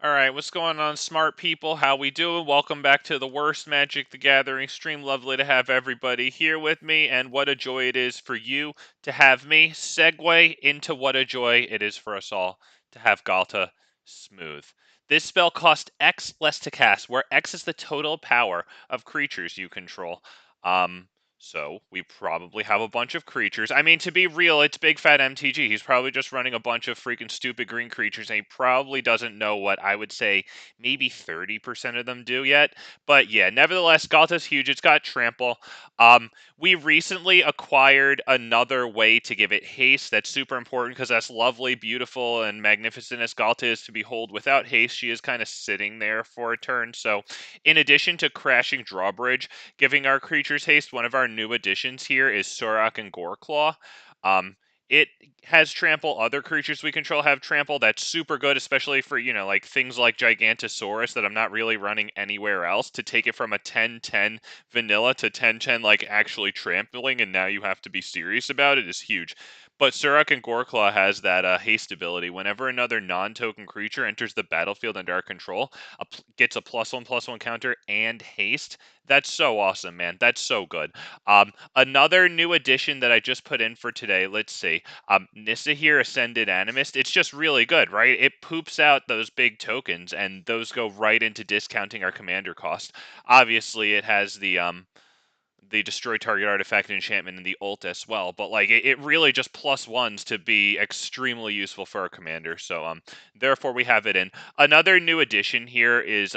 Alright, what's going on, smart people? How we doing? Welcome back to the worst Magic the Gathering stream. Lovely to have everybody here with me, and what a joy it is for you to have me segue into what a joy it is for us all to have Ghalta Smooth. This spell costs X less to cast, where X is the total power of creatures you control. Um, so we probably have a bunch of creatures. I mean, to be real, it's big fat MTG. He's probably just running a bunch of freaking stupid green creatures, and he probably doesn't know what I would say maybe 30% of them do yet. But yeah, nevertheless, Ghalta's huge. It's got trample. We recently acquired another way to give it haste. That's super important because that's lovely, beautiful, and magnificent as Ghalta is to behold. Without haste, she is kind of sitting there for a turn. So, in addition to crashing drawbridge, giving our creatures haste, one of our new additions here is Surrak and Goreclaw. Um, it has trample. Other creatures we control have trample. That's super good, especially for, like things like Gigantosaurus that I'm not really running anywhere else. To take it from a 10-10 vanilla to 10-10, like actually trampling, and now you have to be serious about it, is huge. But Surrak and Goreclaw has that haste ability. Whenever another non-token creature enters the battlefield under our control, gets a +1/+1 counter and haste. That's so awesome, man. That's so good. Another new addition that I just put in for today, let's see. Nissa here, Ascended Animist. It's just really good, right? It poops out those big tokens, and those go right into discounting our commander cost. Obviously, it has the destroy target artifact enchantment and the ult as well, but like it really just +1s to be extremely useful for our commander. So therefore we have it in. Another new addition here is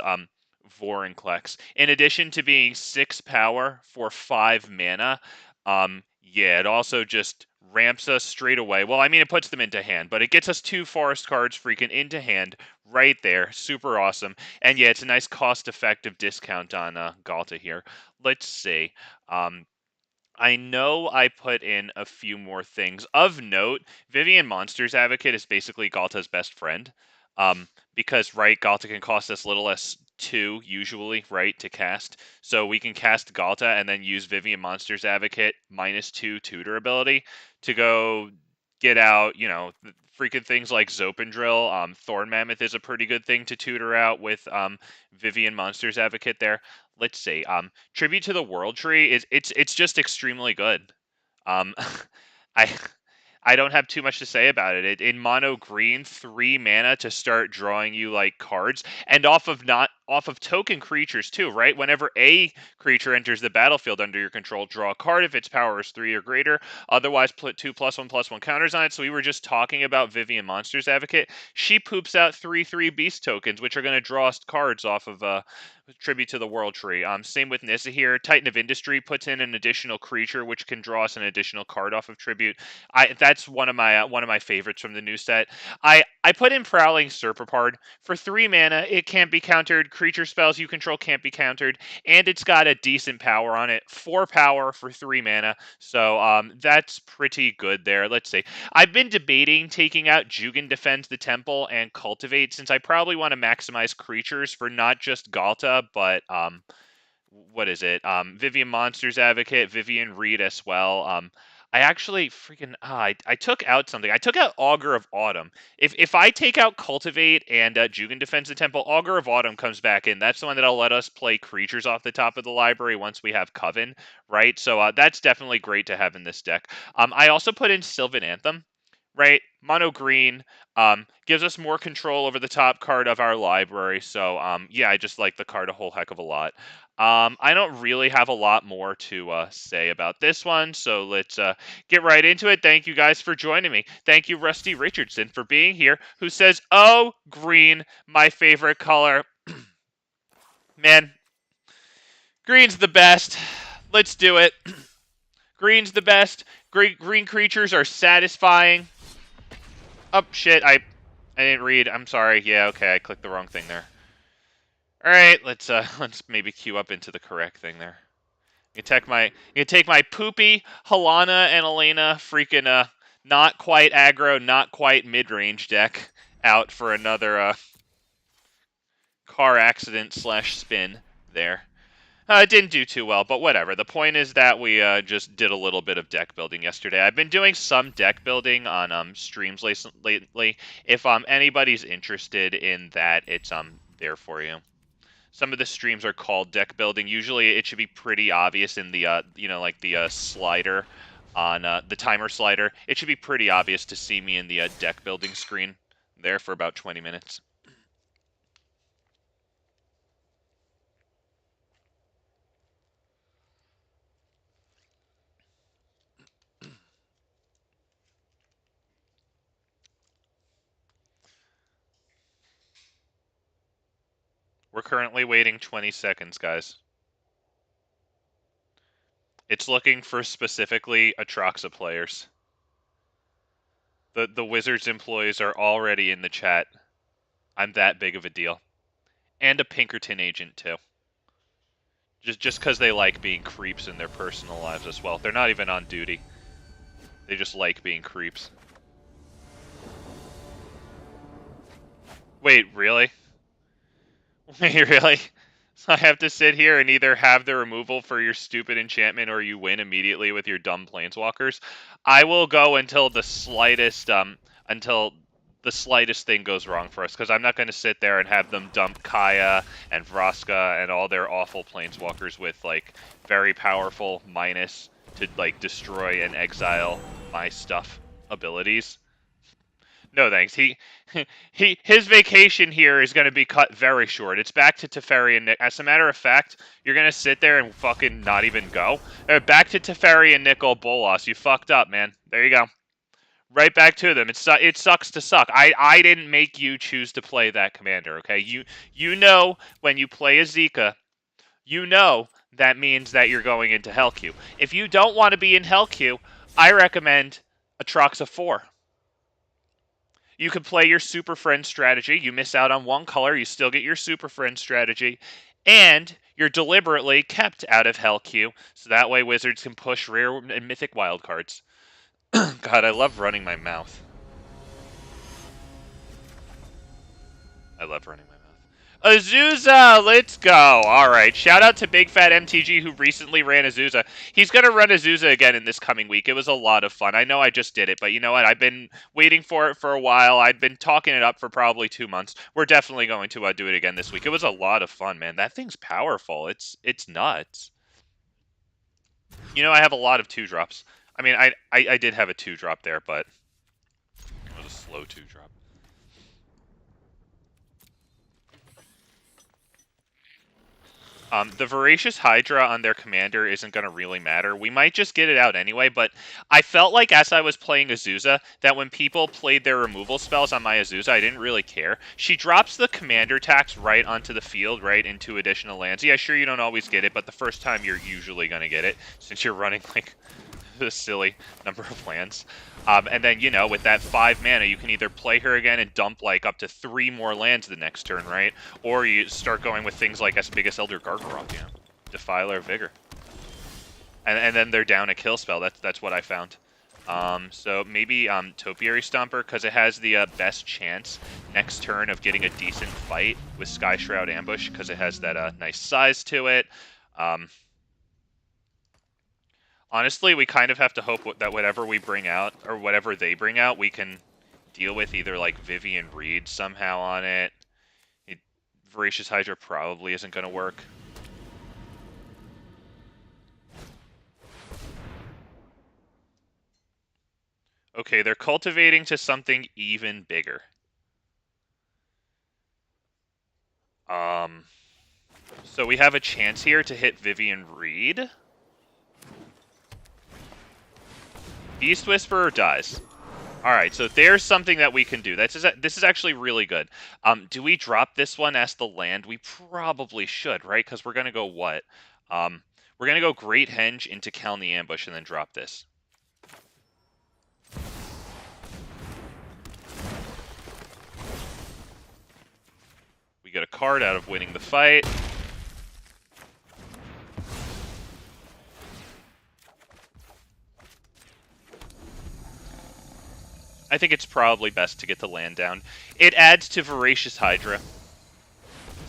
Vorinclex. In addition to being 6 power for 5 mana, yeah, it also just ramps us straight away. Well, I mean, it puts them into hand, but it gets us 2 forest cards freaking into hand right there. Super awesome. And yeah, it's a nice cost-effective discount on Ghalta here. Let's see. Um, I know I put in a few more things. Of note, Vivien Monsters Advocate is basically Ghalta's best friend. Because, right, Ghalta can cost us little as 2, usually, right, to cast. So we can cast Ghalta and then use Vivien Monsters Advocate -2 tutor ability to go get out, freaking things like Zopandrel. Thorn Mammoth is a pretty good thing to tutor out with Vivien Monsters Advocate there. Let's see. Tribute to the World Tree is it's just extremely good. Um, I I don't have too much to say about it. In mono green, 3 mana to start drawing you like cards, and off of token creatures too, right? Whenever a creature enters the battlefield under your control, draw a card if its power is 3 or greater. Otherwise, put 2 +1/+1 counters on it. So we were just talking about Vivien Monsters Advocate. She poops out 3/3 beast tokens, which are going to draw us cards off of Tribute to the World Tree. Same with Nissa here. Titan of Industry puts in an additional creature, which can draw us an additional card off of Tribute. That's one of my favorites from the new set. I put in Prowling Serpapard for 3 mana. It can't be countered. Creature spells you control can't be countered, and it's got a decent power on it. 4 power for 3 mana. So that's pretty good there. Let's see. I've been debating taking out Jugan Defends the Temple and Cultivate, since I probably want to maximize creatures for not just Ghalta, but what is it? Vivien Monsters Advocate, Vivien Reed as well. I actually freaking I took out something. I took out Augur of Autumn. If I take out Cultivate and Jugan Defends the Temple, Augur of Autumn comes back in. That's the one that'll let us play creatures off the top of the library once we have Coven, right? So that's definitely great to have in this deck. I also put in Sylvan Anthem, right? Mono green gives us more control over the top card of our library. So yeah, I just like the card a whole heck of a lot. I don't really have a lot more to say about this one, so let's get right into it. Thank you guys for joining me. Thank you, Rusty Richardson, for being here, who says, "Oh, green, my favorite color." Man, green's the best. Let's do it. Green's the best. Green creatures are satisfying. Oh, shit, I didn't read. I'm sorry. Yeah, okay, I clicked the wrong thing there. Alright, let's maybe queue up into the correct thing there. You take my poopy Halana and Elena freaking not quite aggro, not quite mid-range deck out for another car accident / spin there. It didn't do too well, but whatever. The point is that we just did a little bit of deck building yesterday. I've been doing some deck building on streams lately. If anybody's interested in that, it's there for you. Some of the streams are called deck building. Usually, it should be pretty obvious in the like the slider on the timer slider. It should be pretty obvious to see me in the deck building screen there for about 20 minutes. We're currently waiting 20 seconds, guys. It's looking for specifically Atraxa players. The Wizards employees are already in the chat. I'm that big of a deal. And a Pinkerton agent, too. Just because they like being creeps in their personal lives as well. They're not even on duty. They just like being creeps. Wait, really? Wait, really? So I have to sit here and either have the removal for your stupid enchantment or you win immediately with your dumb planeswalkers. I will go until the slightest thing goes wrong for us, because I'm not going to sit there and have them dump Gaea and Vraska and all their awful planeswalkers with like very powerful minus to like destroy and exile my stuff abilities. No thanks. His vacation here is going to be cut very short. It's back to Teferi and Nick. As a matter of fact, you're going to sit there and fucking not even go. Back to Teferi and Nicol Bolas. You fucked up, man. There you go. Right back to them. It sucks to suck. I didn't make you choose to play that commander, okay? You know when you play a Zika, you know that means that you're going into Hell Queue. If you don't want to be in Hell Queue, I recommend Atraxa 4. You can play your Super Friend strategy. You miss out on one color, you still get your Super Friend strategy. And you're deliberately kept out of Hell Queue, so that way Wizards can push rare and mythic wildcards. God, I love running my mouth. I love running my mouth. Azusa, let's go. All right, shout out to Big Fat MTG who recently ran Azusa. He's going to run Azusa again in this coming week. It was a lot of fun. I know I just did it, but you know what? I've been waiting for it for a while. I've been talking it up for probably 2 months. We're definitely going to do it again this week. It was a lot of fun, man. That thing's powerful. It's nuts. You know, I have a lot of 2-drops. I mean, I did have a 2-drop there, but it was a slow 2-drop. The Voracious Hydra on their commander isn't going to really matter. We might just get it out anyway, but I felt like as I was playing Azusa, that when people played their removal spells on my Azusa, I didn't really care. She drops the commander tax right onto the field, right into additional lands. Yeah, sure, you don't always get it, but the first time you're usually going to get it, since you're running, like, a silly number of lands. And then, you know, with that 5 mana, you can either play her again and dump, like, up to 3 more lands the next turn, right? Or you start going with things like as big as Elder Gargaroth, you know? Defiler, Vigor. And then they're down a kill spell. That's what I found. So maybe Topiary Stomper, because it has the best chance next turn of getting a decent fight with Sky Shroud Ambush, because it has that nice size to it. Honestly, we kind of have to hope that whatever we bring out, or whatever they bring out, we can deal with either, like, Vivien Reed somehow on it. Voracious Hydra probably isn't going to work. Okay, they're cultivating to something even bigger. So we have a chance here to hit Vivien Reed. Beast Whisperer dies. Alright, so there's something that we can do. This is actually really good. Do we drop this one as the land? We probably should, right? Because we're going to go what? We're going to go Great Henge into Caln the Ambush and then drop this. We get a card out of winning the fight. I think it's probably best to get the land down. It adds to Voracious Hydra.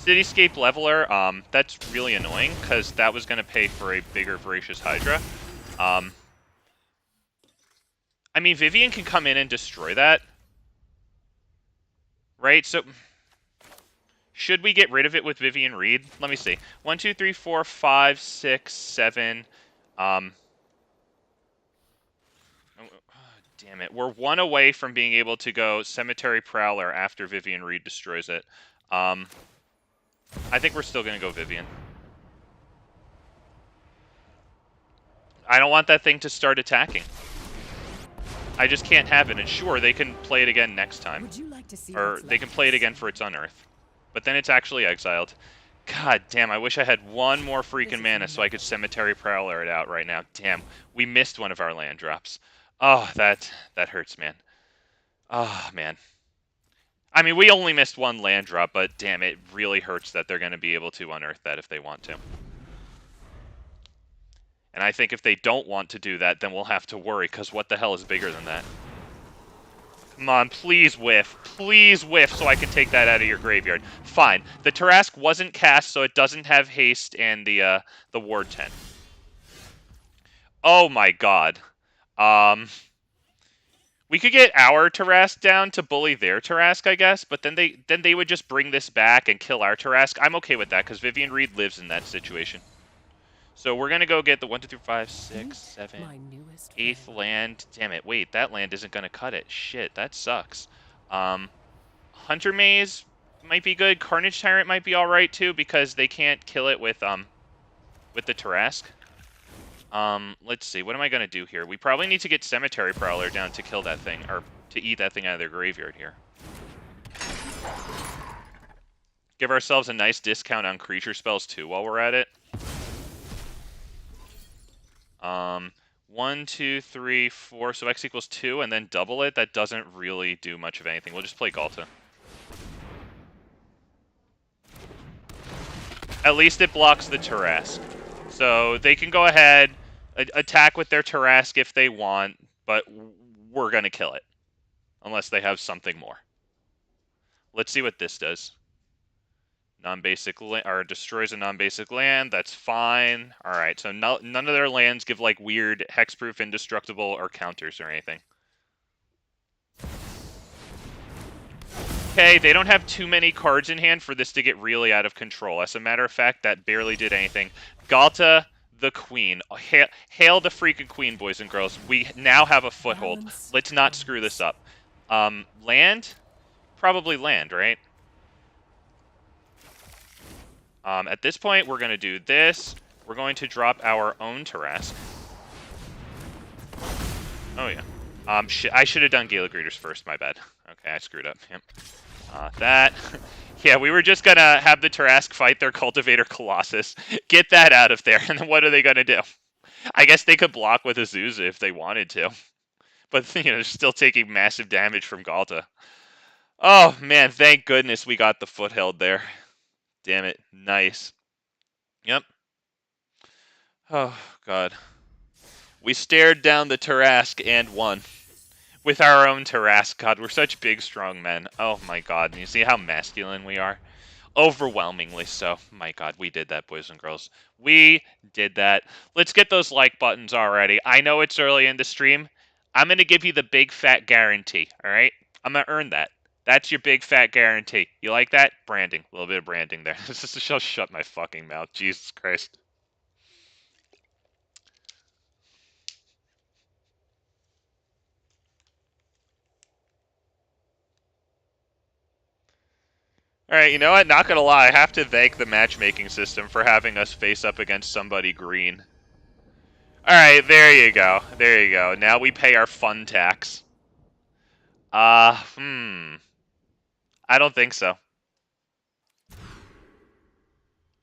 Cityscape Leveler, that's really annoying, because that was going to pay for a bigger Voracious Hydra. I mean, Vivien can come in and destroy that. Right? So, should we get rid of it with Vivien Reid? Let me see. 1, 2, 3, 4, 5, 6, 7. Damn it. We're 1 away from being able to go Cemetery Prowler after Vivien Reid destroys it. I think we're still going to go Vivien. I don't want that thing to start attacking. I just can't have it. And sure, they can play it again next time. Would you like to see or they can play it again for its unearth. But then it's actually exiled. God damn, I wish I had 1 more freaking mana so I could Cemetery Prowler it out right now. Damn, we missed one of our land drops. Oh, that hurts, man. Oh, man. I mean, we only missed 1 land drop, but damn, it really hurts that they're going to be able to unearth that if they want to. And I think if they don't want to do that, then we'll have to worry, because what the hell is bigger than that? Come on, please whiff. Please whiff so I can take that out of your graveyard. Fine. The Tarrasque wasn't cast, so it doesn't have haste and the Ward 10. Oh my god. We could get our Tarrasque down to bully their Tarrasque, I guess, but then they would just bring this back and kill our Tarrasque. I'm okay with that, because Vivien Reid lives in that situation. So we're going to go get the 1, 2, 3, 5, 6, 7, 8th land. Damn it, wait, that land isn't going to cut it. Shit, that sucks. Hunter Maze might be good. Carnage Tyrant might be alright too, because they can't kill it with the Tarrasque. Let's see, what am I going to do here? We probably need to get Cemetery Prowler down to kill that thing, or to eat that thing out of their graveyard here. Give ourselves a nice discount on creature spells too while we're at it. 1, 2, 3, 4, so X equals 2, and then double it. That doesn't really do much of anything. We'll just play Ghalta. At least it blocks the Tarrasque. So they can go ahead, attack with their Tarrasque if they want, but we're going to kill it. Unless they have something more. Let's see what this does. Non-basic land, or destroys a non-basic land. That's fine. All right, so none of their lands give like weird hexproof, indestructible, or counters or anything. Okay, they don't have too many cards in hand for this to get really out of control. As a matter of fact, that barely did anything. Ghalta, the Queen. Hail the freaking Queen, boys and girls. We now have a foothold. Let's not screw this up. Land? Probably land, right? At this point, we're going to do this. We're going to drop our own Tarrasque. Oh, yeah. Shit, I should have done Gala Greeters first. My bad. Okay, I screwed up. Yep. That. Yeah, we were just going to have the Tarrasque fight their Cultivator Colossus. Get that out of there. And then what are they going to do? I guess they could block with Azusa if they wanted to. But, you know, they're still taking massive damage from Ghalta. Oh, man, thank goodness we got the foothold there. Damn it. Nice. Yep. Oh, God. We stared down the Tarrasque and won. With our own Tarrasque. God, we're such big, strong men. Oh, my God. And you see how masculine we are? Overwhelmingly so. My God, we did that, boys and girls. We did that. Let's get those like buttons already. I know it's early in the stream. I'm going to give you the big, fat guarantee, all right? I'm going to earn that. That's your big fat guarantee. You like that? Branding. A little bit of branding there. Just shut my fucking mouth. Jesus Christ. Alright, you know what? Not gonna lie. I have to thank the matchmaking system for having us face up against somebody green. Alright, there you go. There you go. Now we pay our fun tax. I don't think so.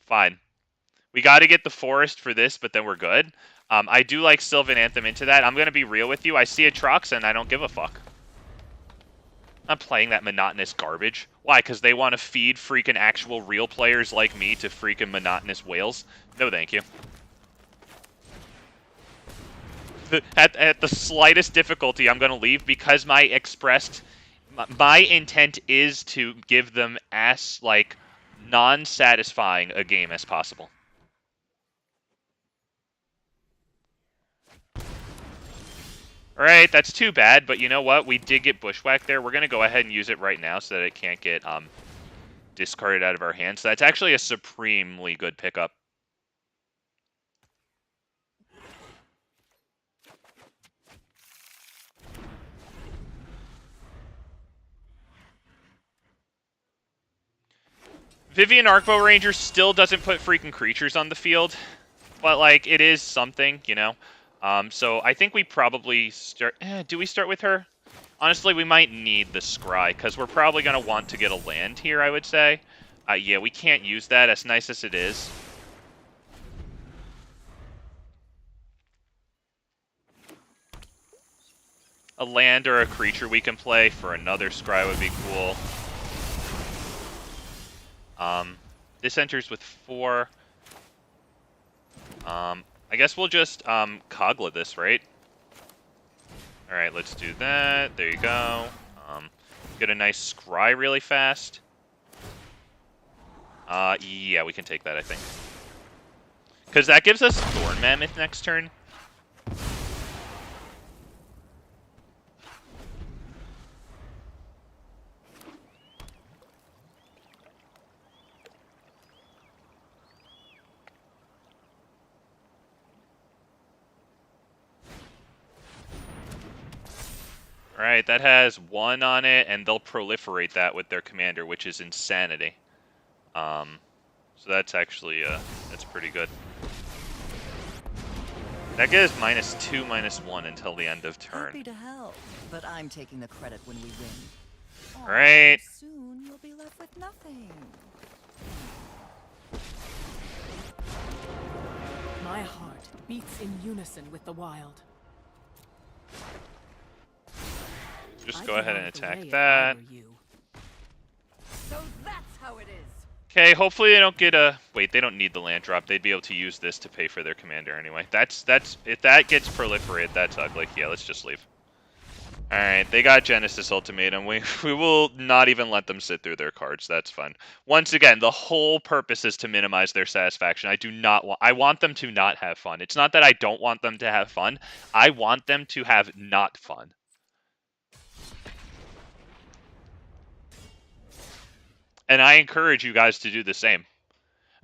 Fine. We got to get the forest for this, but then we're good. I do like Sylvan Anthem into that. I'm going to be real with you. I see a Trox and I don't give a fuck. I'm playing that monotonous garbage. Why? Because they want to feed freaking actual real players like me to freaking monotonous whales? No, thank you. At the slightest difficulty, I'm going to leave because my intent is to give them non-satisfying a game as possible. Alright, that's too bad, but you know what? We did get bushwhacked there. We're going to go ahead and use it right now so that it can't get discarded out of our hands. So that's actually a supremely good pickup. Vivien Arcbow Ranger still doesn't put freaking creatures on the field, but, like, it is something, you know? So I think we probably start... do we start with her? Honestly, we might need the Scry, because we're probably going to want to get a land here, I would say. Yeah, we can't use that, as nice as it is. A land or a creature we can play for another Scry would be cool. This enters with 4. I guess we'll just Kogla this, right? Alright, let's do that. There you go. Get a nice Scry really fast. Yeah, we can take that, I think. Because that gives us Thorn Mammoth next turn. Alright, that has 1 on it, and they'll proliferate that with their commander, which is insanity. So that's actually, that's pretty good. That gives -2, -1 until the end of turn. Happy to help, but I'm taking the credit when we win. Alright. Soon you'll be left with nothing. My heart beats in unison with the wild. Just go ahead and attack that. So that's how it is. Okay, hopefully they don't get a... Wait, they don't need the land drop. They'd be able to use this to pay for their commander anyway. That's if that gets proliferated, that's ugly. Yeah, let's just leave. Alright, they got Genesis Ultimatum. We will not even let them sit through their cards. That's fun. Once again, the whole purpose is to minimize their satisfaction. I want them to not have fun. It's not that I don't want them to have fun. I want them to have not fun. And I encourage you guys to do the same.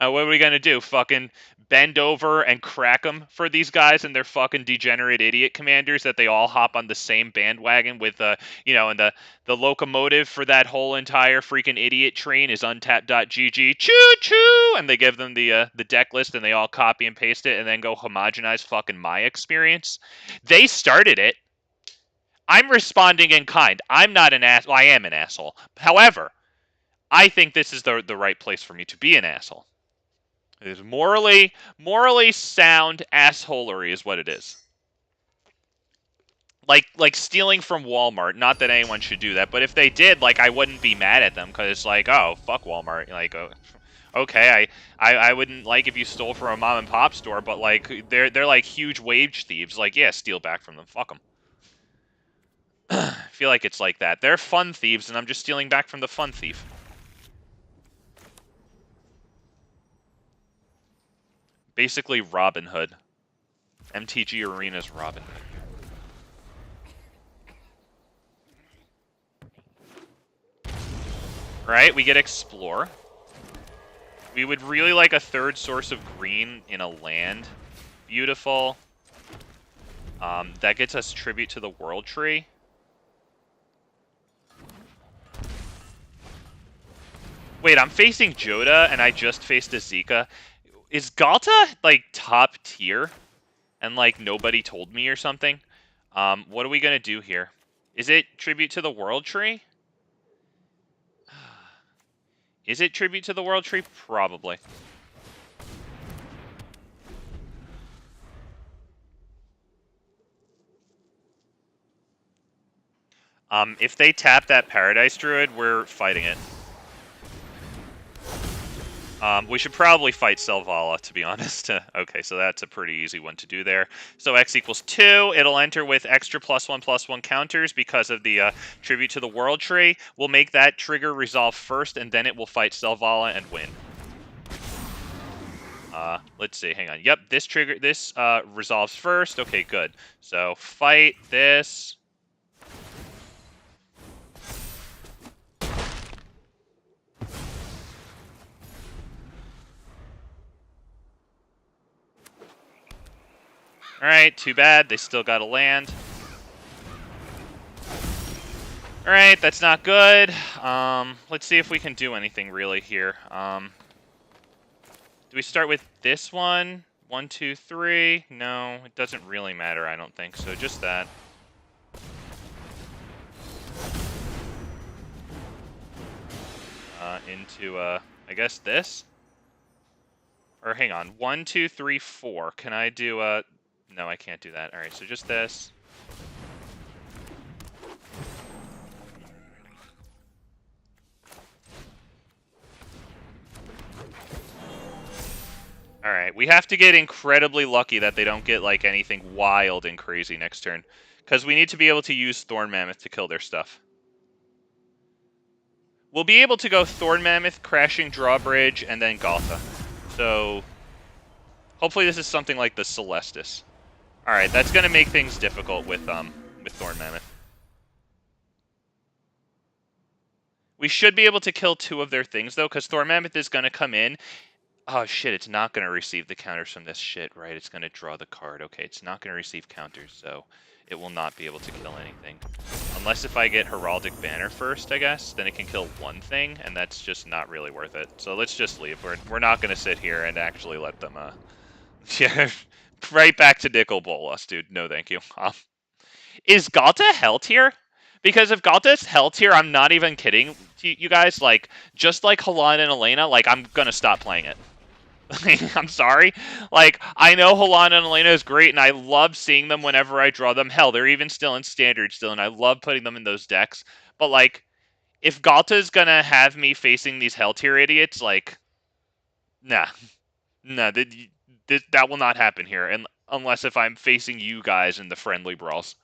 What are we going to do? Fucking bend over and crack them for these guys and their fucking degenerate idiot commanders that they all hop on the same bandwagon with, you know, and the locomotive for that whole entire freaking idiot train is untapped.gg. Choo-choo! And they give them the deck list and they all copy and paste it and then go homogenize fucking my experience. They started it. I'm responding in kind. I'm not an ass. Well, I am an asshole. However, I think this is the right place for me to be an asshole. It is morally sound assholery is what it is. Like stealing from Walmart. Not that anyone should do that, but if they did, like, I wouldn't be mad at them because it's like, oh, fuck Walmart. Like, okay, I wouldn't like if you stole from a mom and pop store, but like they're like huge wage thieves. Like, yeah, steal back from them. Fuck them. I feel like it's like that. They're fun thieves, and I'm just stealing back from the fun thief. Basically Robin Hood. MTG Arena's Robin Hood. Right, we get Explore. We would really like a 3rd source of green in a land. Beautiful. That gets us Tribute to the World Tree. Wait, I'm facing Joda, and I just faced a Zika. Is Ghalta, like, top tier? And, like, nobody told me or something? What are we gonna do here? Is it Tribute to the World Tree? Is it Tribute to the World Tree? Probably. If they tap that Paradise Druid, we're fighting it. We should probably fight Selvala, to be honest. Okay, so that's a pretty easy one to do there. So X equals 2. It'll enter with extra +1/+1 counters because of the tribute to the World Tree. We'll make that trigger resolve first, and then it will fight Selvala and win. Let's see, hang on. Yep, this resolves first. Okay, good. So fight this. Alright, too bad. They still got to land. Alright, that's not good. Let's see if we can do anything really here. Do we start with this one? 1, 2, 3? No, it doesn't really matter, I don't think. So just that. Into, I guess this? Or hang on. 1, 2, 3, 4. Can I do, no, I can't do that. Alright, so just this. Alright, we have to get incredibly lucky that they don't get, like, anything wild and crazy next turn. Because we need to be able to use Thorn Mammoth to kill their stuff. We'll be able to go Thorn Mammoth, Crashing Drawbridge, and then Ghalta. So, hopefully this is something like the Celestis. Alright, that's going to make things difficult with Thorn Mammoth. We should be able to kill 2 of their things, though, because Thorn Mammoth is going to come in. Oh, shit, it's not going to receive the counters from this shit, right? It's going to draw the card. Okay, it's not going to receive counters, so it will not be able to kill anything. Unless if I get Heraldic Banner first, I guess, then it can kill 1 thing, and that's just not really worth it. So let's just leave. We're not going to sit here and actually let them, yeah, right back to Nickel Bowl us, dude. No, thank you. Is Ghalta Hell Tier? Because if Ghalta's Hell Tier, I'm not even kidding you guys. Like, just like Halan and Elena, like, I'm going to stop playing it. I'm sorry. Like, I know Halan and Elena is great, and I love seeing them whenever I draw them. Hell, they're even still in Standard still, and I love putting them in those decks. But, like, if Ghalta's gonna have me facing these Hell Tier idiots, like, nah. Nah, that will not happen here, and unless if I'm facing you guys in the friendly brawls.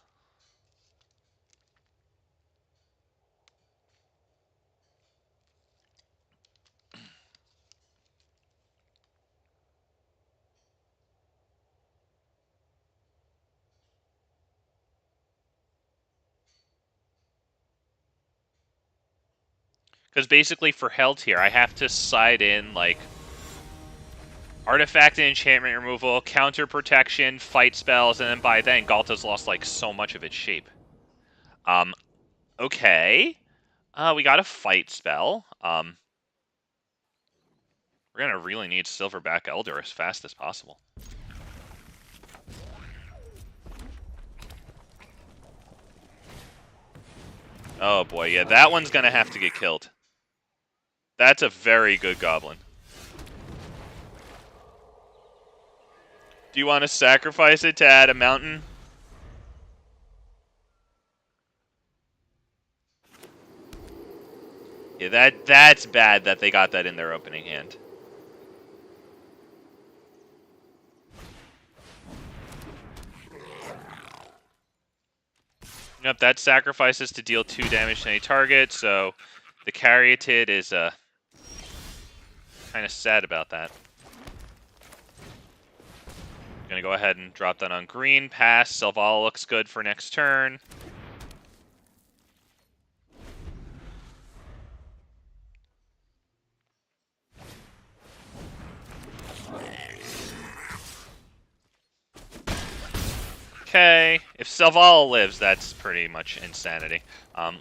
Because basically for Hell Tier, I have to side in, like, Artifact and enchantment removal, counter protection, fight spells, and then by then, Ghalta's lost, like, so much of its shape. Okay. We got a fight spell. We're gonna really need Silverback Elder as fast as possible. Oh boy, yeah, that one's gonna have to get killed. That's a very good goblin. Do you want to sacrifice it to add a mountain? Yeah, that's bad that they got that in their opening hand. Yep, that sacrifices to deal 2 damage to any target, so the Caryatid is kind of sad about that. Gonna go ahead and drop that on green. Pass. Selvala looks good for next turn. Okay. If Selvala lives, that's pretty much insanity.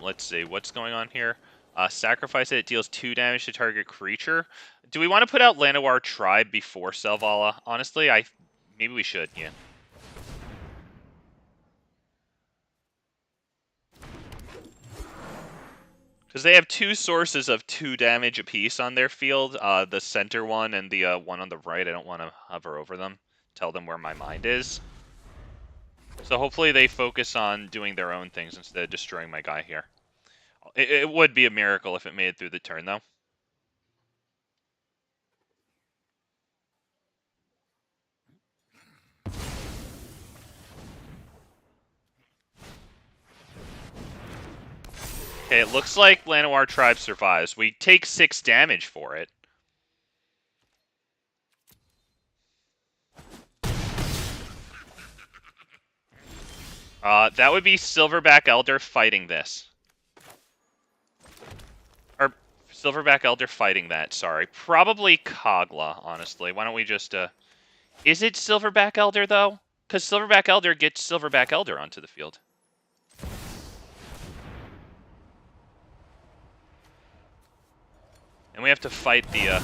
Let's see. What's going on here? Sacrifice it deals 2 damage to target creature. Do we want to put out Llanowar Tribe before Selvala? Honestly, maybe we should, yeah. Because they have 2 sources of 2 damage apiece on their field. The center one and the one on the right. I don't want to hover over them. Tell them where my mind is. So hopefully they focus on doing their own things instead of destroying my guy here. It would be a miracle if it made it through the turn, though. Okay, it looks like Llanowar Tribe survives. We take 6 damage for it. That would be Silverback Elder fighting this. Or, Silverback Elder fighting that, sorry. Probably Kogla, honestly. Why don't we just, Is it Silverback Elder, though? Because Silverback Elder gets Silverback Elder onto the field. And we have to fight the,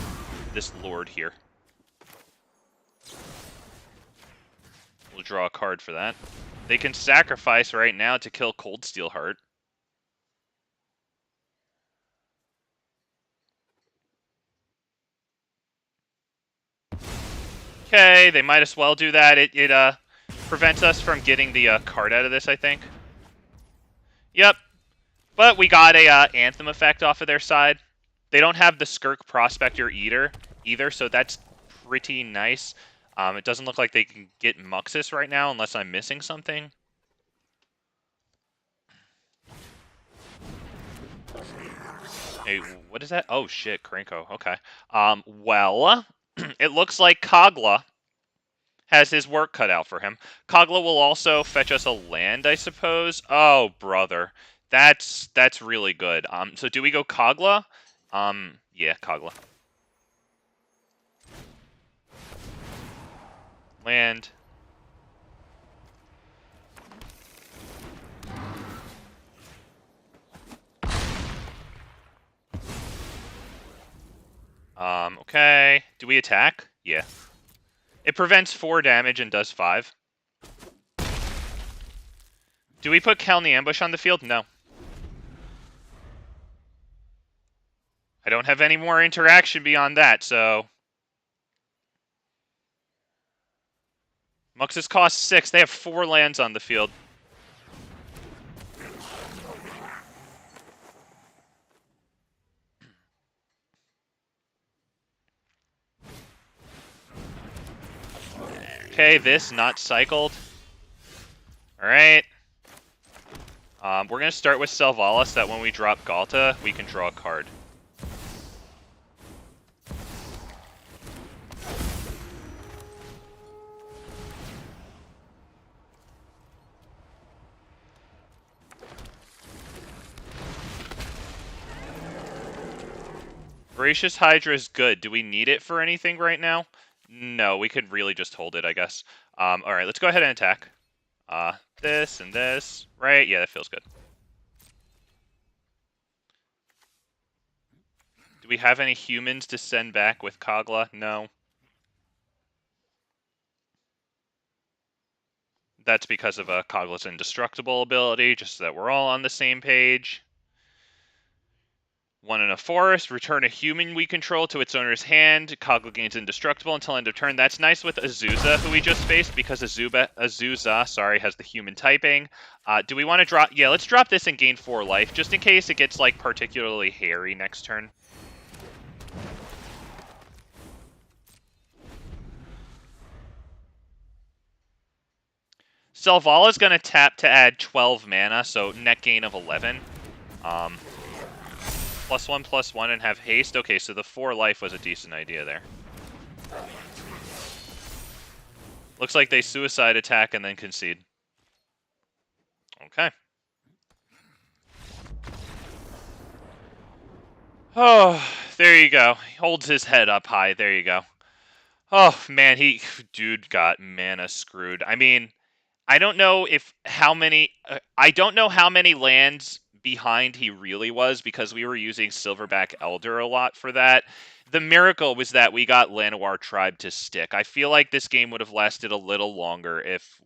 this Lord here. We'll draw a card for that. They can sacrifice right now to kill Cold Steel Heart. Okay, they might as well do that. It prevents us from getting the card out of this, I think. Yep. But we got a Anthem effect off of their side. They don't have the Skirk Prospector either, so that's pretty nice. It doesn't look like they can get Muxus right now, unless I'm missing something. Hey, what is that? Oh, shit, Krenko. Okay. Well, it looks like Kogla has his work cut out for him. Kogla will also fetch us a land, I suppose. Oh, brother. That's really good. So do we go Kogla? Yeah, Kogla. Land. Okay. Do we attack? Yeah. It prevents 4 damage and does 5. Do we put Kelny Ambush on the field? No. I don't have any more interaction beyond that, so... Muxus costs 6. They have 4 lands on the field. Okay, this not cycled. Alright. We're going to start with Selvala so that when we drop Ghalta, we can draw a card. Voracious Hydra is good. Do we need it for anything right now? No, we could really just hold it, I guess. Alright, let's go ahead and attack. This and this. Right? Yeah, that feels good. Do we have any humans to send back with Kogla? No. That's because of Kogla's indestructible ability, just so that we're all on the same page. 1 in a forest, return a human we control to its owner's hand. Kogla gains indestructible until end of turn. That's nice with Azusa, who we just faced, because Azusa, has the human typing. Do we want to drop... Yeah, let's drop this and gain 4 life, just in case it gets, like, particularly hairy next turn. Selvala's going to tap to add 12 mana, so net gain of 11. +1/+1 and have haste. Okay, so the 4 life was a decent idea there. Looks like they suicide attack and then concede. Okay. Oh, there you go. He holds his head up high. There you go. Oh, man, dude got mana screwed. I mean, I don't know how many lands behind he really was, because we were using Silverback Elder a lot for that. The miracle was that we got Llanowar Tribe to stick. I feel like this game would have lasted a little longer if...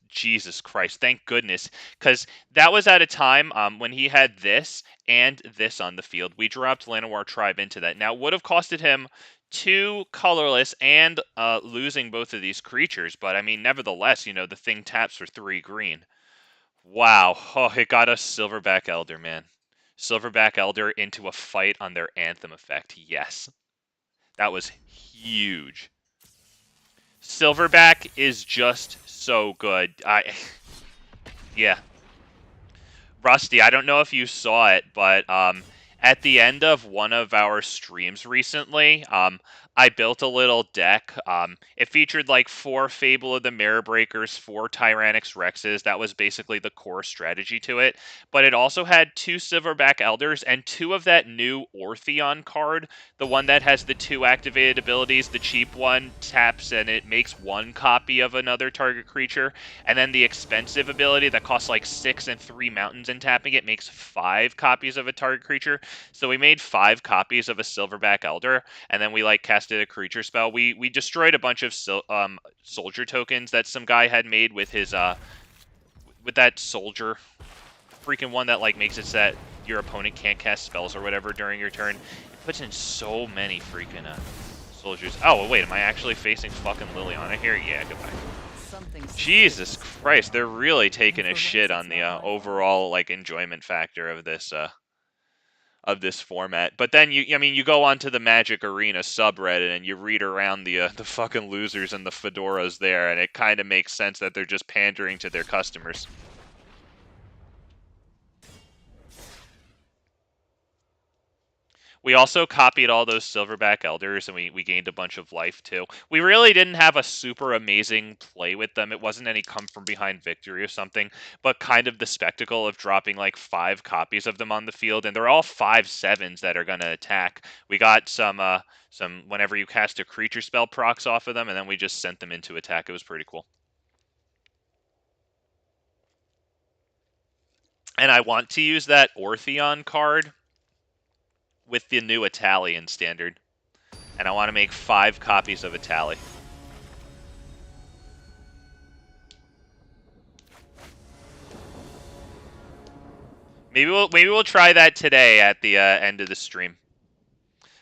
Jesus Christ, thank goodness. Because that was at a time when he had this and this on the field. We dropped Llanowar Tribe into that. Now, it would have costed him 2 colorless and losing both of these creatures. But, I mean, nevertheless, you know, the thing taps for 3 green. Wow. Oh, it got us Silverback Elder, man. Silverback Elder into a fight on their Anthem effect. Yes. That was huge. Silverback is just so good. Yeah. Rusty, I don't know if you saw it, but at the end of one of our streams recently, I built a little deck. It featured like 4 Fable of the Mirror Breakers, 4 Tyrannix Rexes. That was basically the core strategy to it. But it also had 2 Silverback Elders and 2 of that new Ortheon card. The one that has the 2 activated abilities. The cheap one taps and it makes 1 copy of another target creature. And then the expensive ability that costs like 6 and 3 mountains and tapping it makes 5 copies of a target creature. So we made 5 copies of a Silverback Elder, and then we like casted a creature spell. We destroyed a bunch of soldier tokens that some guy had made with his with that soldier freaking one that like makes it so that your opponent can't cast spells or whatever during your turn. It puts in so many freaking soldiers. Oh wait, am I actually facing fucking Liliana here? Yeah, goodbye. Jesus Christ, they're really taking a shit on the overall like enjoyment factor of this format. But then I mean, you go onto the Magic Arena subreddit and you read around the fucking losers and the fedoras there, and it kind of makes sense that they're just pandering to their customers. We also copied all those Silverback Elders, and we gained a bunch of life, too. We really didn't have a super amazing play with them. It wasn't any come-from-behind victory or something, but kind of the spectacle of dropping, like, 5 copies of them on the field, and they're all 5/7s that are going to attack. We got some, whenever you cast a creature spell, procs off of them, and then we just sent them into attack. It was pretty cool. And I want to use that Ortheon card with the new Italian standard. And I want to make 5 copies of Itali. Maybe we'll try that today at the end of the stream.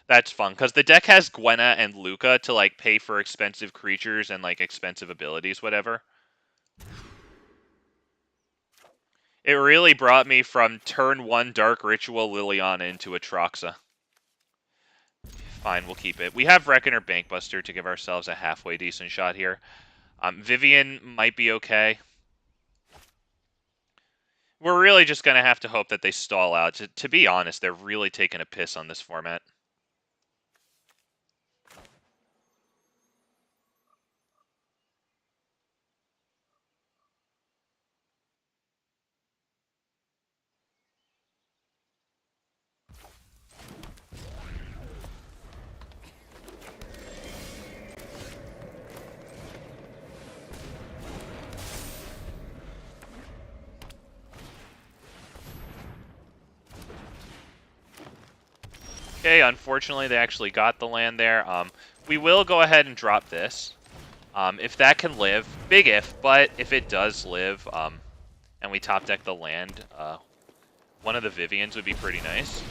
That's fun, because the deck has Gwenna and Luca to like pay for expensive creatures and like expensive abilities, whatever. It really brought me from turn 1 Dark Ritual Liliana into Atraxa. Fine, we'll keep it. We have Reckoner Bankbuster to give ourselves a halfway decent shot here. Vivien might be okay. We're really just going to have to hope that they stall out. To be honest, they're really taking a piss on this format. Okay, unfortunately they actually got the land there. We will go ahead and drop this. If that can live, big if, but if it does live, and we top deck the land, one of the Viviens would be pretty nice.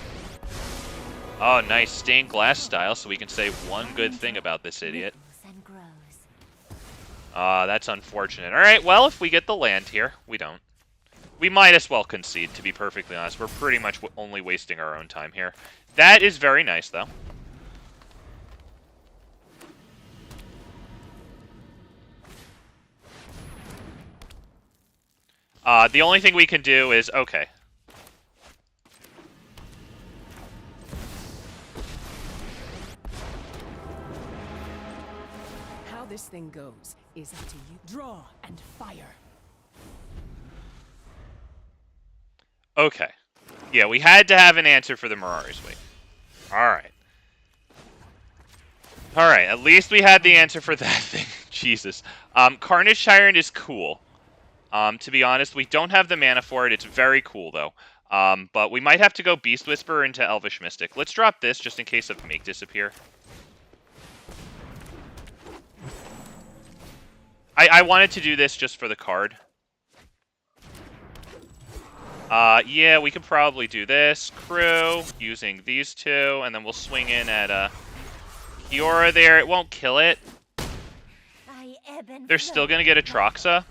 Oh, nice, stained glass style, so we can say one good thing about this idiot. That's unfortunate. Alright, well, if we get the land here, we don't. We might as well concede, to be perfectly honest. We're pretty much only wasting our own time here. That is very nice, though. The only thing we can do is... Okay. How this thing goes is up to you. Draw and fire. Okay. Yeah, we had to have an answer for the Mirari's Wake. Alright. Alright, at least we had the answer for that thing. Jesus. Carnage Tyrant is cool. To be honest, we don't have the mana for it. It's very cool, though. But we might have to go Beast Whisperer into Elvish Mystic. Let's drop this just in case of Make Disappear. I wanted to do this just for the card. Yeah, we could probably do this. Crew, using these two, and then we'll swing in at, Kiora there. It won't kill it. They're still gonna get Atraxa.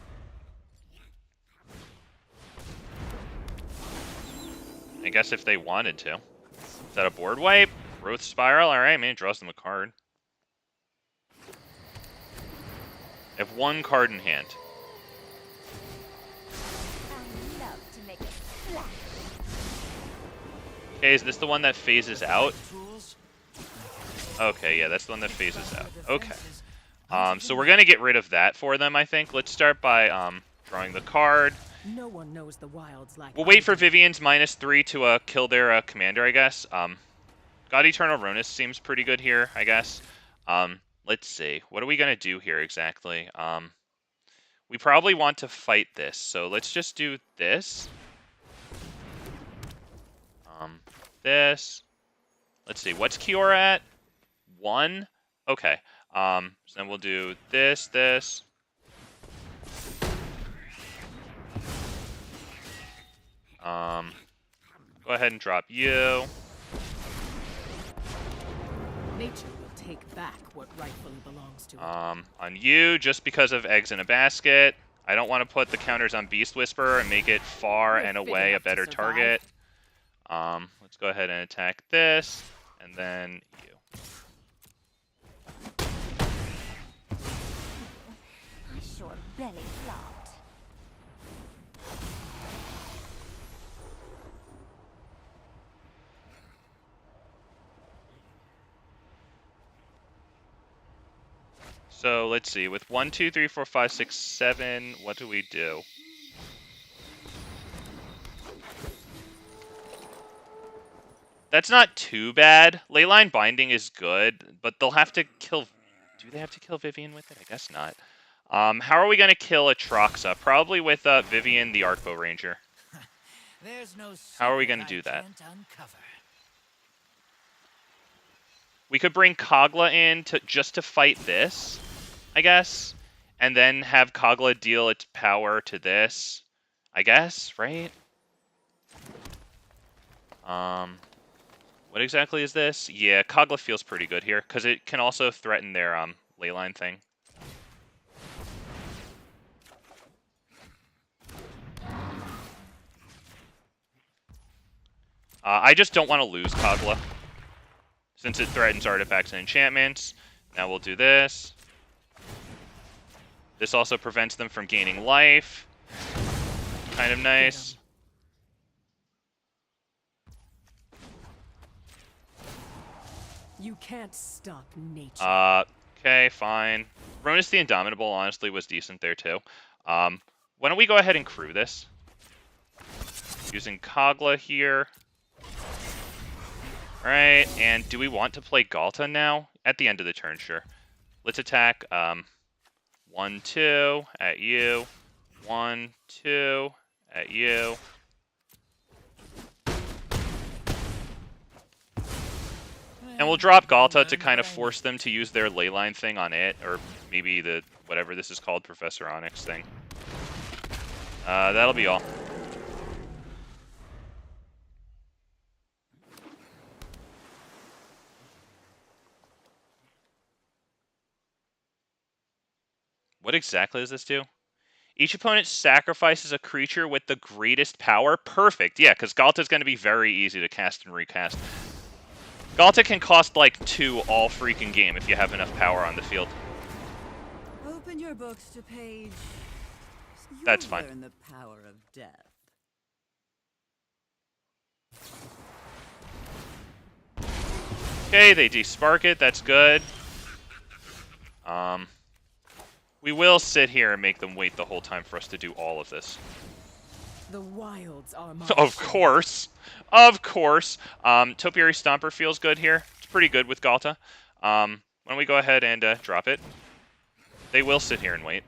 I guess if they wanted to. Is that a board wipe? Growth Spiral? Alright, man, it draws them a card. They have 1 card in hand. I love to make a splash. Okay, is this the one that phases out? Okay, yeah, that's the one that phases out. Okay. So we're gonna get rid of that for them, I think. Let's start by drawing the card. No one knows the wilds like We'll I wait for do. Vivien's -3 to kill their commander, I guess. God Eternal Rhonas seems pretty good here, I guess. Let's see. What are we gonna do here exactly? We probably want to fight this, so let's just do this. This. Let's see. What's Kiora at? 1. Okay. So then we'll do this. Go ahead and drop you. Nature will take back what rightfully belongs to it. On you, just because of eggs in a basket. I don't want to put the counters on Beast Whisperer and make it far and away a better target. Let's go ahead and attack this, and then you. Sure belly flopped. So let's see. With 1, 2, 3, 4, 5, 6, 7, what do we do? That's not too bad. Leyline Binding is good, but they'll have to kill... Do they have to kill Vivien with it? I guess not. How are we going to kill Atroxa? Probably with Vivien, the Arcbow Ranger. How are we going to do that? We could bring Kogla in just to fight this, I guess. And then have Kogla deal its power to this, I guess, right? What exactly is this? Yeah, Kogla feels pretty good here, because it can also threaten their leyline thing. I just don't want to lose Kogla, since it threatens artifacts and enchantments. Now we'll do this. This also prevents them from gaining life. Kind of nice. You can't stop nature. Okay, fine. Rhonas the Indomitable honestly was decent there too. Why don't we go ahead and crew this? Using Kogla here. Alright, and do we want to play Ghalta now? At the end of the turn, sure. Let's attack 1, 2 at you. 1, 2 at you. And we'll drop Ghalta to kind of force them to use their leyline thing on it, or maybe the, whatever this is called, Professor Onyx thing. That'll be all. What exactly does this do? Each opponent sacrifices a creature with the greatest power. Perfect, yeah, because Ghalta is going to be very easy to cast and recast. Ghalta can cost like 2 all freaking game if you have enough power on the field. Open your books to page. That's fine. Learn the power of death. Okay, they despark it. That's good. We will sit here and make them wait the whole time for us to do all of this. The wilds are my Of course. Of course. Topiary Stomper feels good here. It's pretty good with Ghalta. Why don't we go ahead and drop it? They will sit here and wait.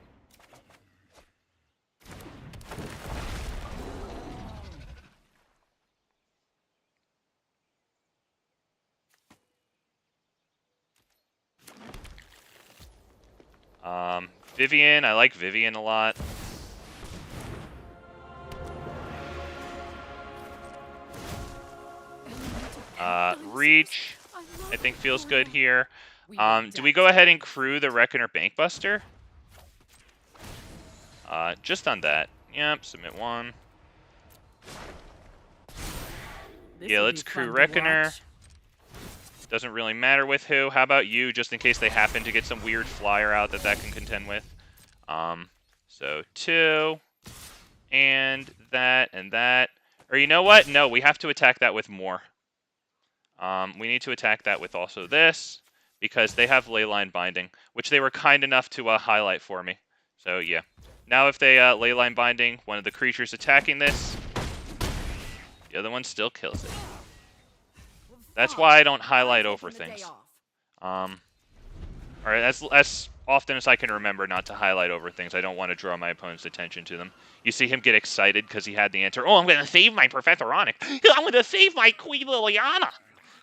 Vivien, I like Vivien a lot. Reach, I think feels good here. Do we go ahead and crew the Reckoner Bankbuster? Just on that. Yep, submit 1. Yeah, let's crew Reckoner. Doesn't really matter with who. How about you, just in case they happen to get some weird flyer out that can contend with. So 2, and that, and that. Or you know what? No, we have to attack that with more. We need to attack that with also this, because they have Leyline Binding, which they were kind enough to highlight for me. So yeah. Now if they Leyline Binding one of the creatures attacking this, the other one still kills it. That's why I don't highlight over things. Or as often as I can remember not to highlight over things. I don't want to draw my opponent's attention to them. You see him get excited because he had the answer. Oh, I'm going to save my Professor Onyx. I'm going to save my Queen Liliana.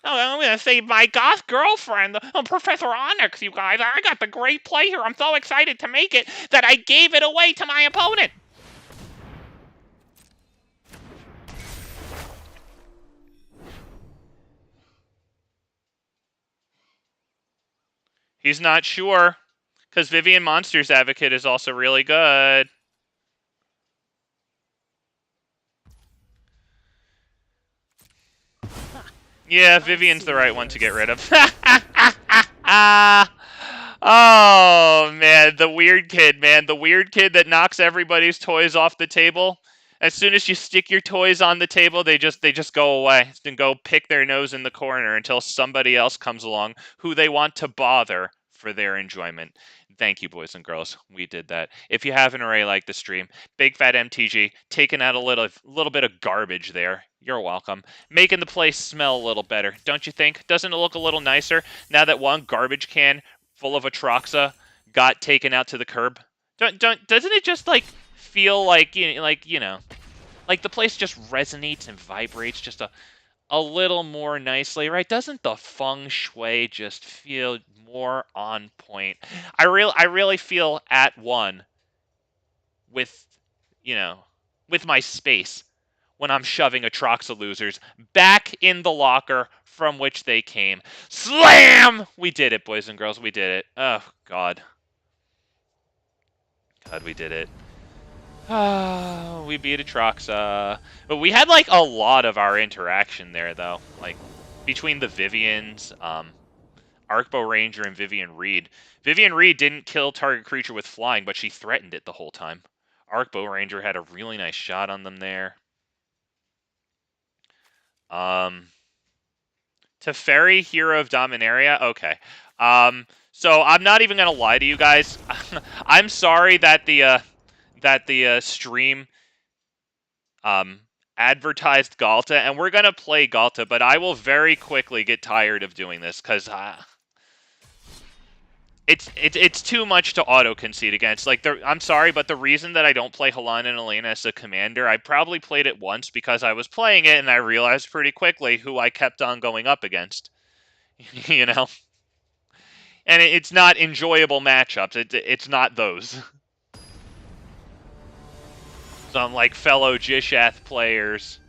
Oh, I'm going to save my goth girlfriend, Professor Onyx, you guys. I got the great play here. I'm so excited to make it that I gave it away to my opponent. He's not sure, because Vivien Monsters Advocate is also really good. Yeah, Vivien's the right one to get rid of. Oh, man, the weird kid, man. The weird kid that knocks everybody's toys off the table. As soon as you stick your toys on the table, they just go away and go pick their nose in the corner until somebody else comes along who they want to bother for their enjoyment. Thank you, boys and girls. We did that. If you haven't already liked the stream, Big Fat MTG, taking out a little bit of garbage there. You're welcome. Making the place smell a little better, don't you think? Doesn't it look a little nicer now that one garbage can full of Atraxa got taken out to the curb? Doesn't it just like feel like like the place just resonates and vibrates just a little more nicely, right? Doesn't the feng shui just feel more on point? I really feel at one with with my space when I'm shoving Atraxa losers back in the locker from which they came. Slam! We did it, boys and girls. We did it. Oh, God. God, we did it. Oh, we beat Atraxa. But we had, like, a lot of our interaction there, though. Like, between the Viviens, Arcbow Ranger, and Vivien Reed. Vivien Reed didn't kill target creature with flying, but she threatened it the whole time. Arcbow Ranger had a really nice shot on them there. Teferi, Hero of Dominaria? Okay. So I'm not even going to lie to you guys. I'm sorry that the stream advertised Ghalta, and we're going to play Ghalta, but I will very quickly get tired of doing this, because it's too much to auto-concede against. Like, I'm sorry, but the reason that I don't play Halan and Elena as a commander, I probably played it once because I was playing it, and I realized pretty quickly who I kept on going up against. You know? And it's not enjoyable matchups. It's not those. Some, like, fellow Jishath players.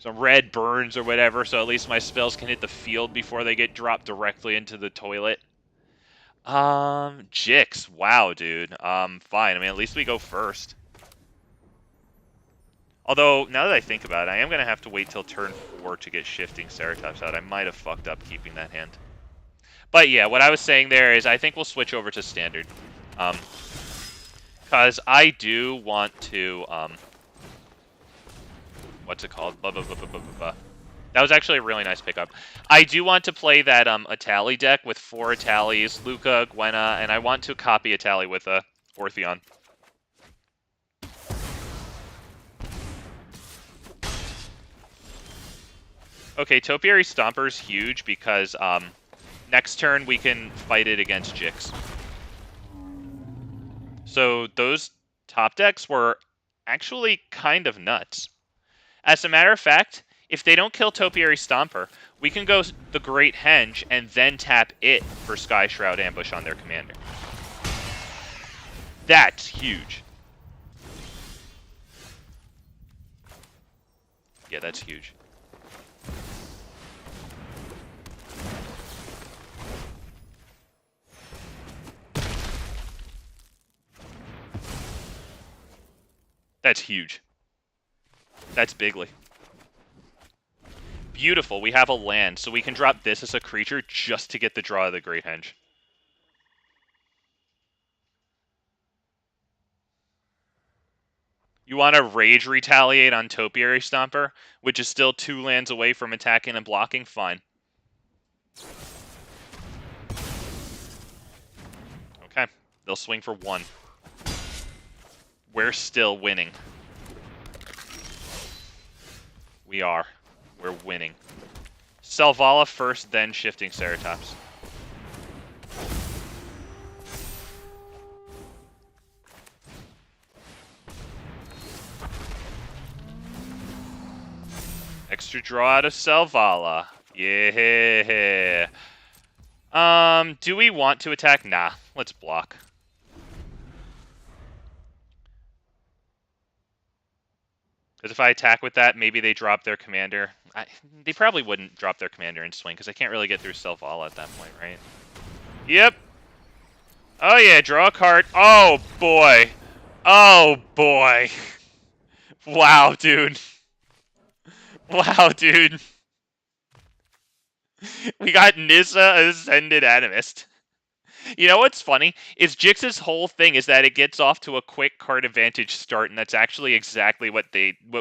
Some red burns or whatever, so at least my spells can hit the field before they get dropped directly into the toilet. Jix. Wow, dude. Fine. I mean, at least we go first. Although, now that I think about it, I am going to have to wait till turn 4 to get Shifting Ceratops out. I might have fucked up keeping that hand. But yeah, what I was saying there is I think we'll switch over to Standard. Because I do want to, what's it called? Blah, blah, blah, blah, blah, blah. That was actually a really nice pickup. I do want to play that Atali deck with 4 Atalis, Luca, Gwenna, and I want to copy Atali with Ortheon. Okay, Topiary Stomper's huge because next turn we can fight it against Jix. So those top decks were actually kind of nuts. As a matter of fact, if they don't kill Topiary Stomper, we can go the Great Henge and then tap it for Sky Shroud Ambush on their commander. That's huge. Yeah, that's huge. That's huge. That's bigly. Beautiful. We have a land, so we can drop this as a creature just to get the draw of the Great Henge. You want to Rage Retaliate on Topiary Stomper, which is still 2 lands away from attacking and blocking? Fine. They'll swing for 1. We're still winning. We are. We're winning. Selvala first, then shifting Ceratops. Extra draw out of Selvala. Yeah. Do we want to attack? Nah, let's block. Because if I attack with that, maybe they drop their commander. They probably wouldn't drop their commander and swing, because I can't really get through Selvala at that point, right? Yep. Oh yeah, draw a card. Oh boy. Oh boy. Wow, dude. Wow, dude. We got Nissa Ascended Animist. You know what's funny? Is Jix's whole thing is that it gets off to a quick card advantage start, and that's actually exactly what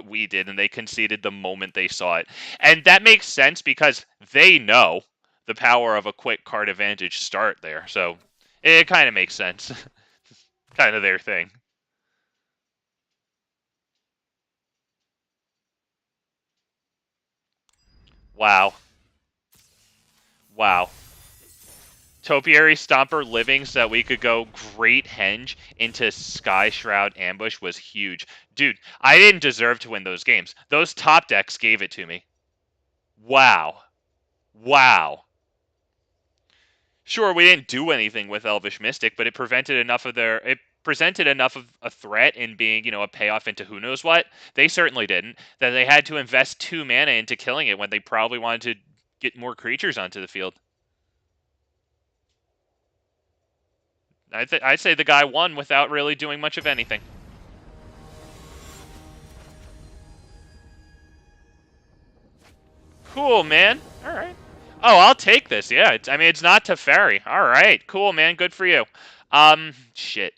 we did, and they conceded the moment they saw it. And that makes sense because they know the power of a quick card advantage start there. So it kind of makes sense. Kind of their thing. Wow. Wow. Topiary Stomper living so that we could go Great Henge into Sky Shroud Ambush was huge. Dude, I didn't deserve to win those games. Those top decks gave it to me. Wow. Wow. Sure, we didn't do anything with Elvish Mystic, but it presented enough of a threat in being, you know, a payoff into who knows what. They certainly didn't. That they had to invest 2 mana into killing it when they probably wanted to get more creatures onto the field. I'd say the guy won without really doing much of anything. Cool, man. All right. Oh, I'll take this. Yeah, I mean, it's not Teferi. All right. Cool, man. Good for you. Shit.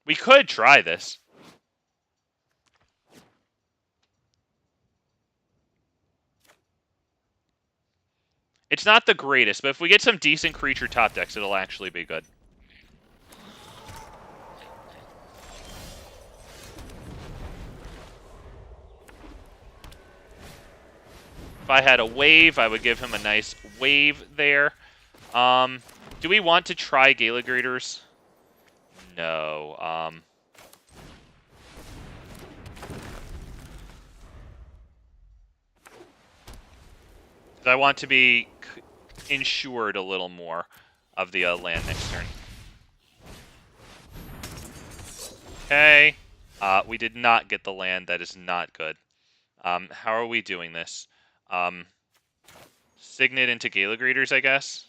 We could try this. It's not the greatest, but if we get some decent creature top decks, it'll actually be good. If I had a wave, I would give him a nice wave there. Do we want to try Gala Greeters? No. I want to be insured a little more of the land next turn. Okay. We did not get the land. That is not good. How are we doing this? Signet into Gala Greeters, I guess.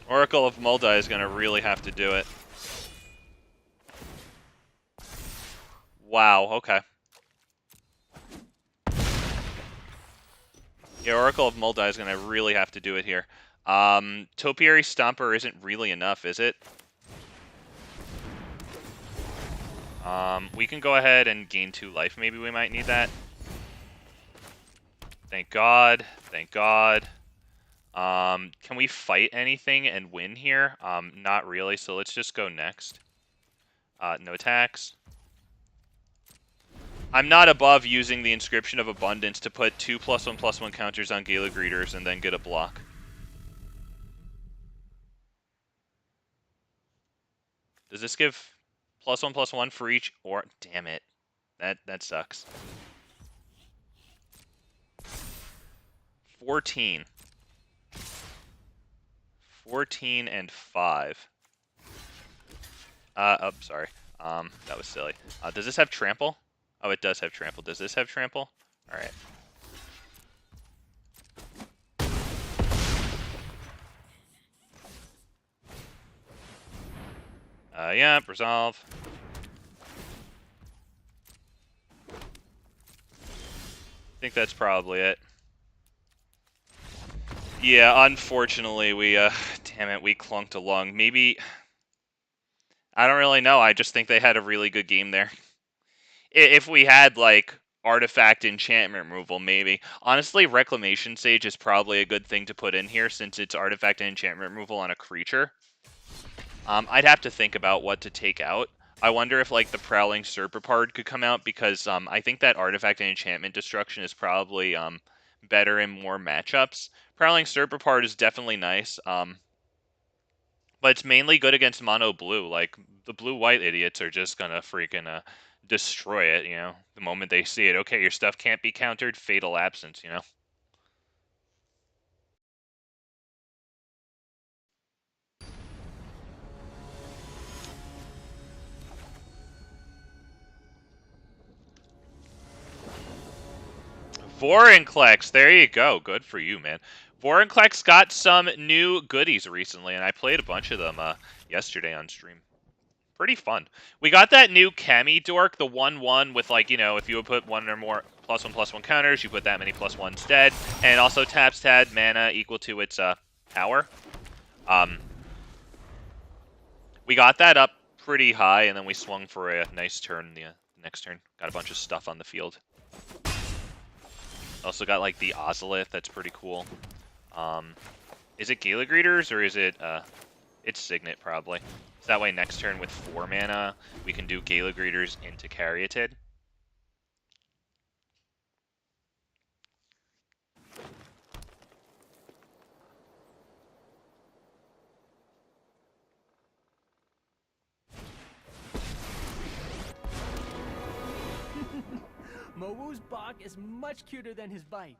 Oracle of Muldi is going to really have to do it. Wow, okay. Yeah, Oracle of Muldi is going to really have to do it here. Topiary Stomper isn't really enough, is it? We can go ahead and gain 2 life. Maybe we might need that. Thank God. Thank God. Can we fight anything and win here? Not really, so let's just go next. No attacks. I'm not above using the Inscription of Abundance to put 2 +1/+1 counters on Gala Greeters and then get a block. Does this give +1/+1 for each? Or damn it, that sucks. 14. 14 and 5. Oh, sorry. That was silly. Does this have trample? Oh, it does have trample. Does this have trample? All right. Yeah, resolve. I think that's probably it. Yeah, unfortunately, we, damn Damn it, we clunked along. Maybe... I don't really know. I just think they had a really good game there. If we had, like, artifact enchantment removal, maybe. Honestly, Reclamation Sage is probably a good thing to put in here since it's artifact and enchantment removal on a creature. I'd have to think about what to take out. I wonder if, like, the Prowling Serpapard could come out because I think that artifact and enchantment destruction is probably better in more matchups. Prowling Serpapard is definitely nice. But it's mainly good against mono blue. Like, the blue-white idiots are just gonna freaking destroy it, you know? The moment they see it. Okay, your stuff can't be countered. Fatal Absence, you know? Vorinclex, there you go. Good for you, man. Vorinclex got some new goodies recently, and I played a bunch of them yesterday on stream. Pretty fun. We got that new Cami dork, the 1/1 with, like, you know, if you would put one or more +1/+1 counters, you put that many +1 instead, and it also taps tad mana equal to its power. We got that up pretty high, and then we swung for a nice turn the next turn. Got a bunch of stuff on the field. Also got, like, the Ozolith, that's pretty cool. Is it Gala Greeters, or is it, it's Signet, probably. So that way next turn with 4 mana, we can do Gala Greeters into Caryatid. Mowu's bark is much cuter than his bite.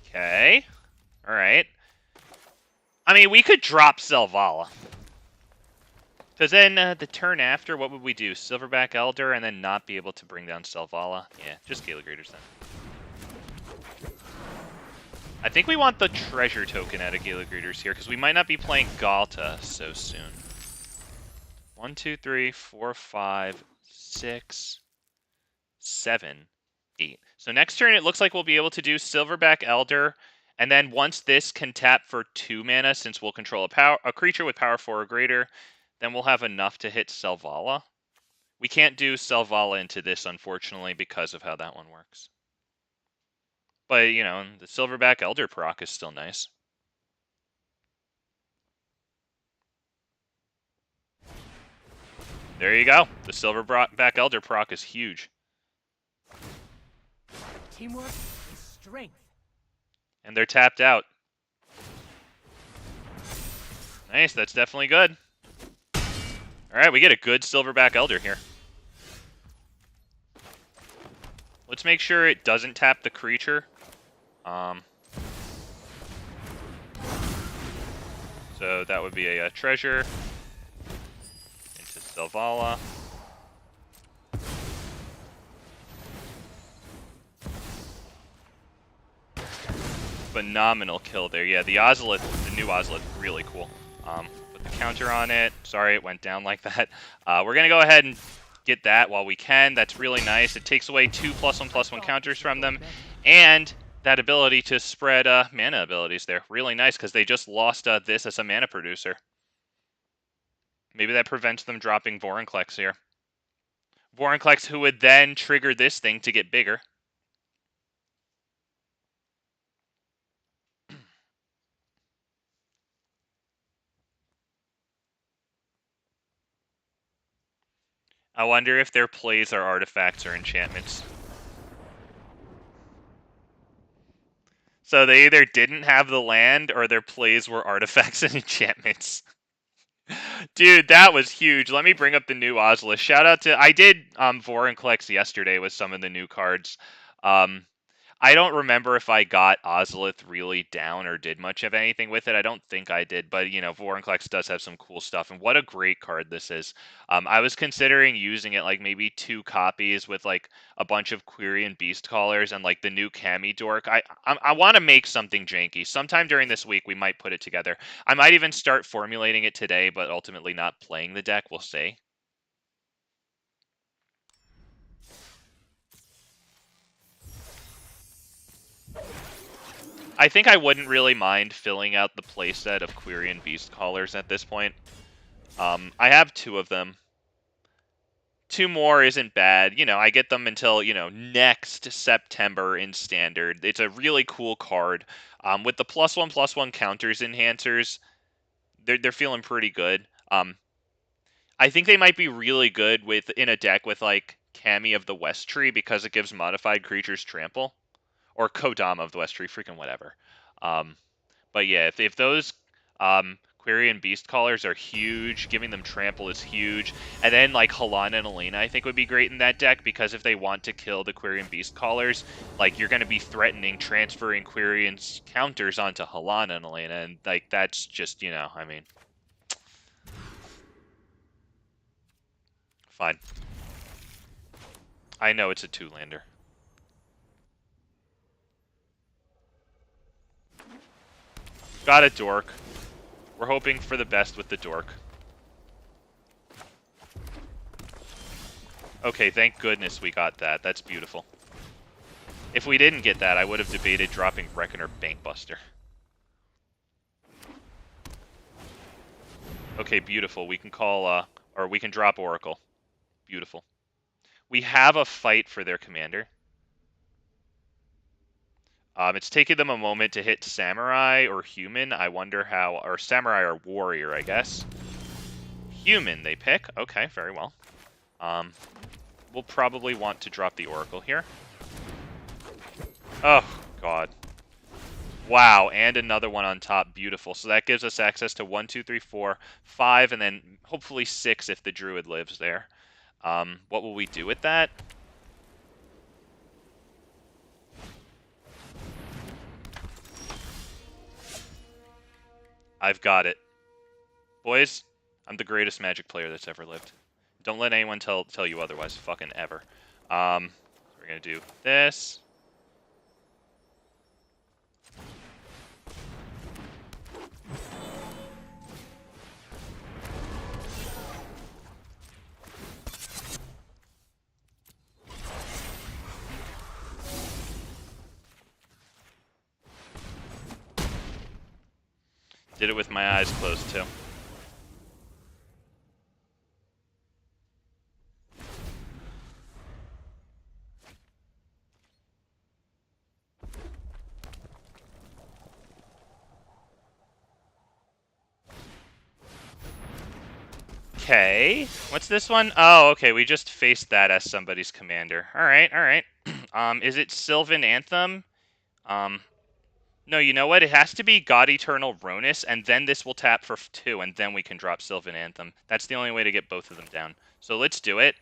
Okay. Alright. I mean, we could drop Selvala. Because then the turn after, what would we do? Silverback Elder and then not be able to bring down Selvala? Yeah, just Gala Greeters then. I think we want the treasure token out of Gala Greeters here, because we might not be playing Ghalta so soon. 1, 2, 3, 4, 5, 6, 7, 8. So next turn, it looks like we'll be able to do Silverback Elder, and then once this can tap for 2 mana, since we'll control a creature with power 4 or greater, then we'll have enough to hit Selvala. We can't do Selvala into this, unfortunately, because of how that one works. But, you know, the Silverback Elder proc is still nice. There you go. The Silverback Elder proc is huge. Teamwork is strength. And they're tapped out. Nice, that's definitely good. Alright, we get a good Silverback Elder here. Let's make sure it doesn't tap the creature. So that would be a treasure. Into Selvala. Phenomenal kill there. Yeah, the Ozolith, the new Ozolith, really cool. Put the counter on it. Sorry it went down like that. We're going to go ahead and get that while we can. That's really nice. It takes away 2 +1/+1 counters from them. And that ability to spread mana abilities there. Really nice, because they just lost this as a mana producer. Maybe that prevents them dropping Vorinclex here. Vorinclex, who would then trigger this thing to get bigger. I wonder if their plays are artifacts or enchantments. So they either didn't have the land or their plays were artifacts and enchantments. Dude, that was huge. Let me bring up the new Ozolith. Shout out to... I did Vorinclex yesterday with some of the new cards. I don't remember if I got Ozolith really down or did much of anything with it. I don't think I did, but, you know, Vorinclex does have some cool stuff, and what a great card this is. I was considering using it, like, maybe 2 copies with, like, a bunch of Quirion Beastcallers and, like, the new Cami dork. I want to make something janky. Sometime during this week, we might put it together. I might even start formulating it today, but ultimately not playing the deck. We'll see. I think I wouldn't really mind filling out the playset of Quirion Beastcallers at this point. I have 2 of them. 2 more isn't bad. You know, I get them until, you know, next September in Standard. It's a really cool card. With the +1/+1 counters enhancers, they're feeling pretty good. I think they might be really good in a deck with, like, Kami of the West Tree because it gives modified creatures trample. Or Kodama of the West Tree, freaking whatever. But yeah, if those Quirion Beastcallers are huge, giving them trample is huge. And then like Halana and Elena I think would be great in that deck because if they want to kill the Quirion Beastcallers, like you're going to be threatening transferring Quirion's counters onto Halana and Elena, and like that's just, you know, I mean, fine. I know it's a 2-lander. Got a dork. We're hoping for the best with the dork. Okay, thank goodness we got that. That's beautiful. If we didn't get that, I would have debated dropping Reckoner Bankbuster. Okay, beautiful. We can call, or we can drop Oracle. Beautiful. We have a fight for their commander. It's taking them a moment to hit Samurai or Human. I wonder how... Or Samurai or Warrior, I guess. Human, they pick. Okay, very well. We'll probably want to drop the Oracle here. Oh, God. Wow, and another one on top. Beautiful. So that gives us access to 1, 2, 3, 4, 5, and then hopefully 6 if the Druid lives there. What will we do with that? I've got it. Boys, I'm the greatest Magic player that's ever lived. Don't let anyone tell you otherwise, fucking ever. So we're gonna do this. Did it with my eyes closed, too. Okay. What's this one? Oh, okay. We just faced that as somebody's commander. Alright, alright. Is it Sylvan Anthem? No, you know what? It has to be God Eternal Rhonas, and then this will tap for 2, and then we can drop Sylvan Anthem. That's the only way to get both of them down. So let's do it.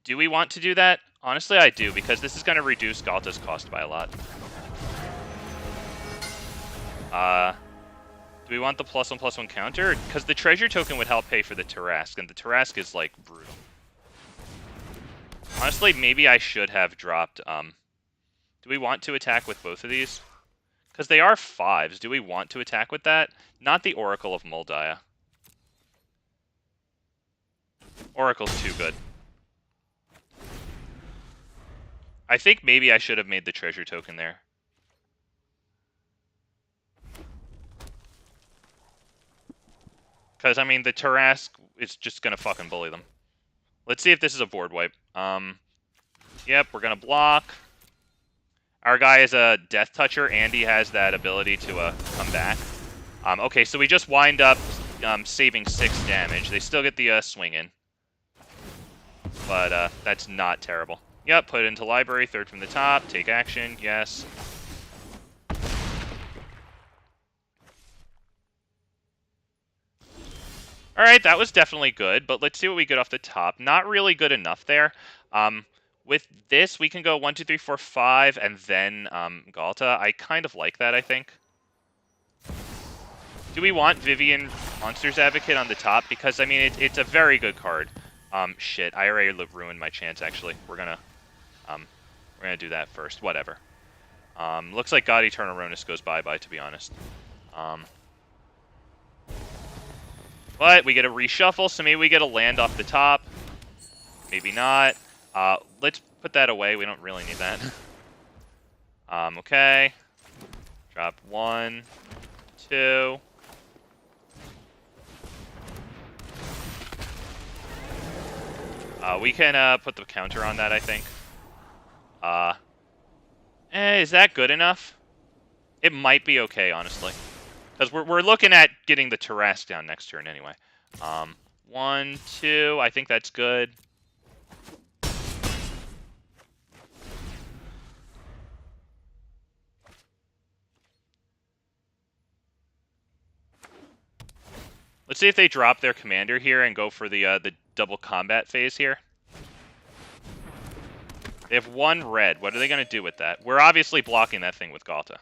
Do we want to do that? Honestly, I do, because this is going to reduce Ghalta's cost by a lot. Do we want the +1/+1 counter? Because the treasure token would help pay for the Tarrasque, and the Tarrasque is, like, brutal. Honestly, maybe I should have dropped, do we want to attack with both of these? Because they are 5s. Do we want to attack with that? Not the Oracle of Moldiah. Oracle's too good. I think maybe I should have made the treasure token there. Because, I mean, the Tarrasque is just going to fucking bully them. Let's see if this is a board wipe. Yep, we're going to block. Our guy is a Death Toucher, and he has that ability to come back. Okay, so we just wind up saving 6 damage. They still get the swing in. But that's not terrible. Yep, put it into library, 3rd from the top, take action, yes. Alright, that was definitely good, but let's see what we get off the top. Not really good enough there. With this, we can go 1, 2, 3, 4, 5, and then Ghalta. I kind of like that, I think. Do we want Vivien Monsters Advocate on the top? Because, I mean, it's a very good card. Shit, I already ruined my chance, actually. We're gonna do that first. Whatever. Looks like God Eternal Rhonas goes bye-bye, to be honest. But we get a reshuffle, so maybe we get a land off the top. Maybe not. Let's put that away. We don't really need that. Okay. Drop 1, 2. We can put the counter on that, I think. Is that good enough? It might be okay, honestly. Because we're looking at getting the Tarrasque down next turn anyway. 1, 2, I think that's good. Let's see if they drop their commander here and go for the double combat phase here. They have 1 red. What are they going to do with that? We're obviously blocking that thing with Ghalta.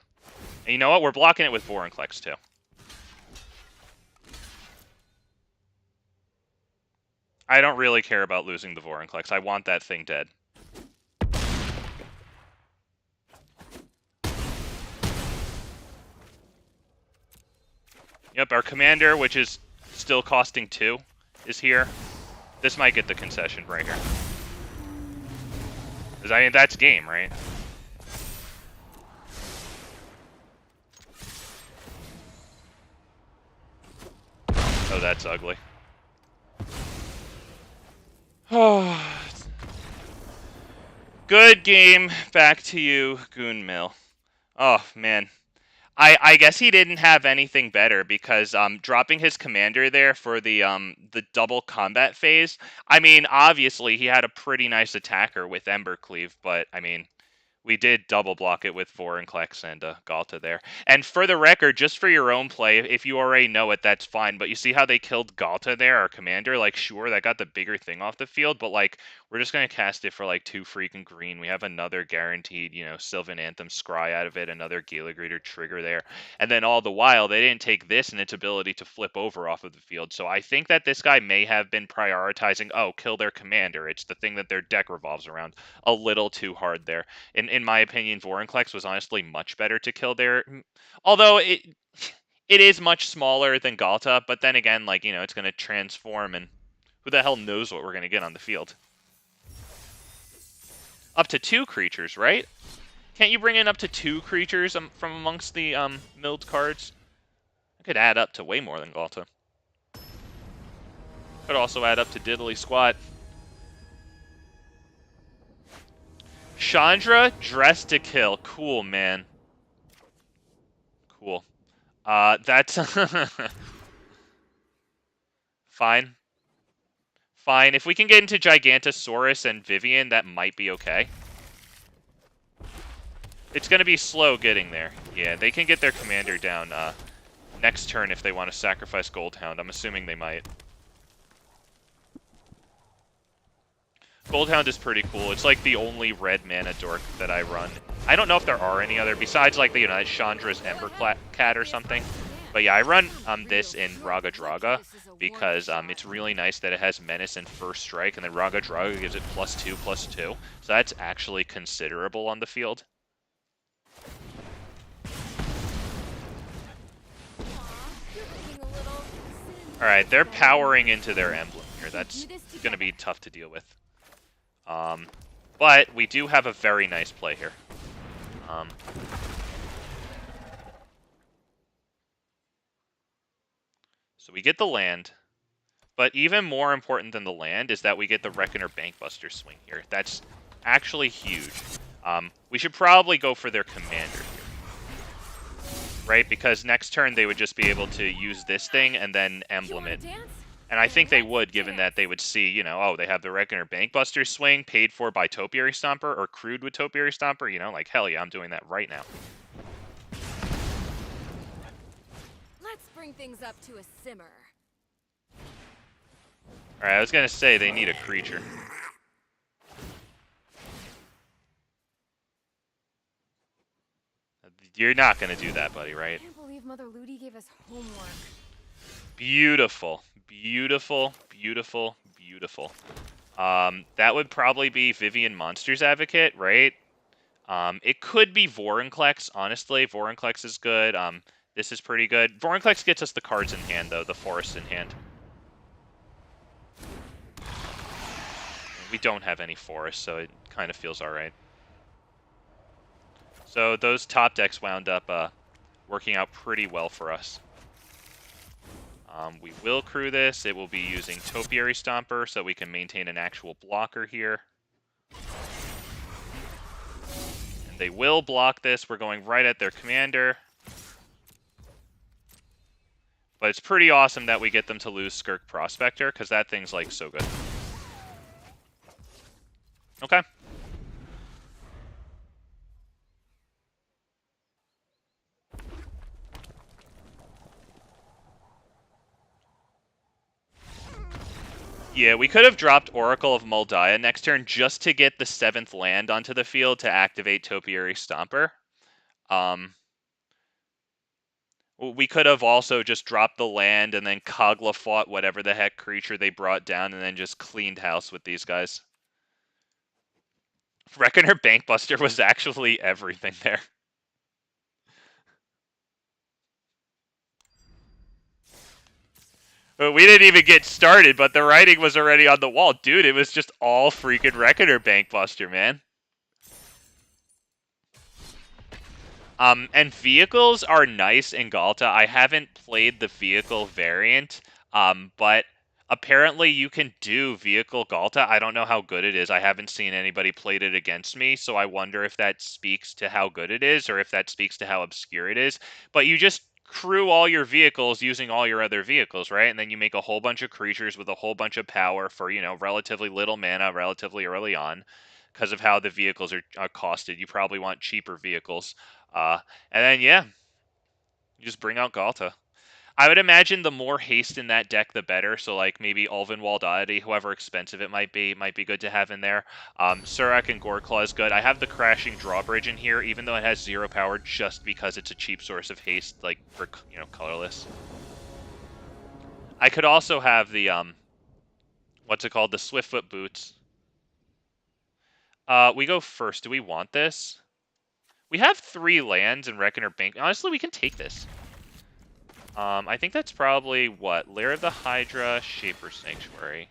And you know what? We're blocking it with Vorinclex too. I don't really care about losing the Vorinclex. I want that thing dead. Yep, our commander, which is still costing 2, is here. This might get the concession right here. Because, I mean, that's game, right? Oh, that's ugly. Oh. Good game. Back to you, Goonmill. Oh, man. I guess he didn't have anything better because dropping his commander there for the double combat phase. I mean, obviously he had a pretty nice attacker with Embercleave, but I mean, we did double block it with Vorinclex and Ghalta there. And for the record, just for your own play, if you already know it, that's fine. But you see how they killed Ghalta there, our commander? Like, sure, that got the bigger thing off the field, but like, we're just going to cast it for like 2 freaking green. We have another guaranteed, you know, Sylvan Anthem scry out of it, another Gala Greeter trigger there. And then all the while, they didn't take this and its ability to flip over off of the field. So I think that this guy may have been prioritizing, oh, kill their commander. It's the thing that their deck revolves around a little too hard there. In my opinion, Vorinclex was honestly much better to kill there. Although it is much smaller than Ghalta, but then again, like, you know, it's going to transform, and who the hell knows what we're going to get on the field. Up to 2 creatures, right? Can't you bring in up to 2 creatures from amongst the milled cards? I could add up to way more than Ghalta. Could also add up to Diddly Squat. Chandra, dressed to kill. Cool, man. Cool. That's... Fine. Fine. If we can get into Gigantosaurus and Vivien, that might be okay. It's going to be slow getting there. Yeah, they can get their commander down next turn if they want to sacrifice Goldhound. I'm assuming they might. Goldhound is pretty cool. It's like the only red mana dork that I run. I don't know if there are any other, besides like the, you know, Chandra's Ember Cat or something. But yeah, I run this in Raga Draga because it's really nice that it has Menace and First Strike, and then Raga Draga gives it +2/+2. So that's actually considerable on the field. Alright, they're powering into their emblem here. That's going to be tough to deal with. But we do have a very nice play here. So we get the land, but even more important than the land is that we get the Reckoner Bankbuster swing here. That's actually huge. We should probably go for their commander here, right? Because next turn they would just be able to use this thing and then emblem it. And I think they would, given that they would see, you know, oh, they have the Reckoner Bankbuster swing paid for by Topiary Stomper or crewed with Topiary Stomper. You know, like, hell yeah, I'm doing that right now. Let's bring things up to a simmer. Alright, I was going to say they need a creature. You're not going to do that, buddy, right? I can't believe Mother Ludi gave us homework. Beautiful. Beautiful, beautiful, beautiful. That would probably be Vivien Monsters Advocate, right? It could be Vorinclex, honestly. Vorinclex is good. This is pretty good. Vorinclex gets us the cards in hand, though, the forest in hand. We don't have any forest, so it kind of feels alright. So those top decks wound up Working out pretty well for us. We will crew this. It will be using Topiary Stomper so we can maintain an actual blocker here. And they will block this. We're going right at their commander. But it's pretty awesome that we get them to lose Skirk Prospector, because that thing's, like, so good. Okay. Yeah, we could have dropped Oracle of Moldiah next turn just to get the 7th land onto the field to activate Topiary Stomper. We could have also just dropped the land and then Kogla fought whatever the heck creature they brought down and then just cleaned house with these guys. Reckoner Bankbuster was actually everything there. We didn't even get started, but the writing was already on the wall. Dude, it was just all freaking Reckoner Bankbuster, man. And vehicles are nice in Ghalta. I haven't played the vehicle variant, but apparently you can do vehicle Ghalta. I don't know how good it is. I haven't seen anybody played it against me, so I wonder if that speaks to how good it is or if that speaks to how obscure it is. But you just crew all your vehicles using all your other vehicles, right? And then you make a whole bunch of creatures with a whole bunch of power for, you know, relatively little mana relatively early on because of how the vehicles are costed. You probably want cheaper vehicles. And then, yeah, you just bring out Ghalta. I would imagine the more haste in that deck, the better. So, like, maybe Ulvenwald Deity, however expensive it might be good to have in there. Surrak and Goreclaw is good. I have the Crashing Drawbridge in here, even though it has 0 power, just because it's a cheap source of haste, like, for, you know, colorless. I could also have the, what's it called? The Swiftfoot Boots. We go first. Do we want this? We have 3 lands in Reckoner Bank. Honestly, we can take this. I think that's probably, what? Lair of the Hydra, Shaper Sanctuary.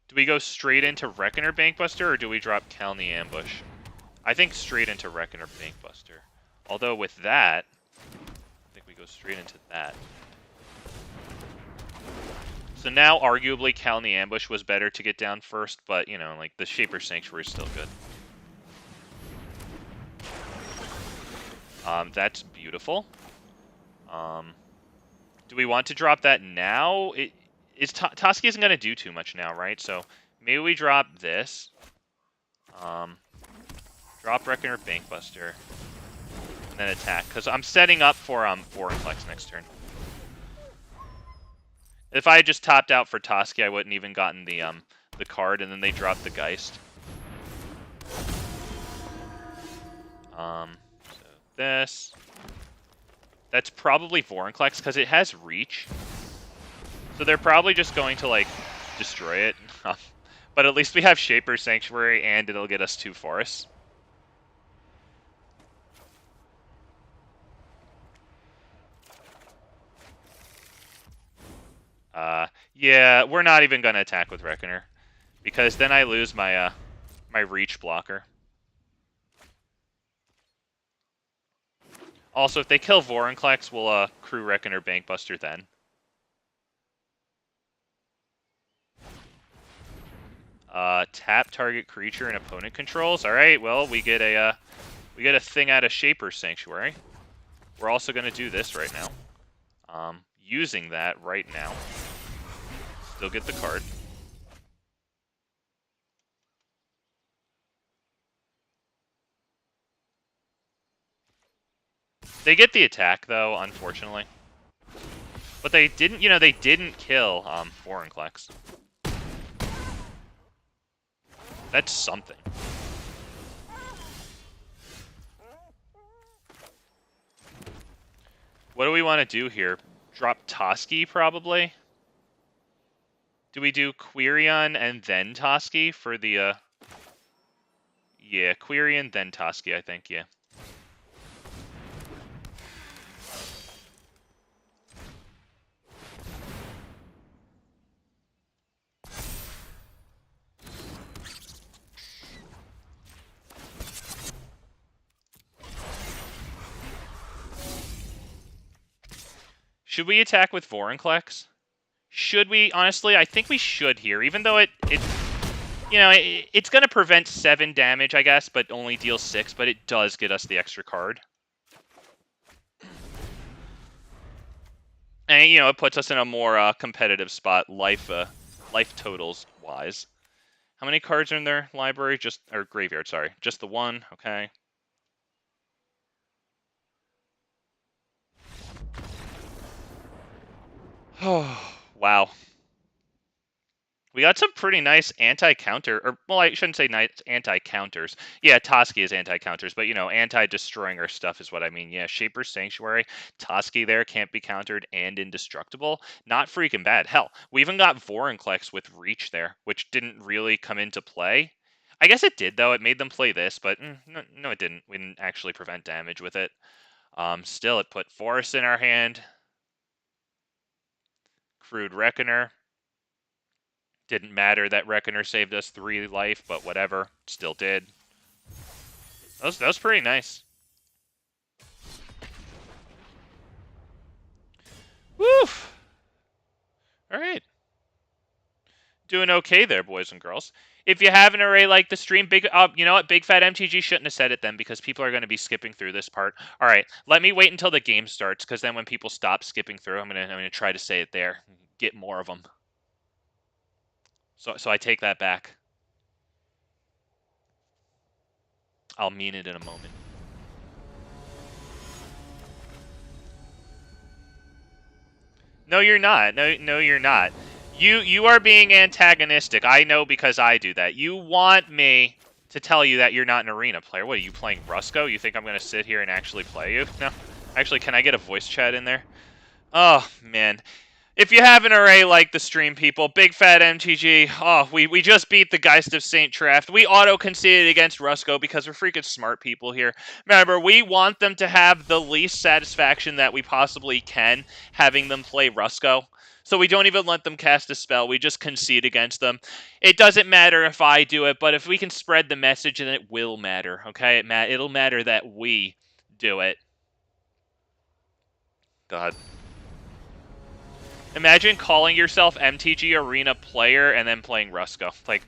Do we go straight into Reckoner Bankbuster, or do we drop Kalni Ambush? I think straight into Reckoner Bankbuster. Although with that, I think we go straight into that. So now, arguably, Kalni Ambush was better to get down first, but, you know, like, the Shaper Sanctuary is still good. That's beautiful. Do we want to drop that now? Toski isn't going to do too much now, right? So maybe we drop this. Drop Reckoner Bankbuster. And then attack. Because I'm setting up for Vorinclex next turn. If I had just topped out for Toski, I wouldn't even gotten the card, and then they dropped the Geist. This. That's probably Vorinclex, because it has reach. So they're probably just going to, like, destroy it. But at least we have Shaper Sanctuary, and it'll get us 2 forests. Yeah, we're not even going to attack with Reckoner. Because then I lose my, my reach blocker. Also, if they kill Vorinclex, we'll crew Reckoner Bankbuster then. Tap target creature and opponent controls. All right, well, we get a thing out of Shaper Sanctuary. We're also going to do this right now. Using that right now. Still get the card. They get the attack, though, unfortunately. But they didn't, you know, they didn't kill Vorinclex. That's something. What do we want to do here? Drop Toski, probably? Do we do Quirion and then Toski for the, Yeah, Quirion, then Toski, I think, yeah. Should we attack with Vorinclex? Should we? Honestly, I think we should here, even though it's going to prevent 7 damage, I guess, but only deals 6, but it does get us the extra card. And, it puts us in a more competitive spot, life totals wise. How many cards are in their library? Or graveyard, sorry. Just the one, okay. Oh, wow. We got some pretty nice anti-counter, or, well, I shouldn't say nice anti-counters. Yeah, Toski is anti-counters, but, anti-destroying our stuff is what I mean. Yeah, Shaper's Sanctuary, Toski there can't be countered and indestructible. Not freaking bad. Hell, we even got Vorinclex with Reach there, which didn't really come into play. I guess it did, though. It made them play this, but no, it didn't. We didn't actually prevent damage with it. Still, it put Forest in our hand. Crude Reckoner. Didn't matter that Reckoner saved us 3 life, but whatever. Still did. That was pretty nice. Woof! Alright. Doing okay there, boys and girls. If you have an array like the stream, you know what? Big Fat MTG shouldn't have said it then, because people are going to be skipping through this part. Alright, let me wait until the game starts, because then when people stop skipping through, I'm gonna try to say it there. Get more of them. So I take that back. I'll mean it in a moment. No, you're not. No, you're not. You are being antagonistic. I know because I do that. You want me to tell you that you're not an arena player. What, are you playing Rusco? You think I'm going to sit here and actually play you? No. Actually, can I get a voice chat in there? Oh, man. If you have an array like the stream, people, Big Fat MTG, oh, we just beat the Geist of St. Traft. We auto-conceded against Rusco because we're freaking smart people here. Remember, we want them to have the least satisfaction that we possibly can having them play Rusco. So we don't even let them cast a spell. We just concede against them. It doesn't matter if I do it, but if we can spread the message, then it will matter, okay? It'll matter that we do it. God. Imagine calling yourself MTG Arena player and then playing Rusco. Like,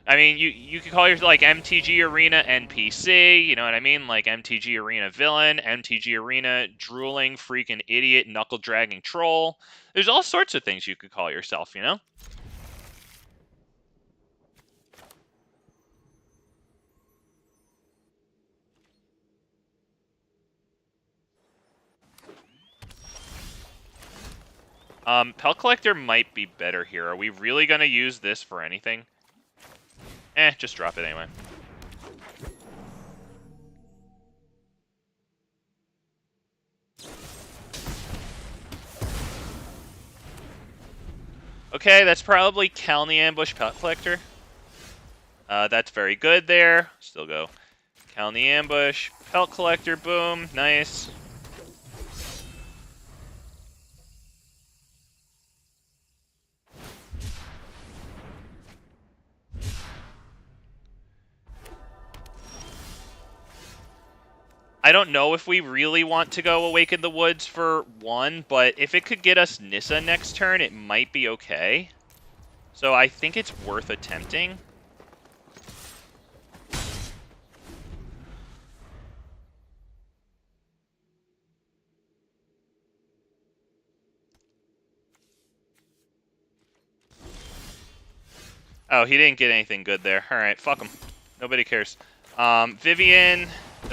I mean, you could call yourself, like, MTG Arena NPC, you know what I mean? Like, MTG Arena villain, MTG Arena drooling freaking idiot knuckle-dragging troll. There's all sorts of things you could call yourself, you know? Pelt Collector might be better here. Are we really going to use this for anything? Just drop it anyway. Okay, that's probably Calny Ambush Pelt Collector. That's very good there. Still go Calny Ambush, Pelt Collector, boom, nice. I don't know if we really want to go Awaken the Woods for 1, but if it could get us Nissa next turn, it might be okay. So I think it's worth attempting. Oh, he didn't get anything good there. Alright, fuck him. Nobody cares. Vivien,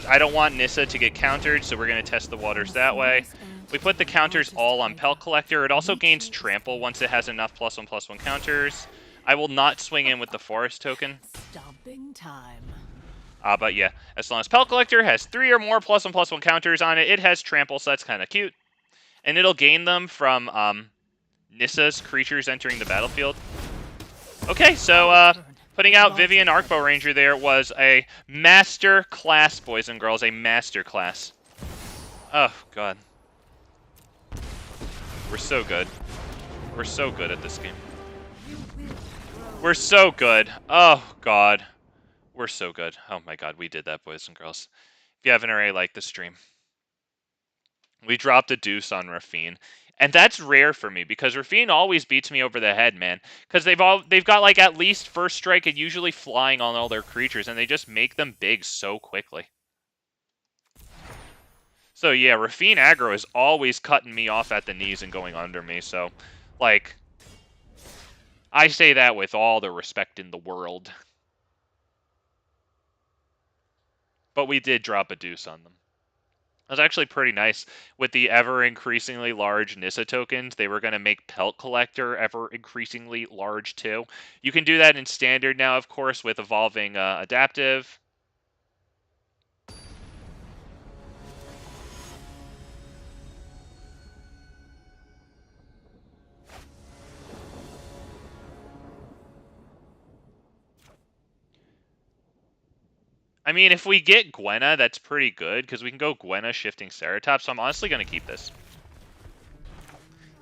I don't want Nissa to get countered, so we're going to test the waters that way. We put the counters all on Pelt Collector. It also gains Trample once it has enough +1/+1 counters. I will not swing in with the Forest token. Stomping time. But yeah, as long as Pelt Collector has 3 or more +1/+1 counters on it, it has Trample, so that's kind of cute. And it'll gain them from Nissa's creatures entering the battlefield. Okay, so putting out Vivien Arcbow Ranger there was a master class, boys and girls, a master class. Oh, God. We're so good. We're so good at this game. We're so good. Oh, God. We're so good. Oh, my God, we did that, boys and girls. If you have an array like the stream. We dropped a deuce on Rafine. And that's rare for me, because Vivien always beats me over the head, man. Because they've got like at least first strike and usually flying on all their creatures, and they just make them big so quickly. So yeah, Vivien aggro is always cutting me off at the knees and going under me, so like I say that with all the respect in the world. But we did drop a deuce on them. It was actually pretty nice. With the ever-increasingly large Nissa tokens, they were going to make Pelt Collector ever-increasingly large, too. You can do that in Standard now, of course, with Evolving Adaptive. I mean, if we get Gwenna, that's pretty good, because we can go Gwenna shifting Ceratops, so I'm honestly going to keep this.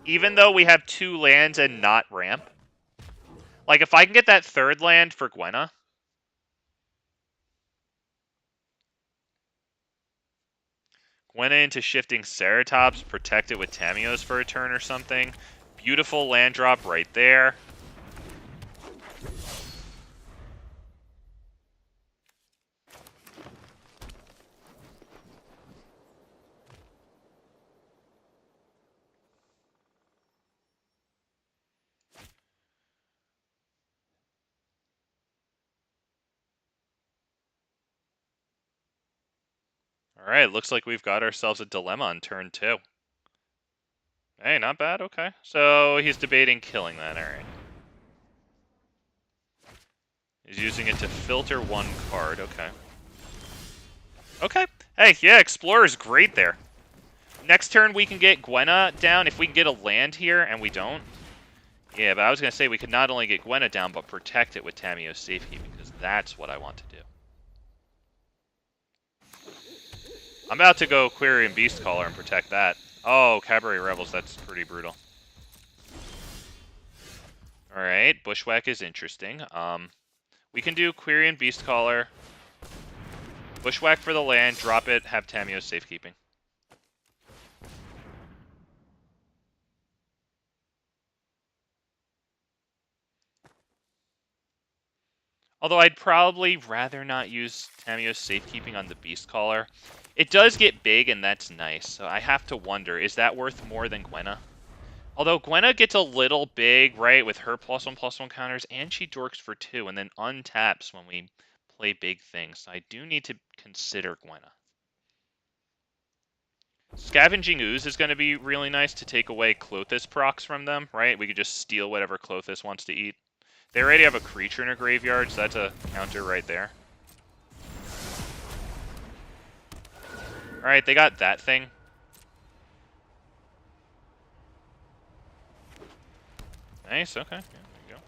Even though we have 2 lands and not ramp. Like, if I can get that 3rd land for Gwenna... Gwenna into shifting Ceratops, protect it with Tamios for a turn or something. Beautiful land drop right there. Alright, looks like we've got ourselves a dilemma on turn 2. Hey, not bad, okay. So he's debating killing that, alright. He's using it to filter 1 card, okay. Okay, hey, yeah, Explorer's great there. Next turn we can get Gwenna down if we can get a land here, and we don't. Yeah, but I was going to say we could not only get Gwenna down, but protect it with Tamiyo's safekeeping, because that's what I want to do. I'm about to go Quirion Beastcaller and protect that. Oh, Cabaret Rebels, that's pretty brutal. Alright, Bushwhack is interesting. We can do Quirion Beastcaller, Bushwhack for the land, drop it, have Tamiyo's safekeeping. Although I'd probably rather not use Tamiyo's safekeeping on the Beastcaller. It does get big, and that's nice, so I have to wonder, is that worth more than Gwenna? Although Gwenna gets a little big, right, with her +1/+1 counters, and she dorks for 2, and then untaps when we play big things. So I do need to consider Gwenna. Scavenging Ooze is going to be really nice to take away Klothys procs from them, right? We could just steal whatever Klothys wants to eat. They already have a creature in a graveyard, so that's a counter right there. Alright, they got that thing. Nice, okay. Yeah, there you go.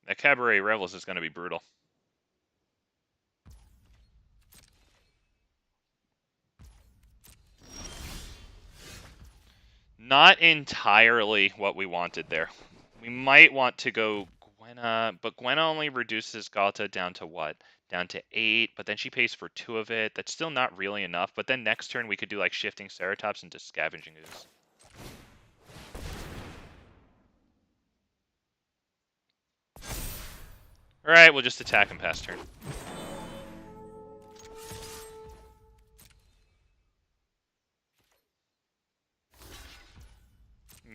That Cabaret Revels is going to be brutal. Not entirely what we wanted there. We might want to go Gwenna, but Gwenna only reduces Ghalta down to what? Down to 8, but then she pays for 2 of it. That's still not really enough, but then next turn we could do like shifting Ceratops into Scavenging Ooze. Alright, we'll just attack and pass turn.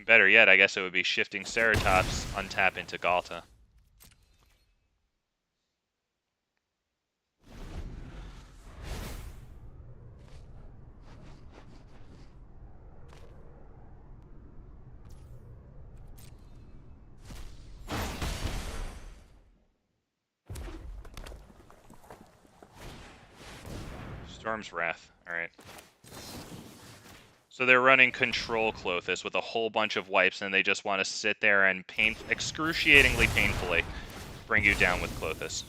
Better yet, I guess it would be shifting Ceratops, untap into Ghalta. Storm's Wrath, alright. So they're running Control Klothys with a whole bunch of wipes, and they just want to sit there and excruciatingly painfully bring you down with Klothys.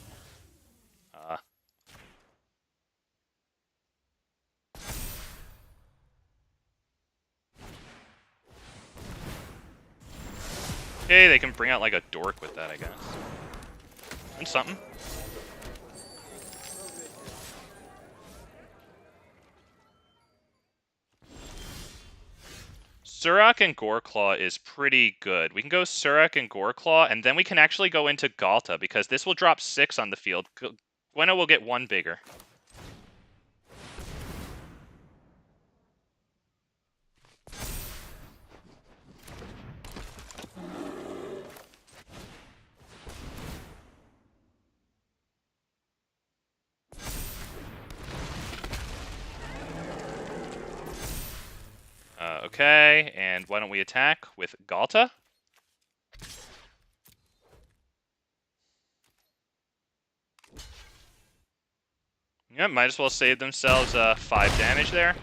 Okay, they can bring out like a dork with that, I guess. And something. Surrak and Goreclaw is pretty good. We can go Surrak and Goreclaw, and then we can actually go into Ghalta, because this will drop 6 on the field. Gwenna will get 1 bigger. Okay, and why don't we attack with Ghalta? Yep, might as well save themselves 5 damage there.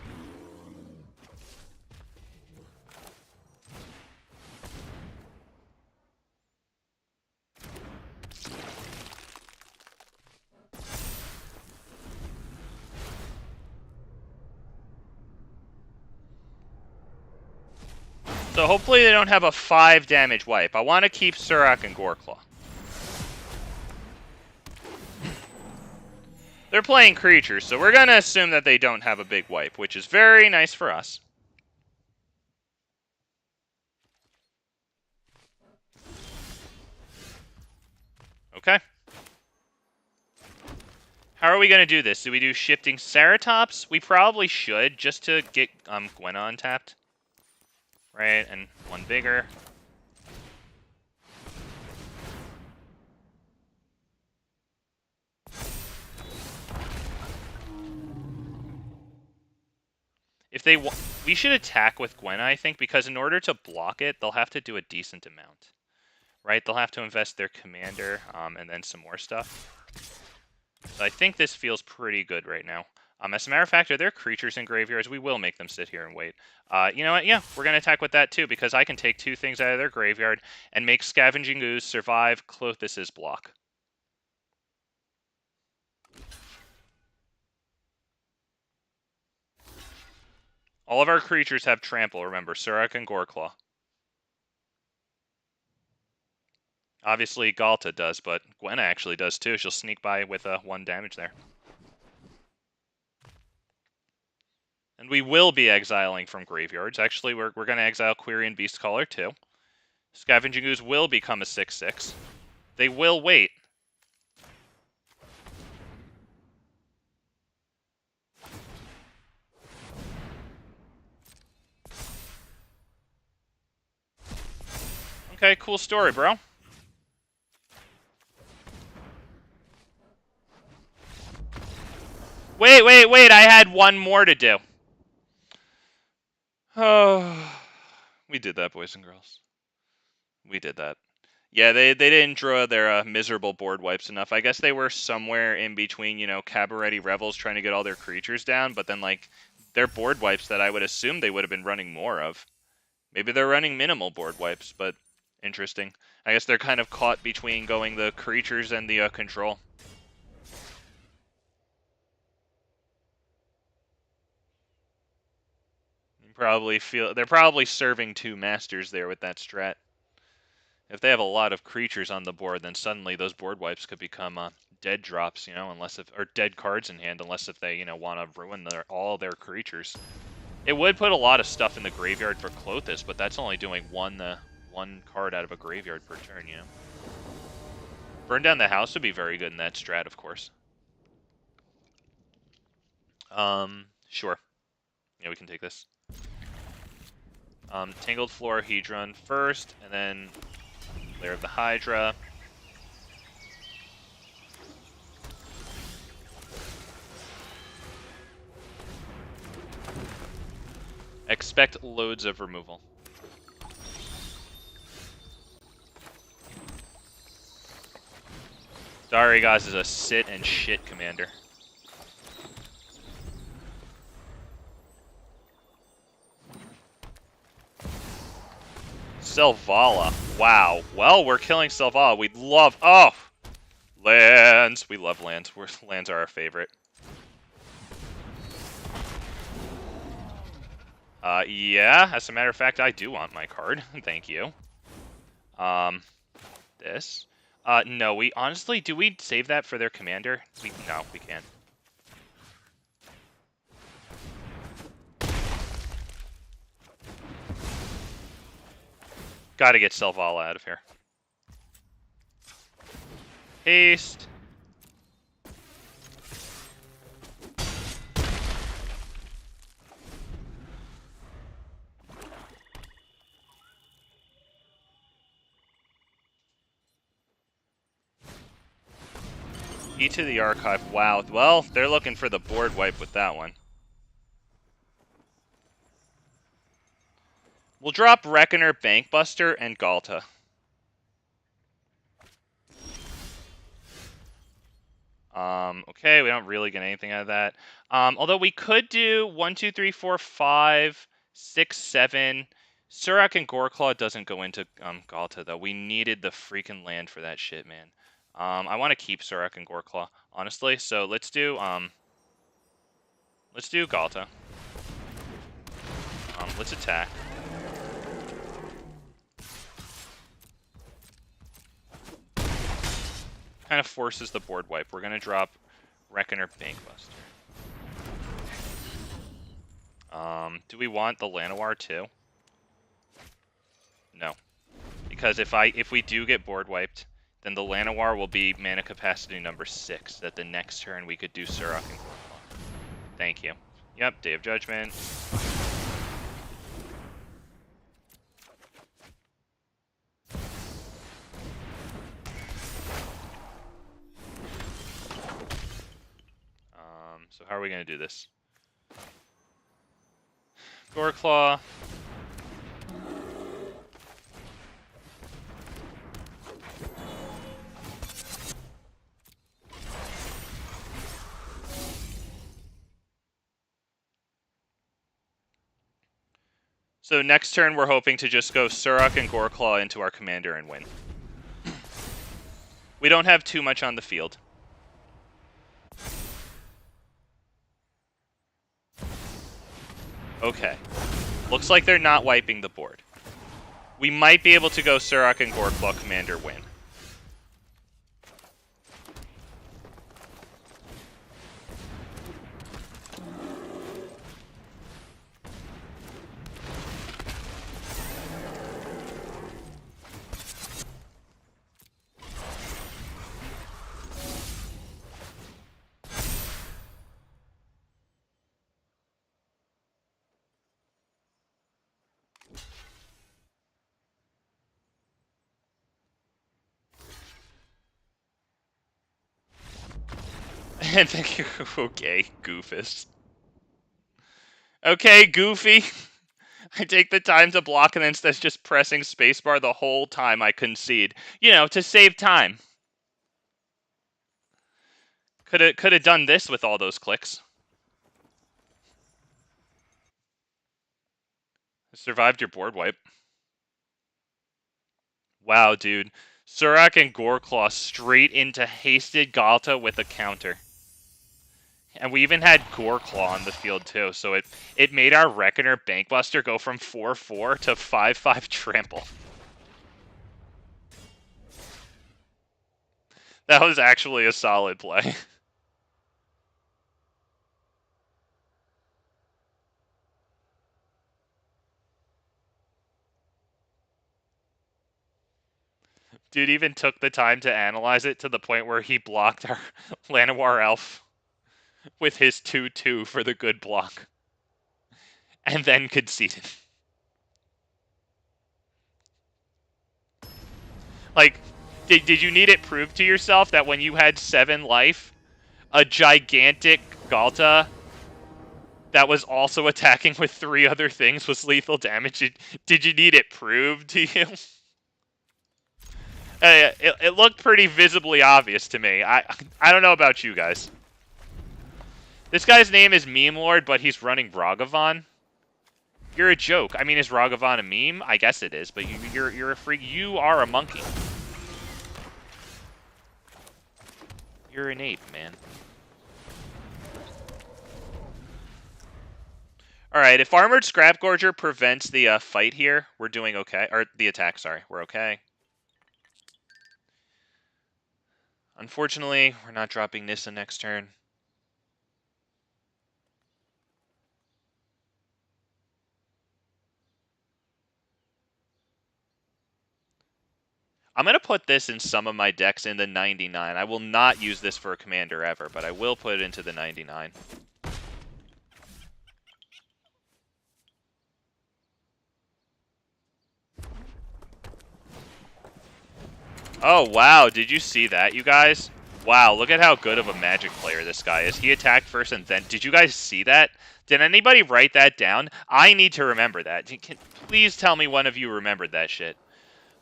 So hopefully they don't have a 5 damage wipe. I want to keep Surrak and Goreclaw. They're playing creatures, so we're going to assume that they don't have a big wipe, which is very nice for us. Okay. How are we going to do this? Do we do Shifting Ceratops? We probably should, just to get Gwenna untapped. Right, and 1 bigger. If they we should attack with Gwenna, I think, because in order to block it, they'll have to do a decent amount. Right? They'll have to invest their commander, and then some more stuff. So I think this feels pretty good right now. As a matter of fact, are there creatures in graveyards? We will make them sit here and wait. You know what? Yeah, we're going to attack with that too, because I can take 2 things out of their graveyard and make Scavenging Ooze survive Klothys's block. All of our creatures have trample, remember, Surrak and Goreclaw. Obviously, Ghalta does, but Gwenna actually does too. She'll sneak by with 1 damage there. And we will be exiling from graveyards. Actually, we're going to exile Quirion Beastcaller too. Scavenging Ooze will become a 6/6. They will wait. Okay, cool story, bro. Wait, I had 1 more to do. Oh, we did that, boys and girls. We did that. Yeah, they didn't draw their miserable board wipes enough. I guess they were somewhere in between, you know, Cabaret Revels trying to get all their creatures down, but then, like, their board wipes that I would assume they would have been running more of. Maybe they're running minimal board wipes, but interesting. I guess they're kind of caught between going the creatures and the control. They're probably serving 2 masters there with that strat. If they have a lot of creatures on the board, then suddenly those board wipes could become dead drops, you know, or dead cards in hand, unless if they, you know, want to ruin all their creatures. It would put a lot of stuff in the graveyard for Klothys, but that's only doing one card out of a graveyard per turn, you know. Burn Down the House would be very good in that strat, of course. Sure. Yeah, we can take this. Tangled Florahedron first, and then Lair of the Hydra. Expect loads of removal. Darigaz is a sit and shit commander. Selvala. Wow. Well, we're killing Selvala. We'd love... Oh! Lands. We love lands. Lands are our favorite. Yeah. As a matter of fact, I do want my card. Thank you. This. No, we... Honestly, do we save that for their commander? No, we can't. Gotta get Selvala out of here. Haste. E to the archive. Wow. Well, they're looking for the board wipe with that one. We'll drop Reckoner, Bankbuster, and Ghalta. Okay, we don't really get anything out of that. Although we could do 1, 2, 3, 4, 5, 6, 7. Surrak and Goreclaw doesn't go into Ghalta though. We needed the freaking land for that shit, man. I want to keep Surrak and Goreclaw, honestly. So let's do Ghalta. Let's attack. Kind of forces the board wipe. We're gonna drop Reckoner, Bankbuster. Do we want the Llanowar too? No, because if we do get board wiped, then the Llanowar will be mana capacity number 6. That the next turn we could do Surrak and Goreclaw. Thank you. Yep, Day of Judgment. So how are we gonna do this? Goreclaw. So next turn we're hoping to just go Surrak and Goreclaw into our commander and win. We don't have too much on the field. Okay. Looks like they're not wiping the board. We might be able to go Surrak and Goreclaw commander win. And thank you. Okay, Goofus. Okay, Goofy. I take the time to block and then instead just pressing spacebar the whole time I concede. You know, to save time. Could have done this with all those clicks. Survived your board wipe. Wow, dude. Surrak and Goreclaw straight into hasted Ghalta with a counter. And we even had Goreclaw on the field too, so it made our Reckoner Bankbuster go from 4-4 to 5-5 trample. That was actually a solid play. Dude even took the time to analyze it to the point where he blocked our Llanowar Elf with his 2-2 for the good block. And then conceded. Like, did you need it proved to yourself that when you had 7 life, a gigantic Ghalta that was also attacking with 3 other things was lethal damage? Did you need it proved to you? It looked pretty visibly obvious to me. I don't know about you guys. This guy's name is Meme Lord, but he's running Ragavan. You're a joke. I mean, is Ragavan a meme? I guess it is, but you're a freak. You are a monkey. You're an ape, man. Alright, if Armored Scrapgorger prevents the fight here, we're doing okay. Or the attack, sorry. We're okay. Unfortunately, we're not dropping Nissa next turn. I'm going to put this in some of my decks in the 99. I will not use this for a commander ever, but I will put it into the 99. Oh, wow. Did you see that, you guys? Wow, look at how good of a Magic player this guy is. He attacked first and then... Did you guys see that? Did anybody write that down? I need to remember that. Please tell me one of you remembered that shit.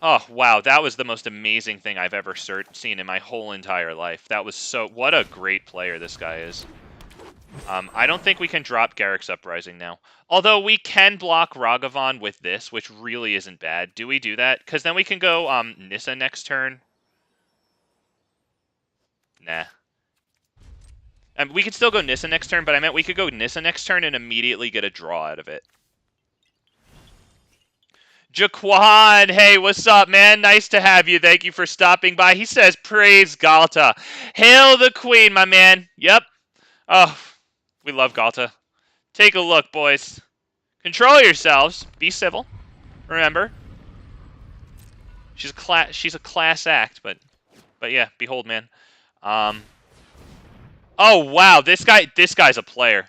Oh, wow. That was the most amazing thing I've ever seen in my whole entire life. That was so... What a great player this guy is. I don't think we can drop Garruk's Uprising now. Although we can block Ragavan with this, which really isn't bad. Do we do that? Because then we can go Nissa next turn. Nah. We could still go Nissa next turn, but I meant we could go Nissa next turn and immediately get a draw out of it. Jaquan, hey, what's up, man? Nice to have you. Thank you for stopping by. He says, praise Ghalta. Hail the Queen, my man. Yep. Oh, we love Ghalta. Take a look, boys. Control yourselves. Be civil. Remember. She's a class act, but yeah, behold, man. Oh wow, this guy's a player.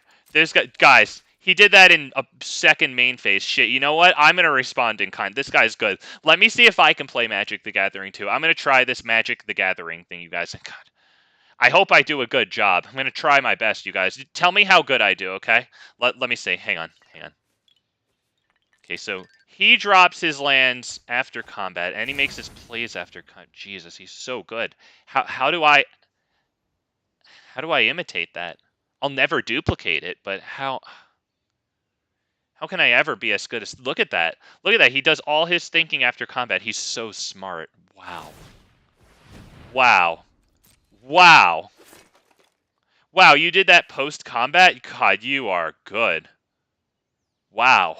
Guys, he did that in a second main phase. Shit, you know what? I'm gonna respond in kind. This guy's good. Let me see if I can play Magic the Gathering too. I'm gonna try this Magic the Gathering thing, you guys. God, I hope I do a good job. I'm gonna try my best, you guys. Tell me how good I do, okay? Let me see. Hang on. Okay, so he drops his lands after combat, and he makes his plays after combat. Jesus, he's so good. How do I imitate that? I'll never duplicate it, but how can I ever be as good as... Look at that. Look at that. He does all his thinking after combat. He's so smart. Wow. Wow. Wow. Wow, you did that post-combat? God, you are good. Wow.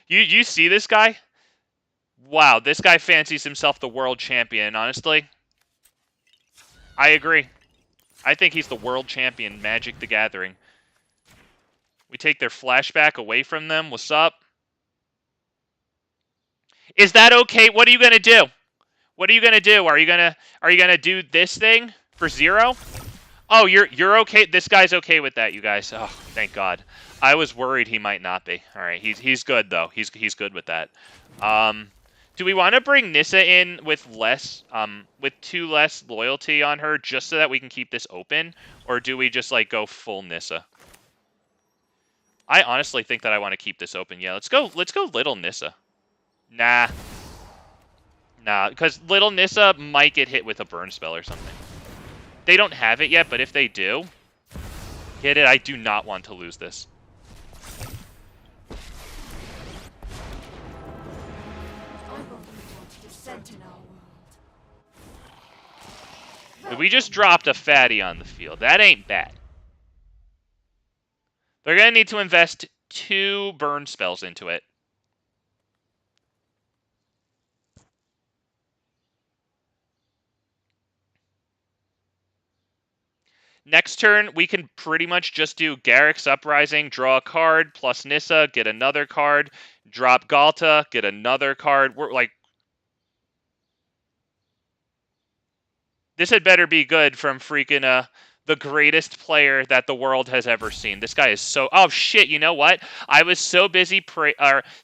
You see this guy? Wow, this guy fancies himself the world champion, honestly. I agree. I think he's the world champion, Magic the Gathering. We take their flashback away from them. What's up? Is that okay? What are you gonna do? What are you gonna do? Are you gonna do this thing for 0? Oh, you're okay. This guy's okay with that, you guys. Oh, thank God. I was worried he might not be. All right, he's good though. He's good with that. Do we want to bring Nissa in with with 2 less loyalty on her just so that we can keep this open, or do we just like go full Nissa? I honestly think that I want to keep this open. Yeah, let's go little Nissa. Nah, because little Nissa might get hit with a burn spell or something. They don't have it yet, but if they do, get it. I do not want to lose this. We just dropped a fatty on the field. That ain't bad. They're going to need to invest 2 burn spells into it. Next turn, we can pretty much just do Garruk's Uprising, draw a card, plus Nissa, get another card, drop Ghalta, get another card. We're like... This had better be good from freaking the greatest player that the world has ever seen. This guy is so... Oh, shit, you know what? I was so busy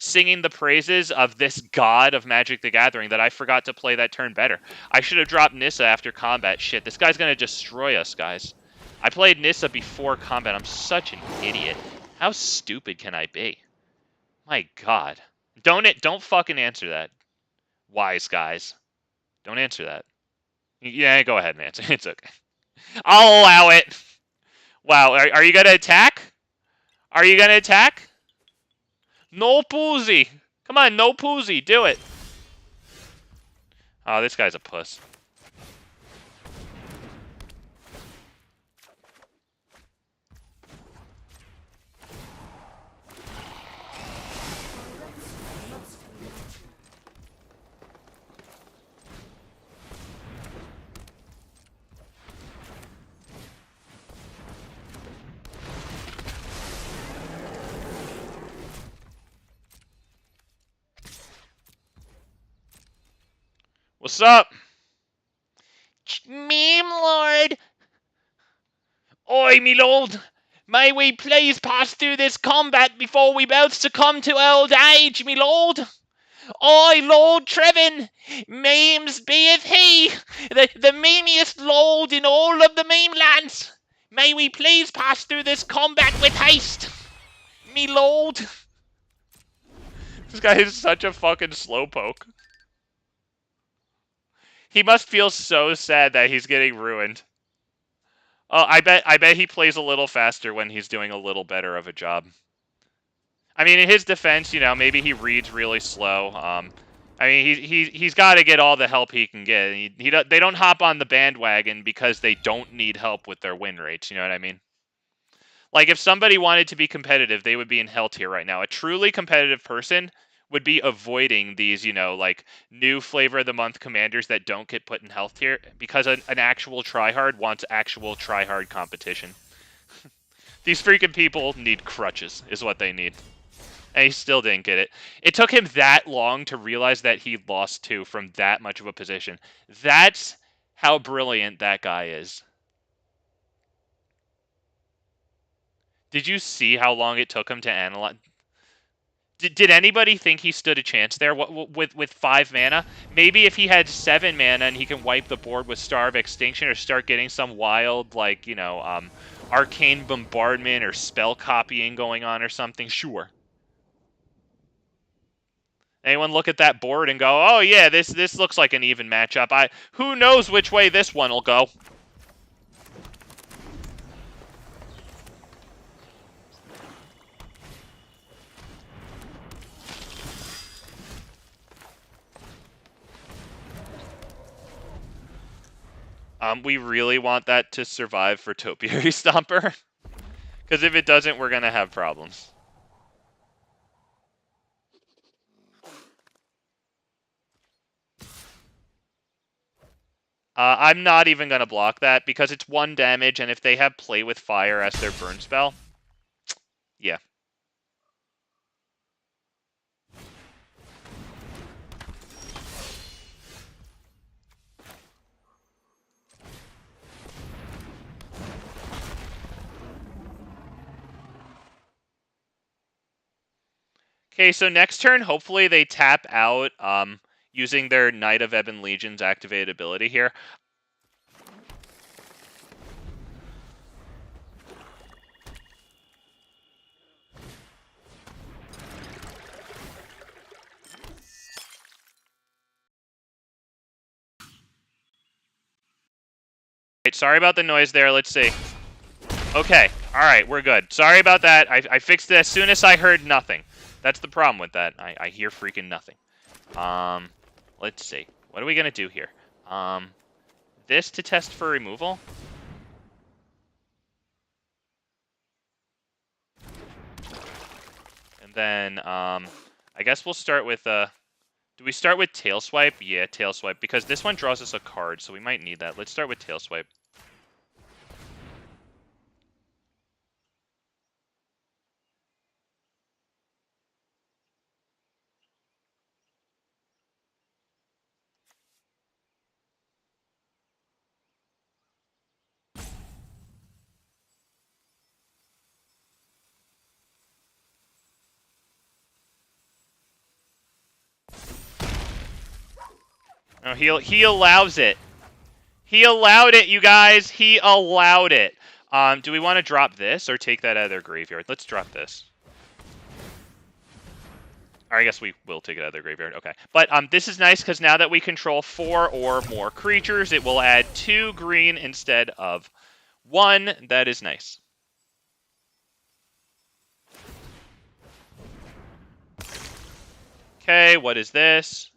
singing the praises of this god of Magic the Gathering that I forgot to play that turn better. I should have dropped Nissa after combat. Shit, this guy's going to destroy us, guys. I played Nissa before combat. I'm such an idiot. How stupid can I be? My God. Don't fucking answer that. Wise guys. Don't answer that. Yeah, go ahead and answer. It's okay. I'll allow it. Wow, are you going to attack? Are you going to attack? No poozy. Come on, no poozy. Do it. Oh, this guy's a puss. What's up? Meme Lord! Oi, me lord! May we please pass through this combat before we both succumb to old age, me lord? Oi, Lord Trevin! Memes beeth he! The memeiest lord in all of the meme lands! May we please pass through this combat with haste! Me lord! This guy is such a fucking slowpoke. He must feel so sad that he's getting ruined. Oh, I bet he plays a little faster when he's doing a little better of a job. I mean, in his defense, you know, maybe he reads really slow. I mean, he's got to get all the help he can get. They don't hop on the bandwagon because they don't need help with their win rates. You know what I mean? Like, if somebody wanted to be competitive, they would be in hell tier right now. A truly competitive person would be avoiding these, you know, like, new flavor of the month commanders that don't get put in health tier because an actual tryhard wants actual tryhard competition. These freaking people need crutches, is what they need. And he still didn't get it. It took him that long to realize that he lost 2 from that much of a position. That's how brilliant that guy is. Did you see how long it took him to analyze? Did anybody think he stood a chance there with 5 mana? Maybe if he had 7 mana and he can wipe the board with Star of Extinction or start getting some wild, like, you know, Arcane Bombardment or spell copying going on or something, sure. Anyone look at that board and go, oh yeah, this looks like an even matchup. Who knows which way this one will go? We really want that to survive for Topiary Stomper. Because if it doesn't, we're going to have problems. I'm not even going to block that because it's 1 damage, and if they have Play with Fire as their burn spell, yeah. Okay, so next turn, hopefully they tap out using their Knight of Ebon Legion's activated ability here. Right, sorry about the noise there. Let's see. Okay, alright, we're good. Sorry about that. I fixed it as soon as I heard nothing. That's the problem with that. I hear freaking nothing. Let's see. What are we gonna do here? This to test for removal? And then, I guess we'll start with, do we start with Tail Swipe? Yeah, Tail Swipe, because this one draws us a card, so we might need that. Let's start with Tail Swipe. Oh, he allows it. He allowed it, you guys. He allowed it. Do we want to drop this or take that out of their graveyard? Let's drop this. Or I guess we will take it out of their graveyard. Okay. But this is nice because now that we control 4 or more creatures, it will add 2 green instead of 1. That is nice. Okay, what is this?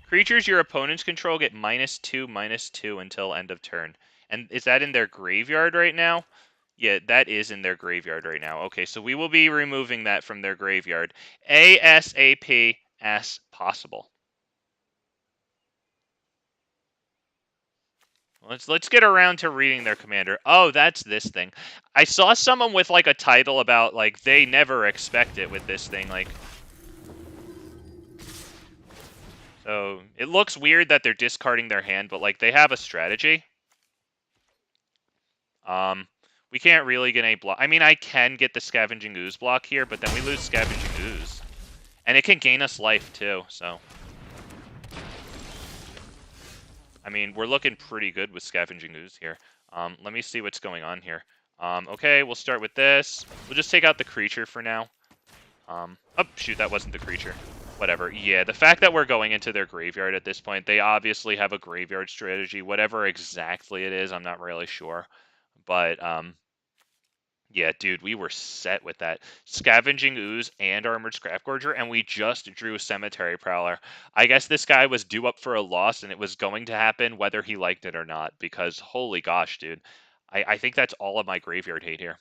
Creatures your opponents control get -2/-2 until end of turn. And is that in their graveyard right now? Yeah, that is in their graveyard right now. Okay, so we will be removing that from their graveyard ASAP as possible. Let's get around to reading their commander. Oh, that's this thing. I saw someone with like a title about like they never expect it with this thing. Like, So it looks weird that they're discarding their hand, but like they have a strategy. We can't really get any block. I mean, I can get the Scavenging Ooze block here, but then we lose Scavenging Ooze. And it can gain us life too, so. I mean, we're looking pretty good with Scavenging Ooze here. Let me see what's going on here. Okay, we'll start with this. We'll just take out the creature for now. Oh, shoot, that wasn't the creature. Whatever. Yeah, the fact that we're going into their graveyard at this point, they obviously have a graveyard strategy. Whatever exactly it is, I'm not really sure. But, yeah, dude, we were set with that. Scavenging Ooze and Armored Scrapgorger, and we just drew Cemetery Prowler. I guess this guy was due up for a loss, and it was going to happen whether he liked it or not, because holy gosh, dude. I think that's all of my graveyard hate here.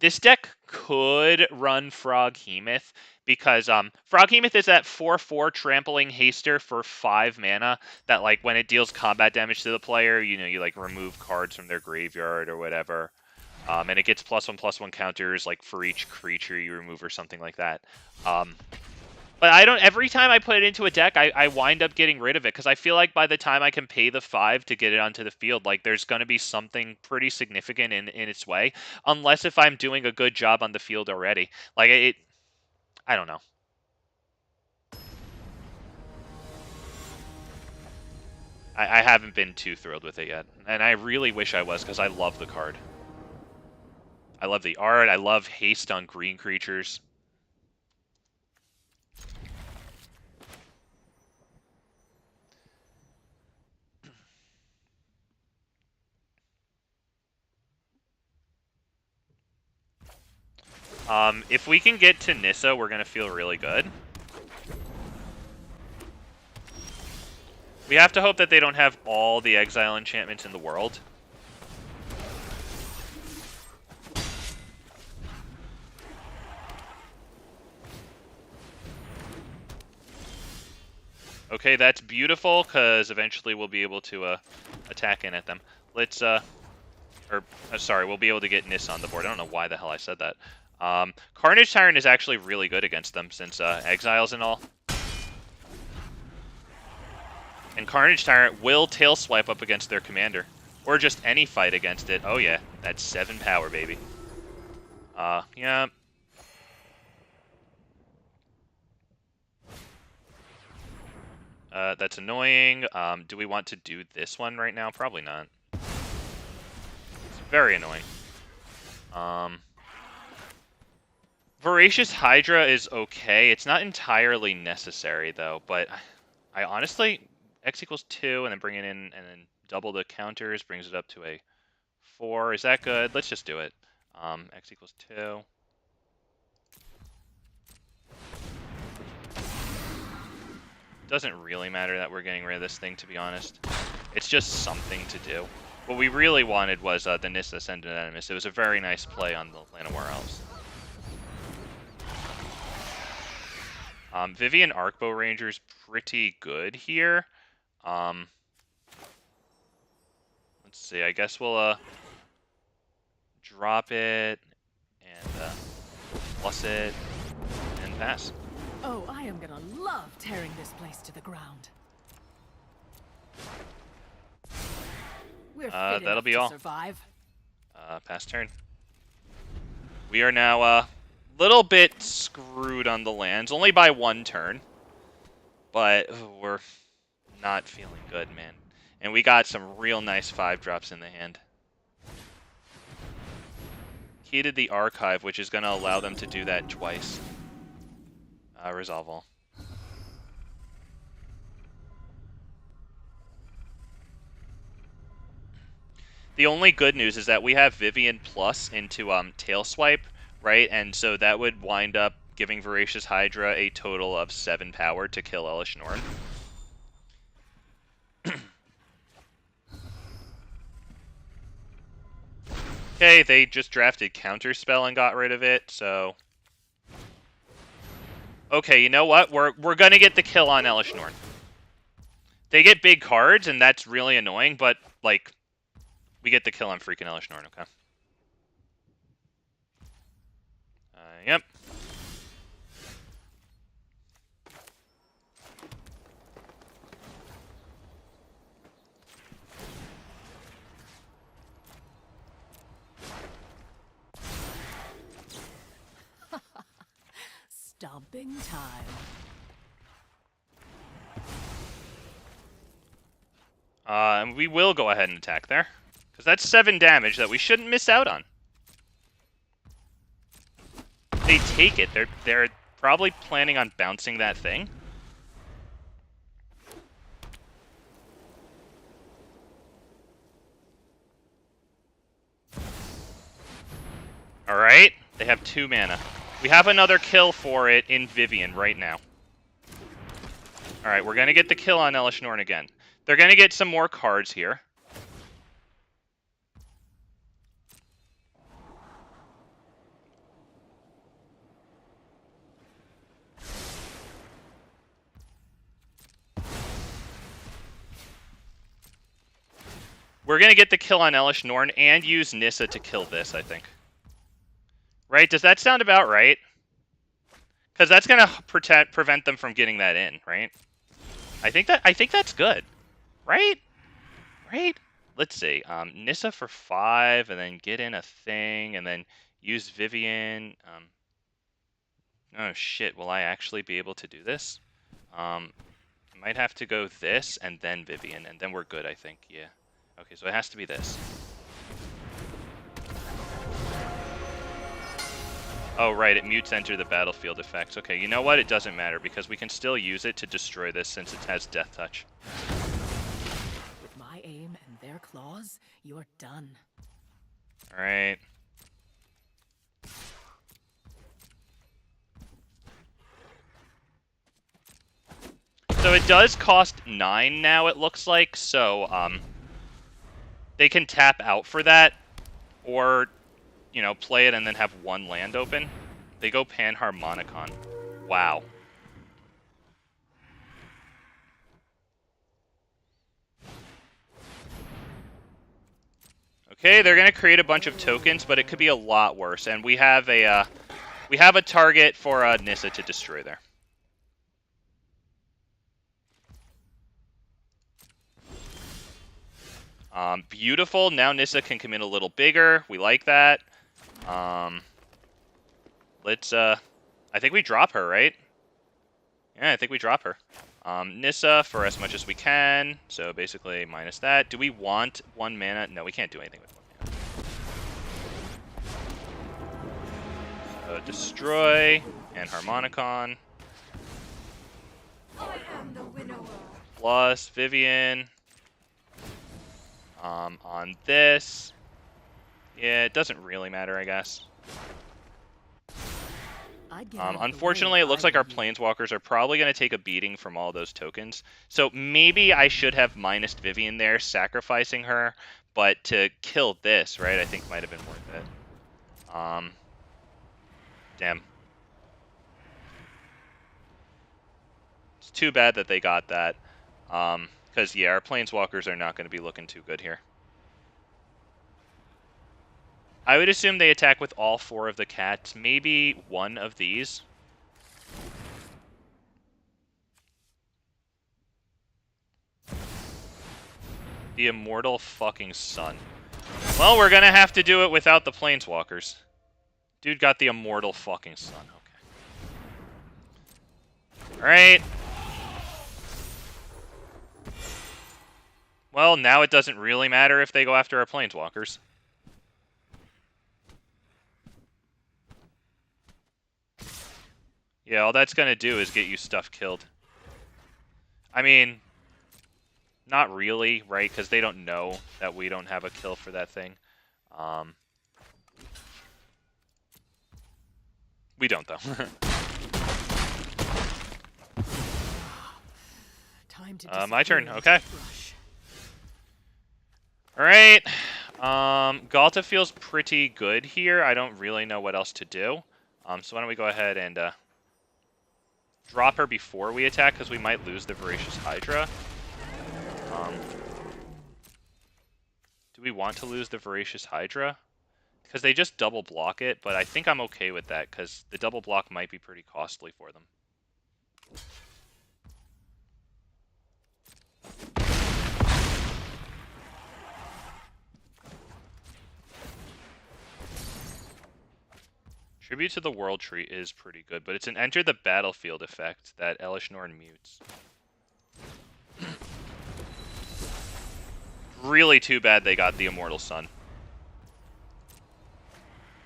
This deck could run Froghemoth, because Froghemoth is that 4/4 trampling haster for 5 mana that, like, when it deals combat damage to the player, you know, you, like, remove cards from their graveyard or whatever. And it gets +1/+1 counters, like, for each creature you remove or something like that. But I don't. Every time I put it into a deck, I wind up getting rid of it, because I feel like by the time I can pay the 5 to get it onto the field, like, there's going to be something pretty significant in its way. Unless if I'm doing a good job on the field already. Like, I don't know. I haven't been too thrilled with it yet. And I really wish I was, because I love the card. I love the art. I love haste on green creatures. If we can get to Nissa, we're going to feel really good. We have to hope that they don't have all the exile enchantments in the world. Okay, that's beautiful, because eventually we'll be able to attack in at them. Let's, sorry, we'll be able to get Nissa on the board. I don't know why the hell I said that. Carnage Tyrant is actually really good against them, since exiles and all. And Carnage Tyrant will tail swipe up against their commander. Or just any fight against it. Oh yeah, that's 7 power, baby. Yeah. That's annoying. Do we want to do this one right now? Probably not. It's very annoying. Voracious Hydra is okay. It's not entirely necessary, though. But I honestly... X equals 2, and then bring it in, and then double the counters, brings it up to a 4. Is that good? Let's just do it. X equals 2. Doesn't really matter that we're getting rid of this thing, to be honest. It's just something to do. What we really wanted was the Nissa Ascendant Animist. It was a very nice play on the Llanowar Elves. Vivien Arcbow Ranger's pretty good here. Let's see, I guess we'll drop it and plus it and pass. Oh, I am gonna love tearing this place to the ground. We're fit that'll enough be to all. survive. Pass turn. We are now a little bit screwed on the lands, only by 1 turn. But we're not feeling good, man. And we got some real nice 5-drops in the hand. Heated the Archive, which is going to allow them to do that twice. Resolve all. The only good news is that we have Vivien plus into Tail Swipe, right? And so that would wind up giving Voracious Hydra a total of 7 power to kill Elesh Norn. Okay, they just drafted Counterspell and got rid of it, so... Okay, you know what? We're gonna get the kill on Elesh Norn. They get big cards, and that's really annoying, but, like, we get the kill on freaking Elesh Norn, okay? Yep. Shopping time. And we will go ahead and attack there. Because that's 7 damage that we shouldn't miss out on. They take it. They're probably planning on bouncing that thing. Alright, they have 2 mana. We have another kill for it in Vivien right now. Alright, we're going to get the kill on Elesh Norn again. They're going to get some more cards here. We're going to get the kill on Elesh Norn and use Nissa to kill this, I think. Right? Does that sound about right? Because that's going to prevent them from getting that in, right? I think that's good. Right? Right? Let's see. Nissa for 5, and then get in a thing, and then use Vivien. Oh, shit. Will I actually be able to do this? I might have to go this, and then Vivien, and then we're good, I think. Yeah. Okay, so it has to be this. Oh, right, it mutes enter the battlefield effects. Okay, you know what? It doesn't matter, because we can still use it to destroy this since it has Death Touch. With my aim and their claws, you're done. Alright. So it does cost 9 now, it looks like, so, they can tap out for that, or, you know, play it and then have 1 land open. They go Panharmonicon. Wow. Okay, they're going to create a bunch of tokens, but it could be a lot worse, and we have a target for Nissa to destroy there. Beautiful. Now Nissa can come in a little bigger. We like that. Let's, I think we drop her, right? Yeah, I think we drop her. Nissa for as much as we can. So basically minus that. Do we want 1 mana? No, we can't do anything with 1 mana. So destroy and Harmonicon. I am the winnower. Plus Vivien. On this. Yeah, it doesn't really matter, I guess. Unfortunately, it looks like our Planeswalkers are probably going to take a beating from all those tokens. So maybe I should have minused Vivien there, sacrificing her. But to kill this, right, I think might have been worth it. Damn. It's too bad that they got that. Because, yeah, our Planeswalkers are not going to be looking too good here. I would assume they attack with all 4 of the cats. Maybe 1 of these. The Immortal fucking Sun. Well, we're going to have to do it without the Planeswalkers. Dude got the Immortal fucking Sun. Okay. Alright. Well, now it doesn't really matter if they go after our Planeswalkers. Yeah, all that's going to do is get you stuff killed. I mean, not really, right? Because they don't know that we don't have a kill for that thing. We don't, though. My turn. Okay. Alright. Ghalta feels pretty good here. I don't really know what else to do. So why don't we go ahead and drop her before we attack, because we might lose the Voracious Hydra. Do we want to lose the Voracious Hydra? Because they just double block it, but I think I'm okay with that, because the double block might be pretty costly for them. Tribute to the World Tree is pretty good, but it's an enter the battlefield effect that Elesh Norn mutes. Really too bad they got the Immortal Sun.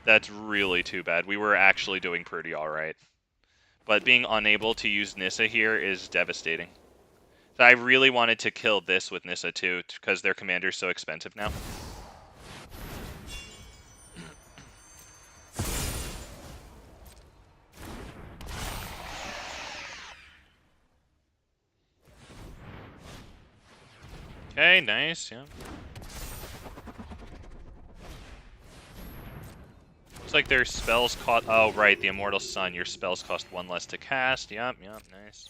That's really too bad. We were actually doing pretty alright. But being unable to use Nissa here is devastating. So I really wanted to kill this with Nissa too, because their commander's so expensive now. Okay, nice, yeah. Looks like their spells cost... Oh, right, the Immortal Sun. Your spells cost 1 less to cast. Yep, nice.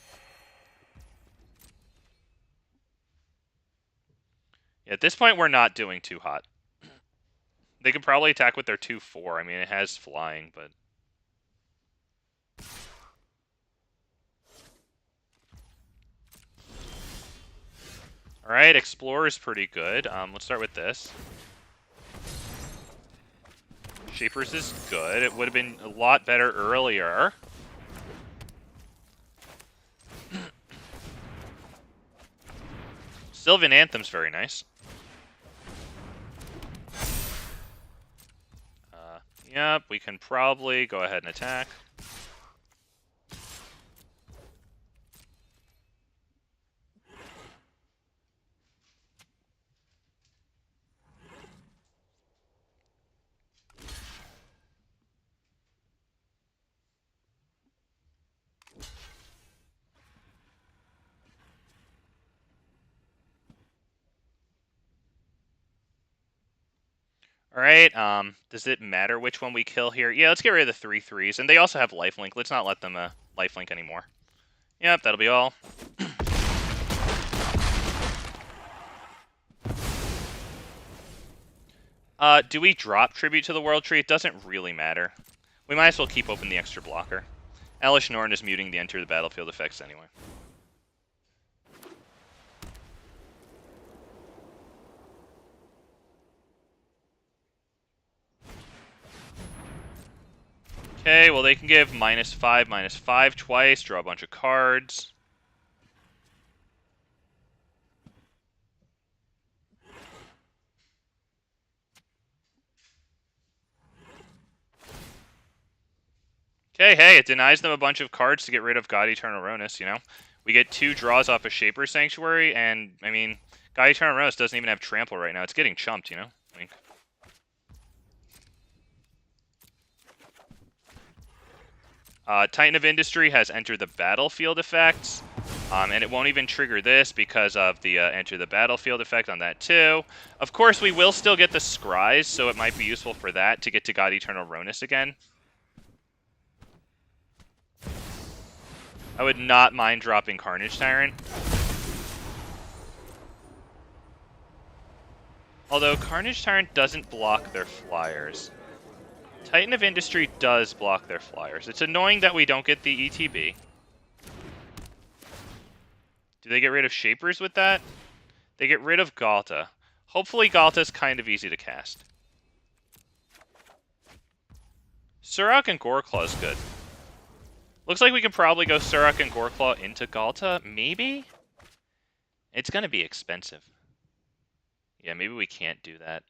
Yeah, at this point, we're not doing too hot. They could probably attack with their 2/4. I mean, it has flying, but... Alright, Explorer's pretty good. Let's start with this. Shapers is good. It would have been a lot better earlier. Sylvan Anthem's very nice. Yep, we can probably go ahead and attack. Alright, does it matter which one we kill here? Yeah, let's get rid of the 3/3s. And they also have lifelink. Let's not let them lifelink anymore. Yep, that'll be all. Do we drop Tribute to the World Tree? It doesn't really matter. We might as well keep open the extra blocker. Elesh Norn is muting the enter the battlefield effects anyway. Okay, well they can give -5/-5 twice, draw a bunch of cards. Okay, hey, it denies them a bunch of cards to get rid of God Eternal Rhonas, you know? We get 2 draws off a Shaper Sanctuary, and, I mean, God Eternal Rhonas doesn't even have Trample right now. It's getting chumped, you know? I mean... Titan of Industry has Enter the Battlefield effects, and it won't even trigger this because of the Enter the Battlefield effect on that too. Of course, we will still get the Scries, so it might be useful for that to get to God Eternal Rhonas again. I would not mind dropping Carnage Tyrant. Although Carnage Tyrant doesn't block their flyers. Titan of Industry does block their flyers. It's annoying that we don't get the ETB. Do they get rid of Shapers with that? They get rid of Ghalta. Hopefully Ghalta's kind of easy to cast. Surrak and Goreclaw is good. Looks like we could probably go Surrak and Goreclaw into Ghalta, maybe? It's gonna be expensive. Yeah, maybe we can't do that.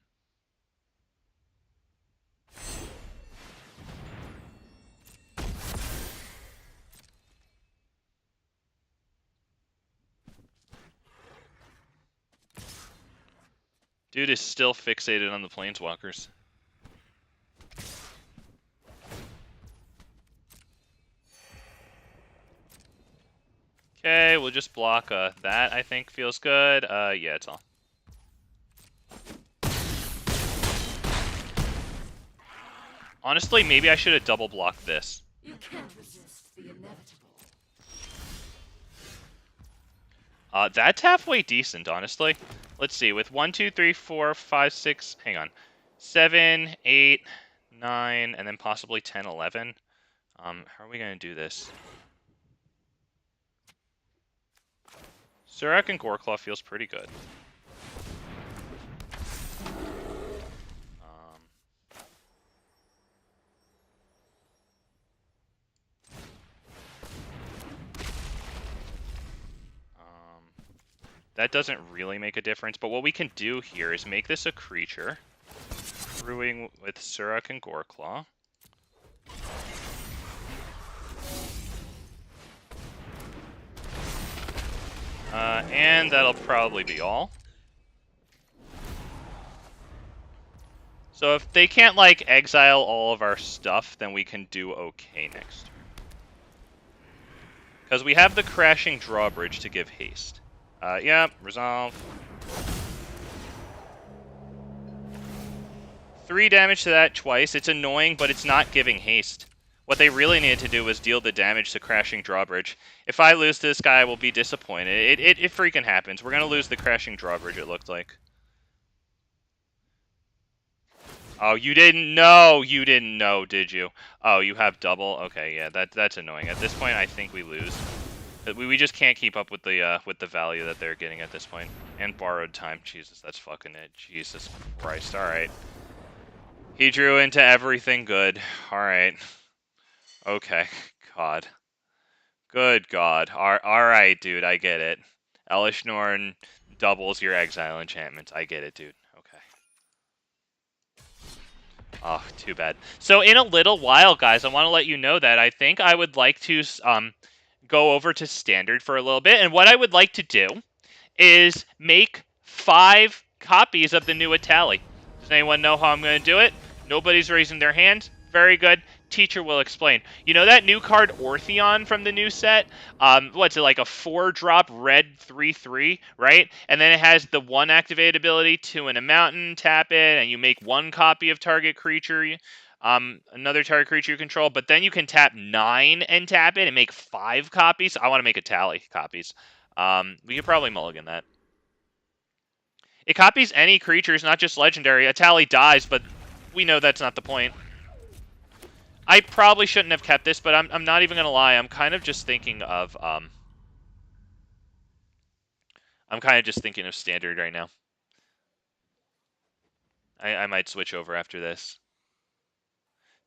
Dude is still fixated on the Planeswalkers. Okay, we'll just block that, I think feels good. Yeah, it's all. Honestly, maybe I should have double blocked this. You can't resist the inevitable. That's halfway decent, honestly. Let's see, with 1, 2, 3, 4, 5, 6, hang on. 7, 8, 9, and then possibly 10, 11. How are we going to do this? Surrak and Goreclaw feels pretty good. that doesn't really make a difference. But what we can do here is make this a creature. Brewing with Surrak and Goreclaw. And that'll probably be all. So if they can't, like, exile all of our stuff, then we can do okay next turn. Because we have the Crashing Drawbridge to give haste. Yeah, resolve. 3 damage to that twice. It's annoying, but it's not giving haste. What they really needed to do was deal the damage to Crashing Drawbridge. If I lose this guy, I will be disappointed. It freaking happens. We're going to lose the Crashing Drawbridge, it looked like. Oh, you didn't know! You didn't know, did you? Oh, you have double? Okay, yeah, that's annoying. At this point, I think we lose. We just can't keep up with the value that they're getting at this point. And borrowed time. Jesus, that's fucking it. Jesus Christ. Alright. He drew into everything good. Alright. Okay. God. Good God. Alright, dude. I get it. Elish Norn doubles your exile enchantments. I get it, dude. Okay. Oh, too bad. So in a little while, guys, I want to let you know that I think I would like to go over to Standard for a little bit. And what I would like to do is make 5 copies of the new Atali. Does anyone know how I'm going to do it? Nobody's raising their hand. Very good. Teacher will explain. You know that new card Ortheon from the new set? What's it, like a 4-drop red 3/3, right? And then it has the 1 activated ability, 2 in a mountain, tap it, and you make 1 copy of target creature, another target creature you control, but then you can tap 9 and tap it and make 5 copies. I want to make Atali copies. We could probably mulligan that. It copies any creatures, not just legendary. Atali dies, but we know that's not the point. I probably shouldn't have kept this, but I'm not even gonna lie. I'm kind of just thinking of Standard right now. I might switch over after this.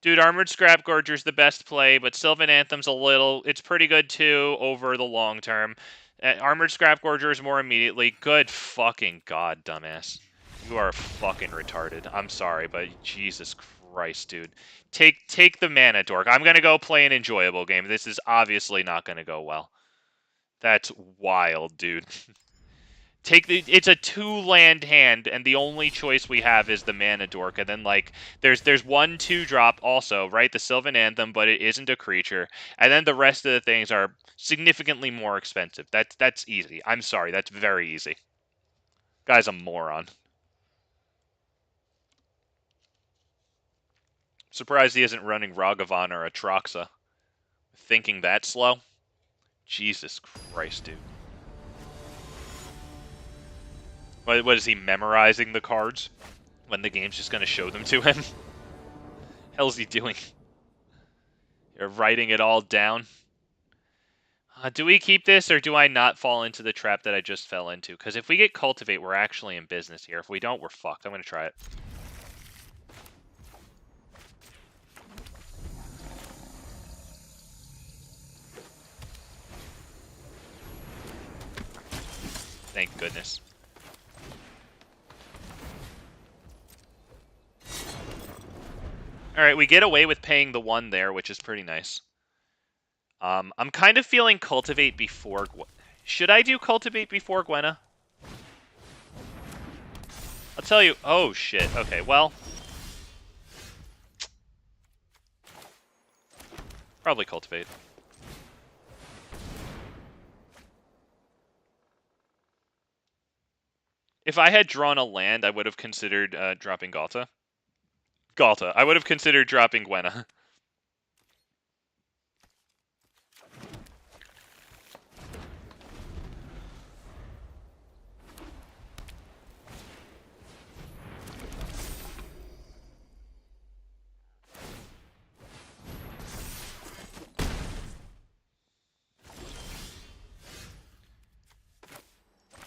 Dude, Armored Scrap Gorger's the best play, but Sylvan Anthem's it's pretty good too over the long term. Armored Scrap Gorger is more immediately. Good fucking God, dumbass. You are fucking retarded. I'm sorry, but Jesus Christ, dude. Take the mana, dork. I'm gonna go play an enjoyable game. This is obviously not gonna go well. That's wild, dude. It's a 2-land hand, and the only choice we have is the mana dork. And then like there's 1 2-drop also, right? The Sylvan Anthem, but it isn't a creature. And then the rest of the things are significantly more expensive. That's easy. I'm sorry, that's very easy. Guy's a moron. Surprised he isn't running Ragavan or Atraxa. Thinking that slow? Jesus Christ, dude. What is he, memorizing the cards? When the game's just gonna show them to him? Hell's he doing? You're writing it all down? Do we keep this, or do I not fall into the trap that I just fell into? Because if we get Cultivate, we're actually in business here. If we don't, we're fucked. I'm gonna try it. Thank goodness. Alright, we get away with paying the 1 there, which is pretty nice. I'm kind of feeling Cultivate before... Should I do Cultivate before Gwenna? I'll tell you... Oh, shit. Okay, well... Probably Cultivate. If I had drawn a land, I would have considered dropping Ghalta. I would have considered dropping Gwenna.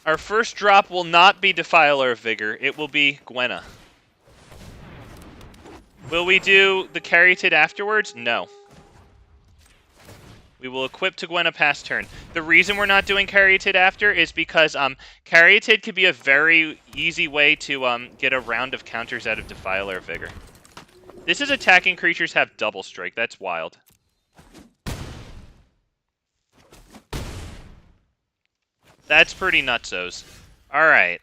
Our first drop will not be Defiler of Vigor. It will be Gwenna. Will we do the Caryatid afterwards? No. We will equip to Gwenna past turn. The reason we're not doing Caryatid after is because Caryatid could be a very easy way to get a round of counters out of Defiler of Vigor. This is attacking creatures have double strike. That's wild. That's pretty nutsos. Alright.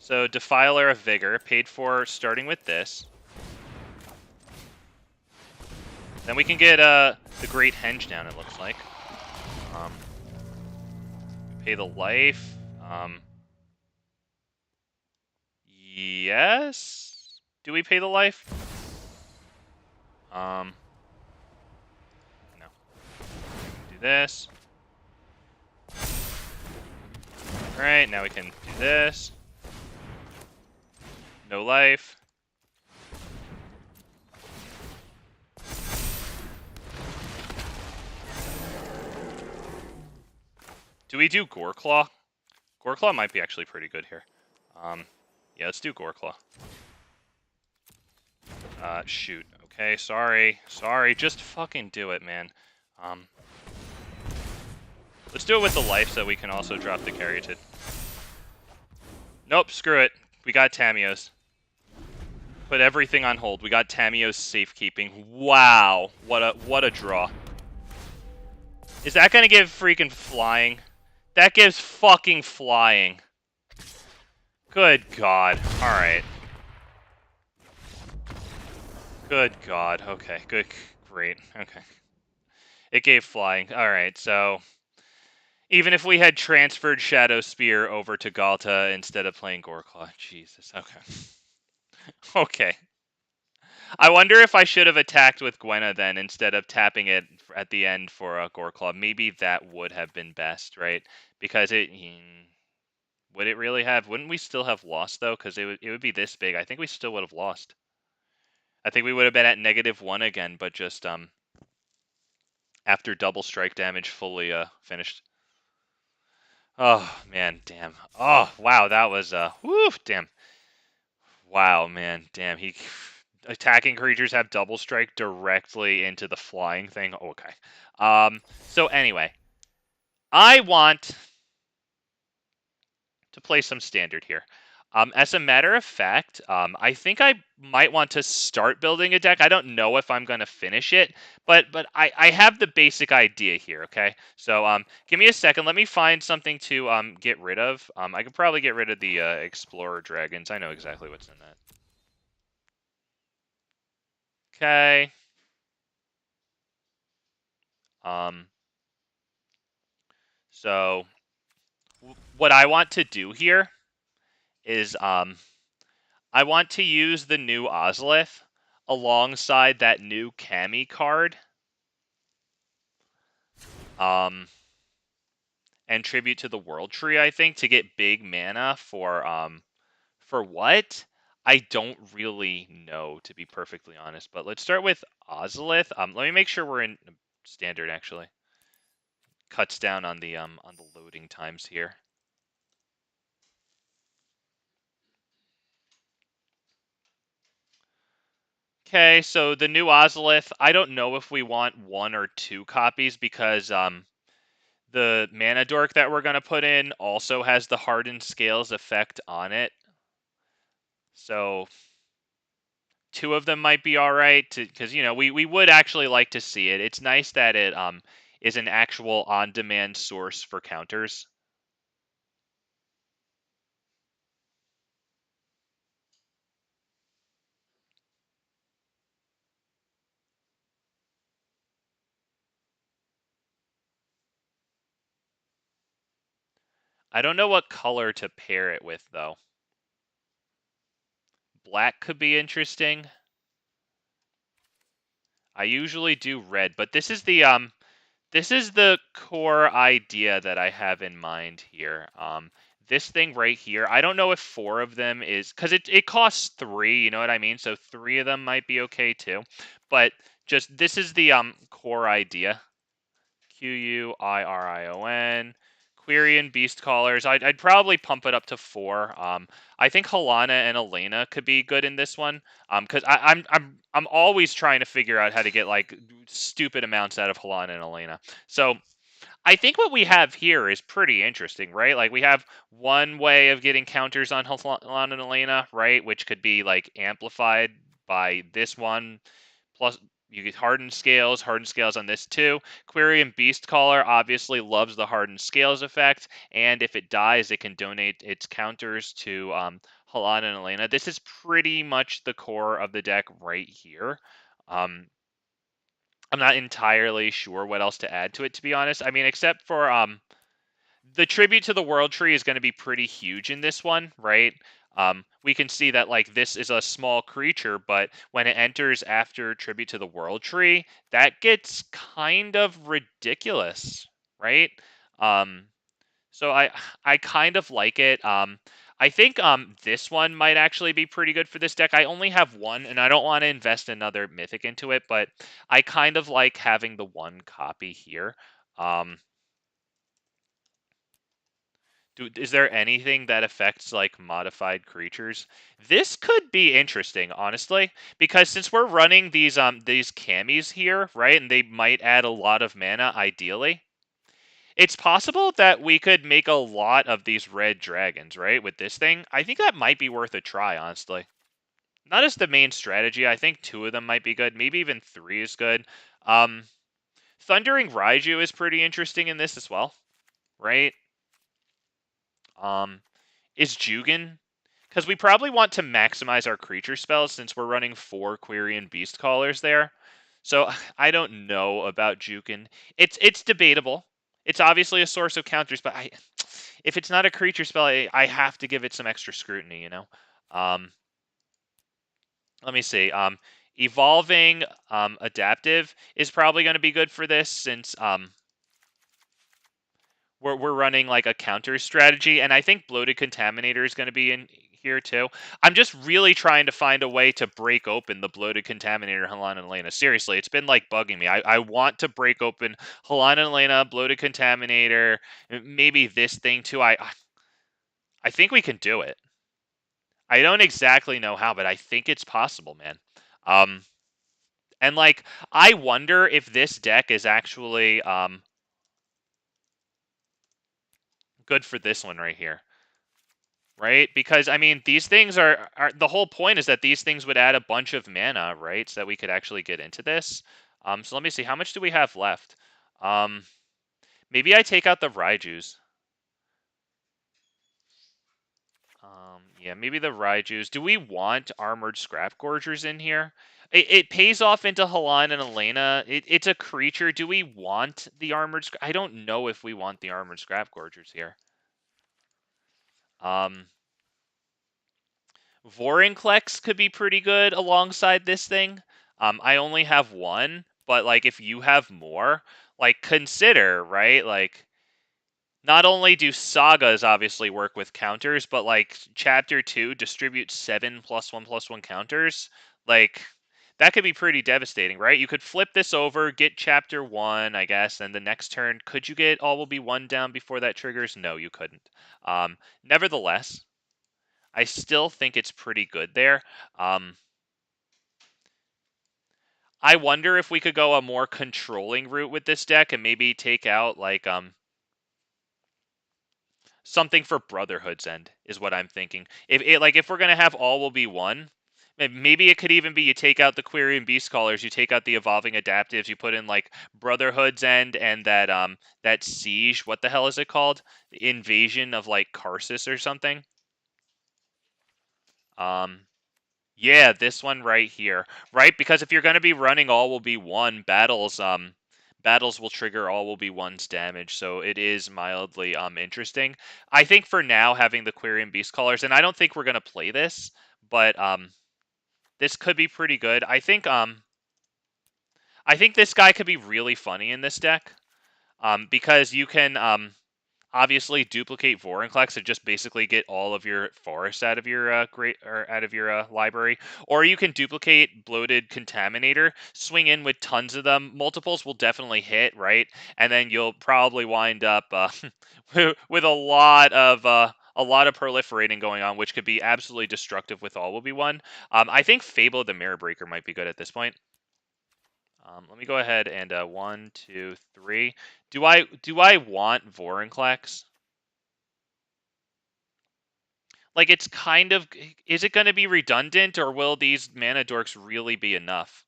So Defiler of Vigor, paid for starting with this. Then we can get the Great Henge down, it looks like. Pay the life. Yes? Do we pay the life? No. Do this. Alright, now we can do this. No life. Do we do Goreclaw? Goreclaw might be actually pretty good here. Yeah, let's do Goreclaw. Shoot. Okay, sorry. Sorry, just fucking do it, man. Let's do it with the life so we can also drop the Caryatid. Nope, screw it. We got Tamiyo's. Put everything on hold. We got Tamiyo's safekeeping. Wow. What a draw. Is that gonna give freaking flying? That gives fucking flying. Good God. Alright. Good God. Okay, good. Great. Okay. It gave flying. Alright, so... even if we had transferred Shadow Spear over to Ghalta instead of playing Goreclaw. Jesus, okay. Okay. I wonder if I should have attacked with Gwenna then instead of tapping it at the end for a Goreclaw. Maybe that would have been best, right? Because it... would it really have? Wouldn't we still have lost, though? Because it would be this big. I think we still would have lost. I think we would have been at -1 again, but just after double strike damage fully finished. Oh, man, damn. Oh, wow, that was... whew, damn. Wow, man, damn. Attacking creatures have double strike directly into the flying thing. Okay. So anyway, I want to play some standard here. As a matter of fact, I think I might want to start building a deck. I don't know if I'm going to finish it, but I have the basic idea here, okay? So give me a second. Let me find something to get rid of. I could probably get rid of the Explorer Dragons. I know exactly what's in that. Okay. So what I want to do here is I want to use the new Ozolith alongside that new Kami card. And Tribute to the World Tree, I think, to get big mana for what? I don't really know, to be perfectly honest. But let's start with Ozolith. Let me make sure we're in standard, actually. Cuts down on the loading times here. Okay, so the new Ozolith, I don't know if we want 1 or 2 copies because the Mana Dork that we're going to put in also has the Hardened Scales effect on it. So 2 of them might be alright, because, you know, we would actually like to see it. It's nice that it is an actual on-demand source for counters. I don't know what color to pair it with, though. Black could be interesting. I usually do red, but this is the core idea that I have in mind here. This thing right here, I don't know if 4 of them is... because it costs 3, you know what I mean? So 3 of them might be okay, too. But just, this is the core idea. Quirion, Quirion Beastcallers. I'd probably pump it up to 4. I think Halana and Elena could be good in this one. Because I'm always trying to figure out how to get like stupid amounts out of Halana and Elena. So I think what we have here is pretty interesting, right? Like we have one way of getting counters on Halana and Elena, right? Which could be like amplified by this one. Plus, you get hardened scales on this too. Quirion Beastcaller obviously loves the hardened scales effect, and if it dies, it can donate its counters to Halana and Elena. This is pretty much the core of the deck right here. I'm not entirely sure what else to add to it, to be honest. I mean, except for the tribute to the world tree is going to be pretty huge in this one, right? We can see that like this is a small creature, but when it enters after tribute to the world tree, that gets kind of ridiculous, right? So I kind of like it. I think this one might actually be pretty good for this deck. I only have one, and I don't want to invest another mythic into it, but I kind of like having the one copy here. Is there anything that affects like modified creatures? This could be interesting, honestly, because since we're running these camis here, right, and they might add a lot of mana ideally, it's possible that we could make a lot of these red dragons, right, with this thing. I think that might be worth a try, honestly. Not as the main strategy. I think 2 of them might be good. Maybe even 3 is good. Thundering Raiju is pretty interesting in this as well, right? Is Jugan? Because we probably want to maximize our creature spells since we're running 4 Quirion Beastcallers there. So I don't know about Jugan. It's debatable. It's obviously a source of counters, but if it's not a creature spell, I have to give it some extra scrutiny, you know? Let me see. Evolving Adaptive is probably going to be good for this since we're running like a counter strategy, and I think Bloated Contaminator is going to be in here too. I'm just really trying to find a way to break open the Bloated Contaminator, Halana and Elena. Seriously, it's been like bugging me. I want to break open Halana and Elena, Bloated Contaminator, maybe this thing too. I think we can do it. I don't exactly know how, but I think it's possible, man. And like I wonder if this deck is actually good for this one right here. Right? Because, I mean, these things are the whole point is that these things would add a bunch of mana, right? So that we could actually get into this. So let me see. How much do we have left? Maybe I take out the Raijus. Yeah, maybe the Raijus. Do we want Armored Scrap Gorgers in here? It pays off into Halana and Elena. It's a creature. Do we want the Armored I don't know if we want the Armored Scrap Gorgers here. Vorinclex could be pretty good alongside this thing. I only have one, but like if you have more, like consider, right? Like not only do sagas obviously work with counters, but like chapter 2 distributes 7 +1/+1 counters. Like that could be pretty devastating, right? You could flip this over, get chapter 1, I guess, and the next turn, could you get all will be 1 down before that triggers? No, you couldn't. Nevertheless, I still think it's pretty good there. I wonder if we could go a more controlling route with this deck and maybe take out like something for Brotherhood's End is what I'm thinking. If we're gonna have all will be one, maybe it could even be you take out the Quirion Beastcallers, you take out the evolving adaptives, you put in like Brotherhood's End and that siege. What the hell is it called? Invasion of like Karsus or something. Yeah, this one right here, right? Because if you're going to be running all will be one, battles will trigger all will be one's damage, so it is mildly interesting. I think for now having the Quirion Beastcallers, and I don't think we're going to play this, but this could be pretty good. I think this guy could be really funny in this deck. Because you can obviously duplicate Vorinclex to just basically get all of your forests out of your library, or you can duplicate Bloated Contaminator, swing in with tons of them. Multiples will definitely hit, right? And then you'll probably wind up with a lot of proliferating going on, which could be absolutely destructive with All Will Be One. I think Fable of the Mirror Breaker might be good at this point. Let me go ahead and 1, 2, 3. Do I want Vorinclex? Like, it's kind of, is it going to be redundant, or will these mana dorks really be enough?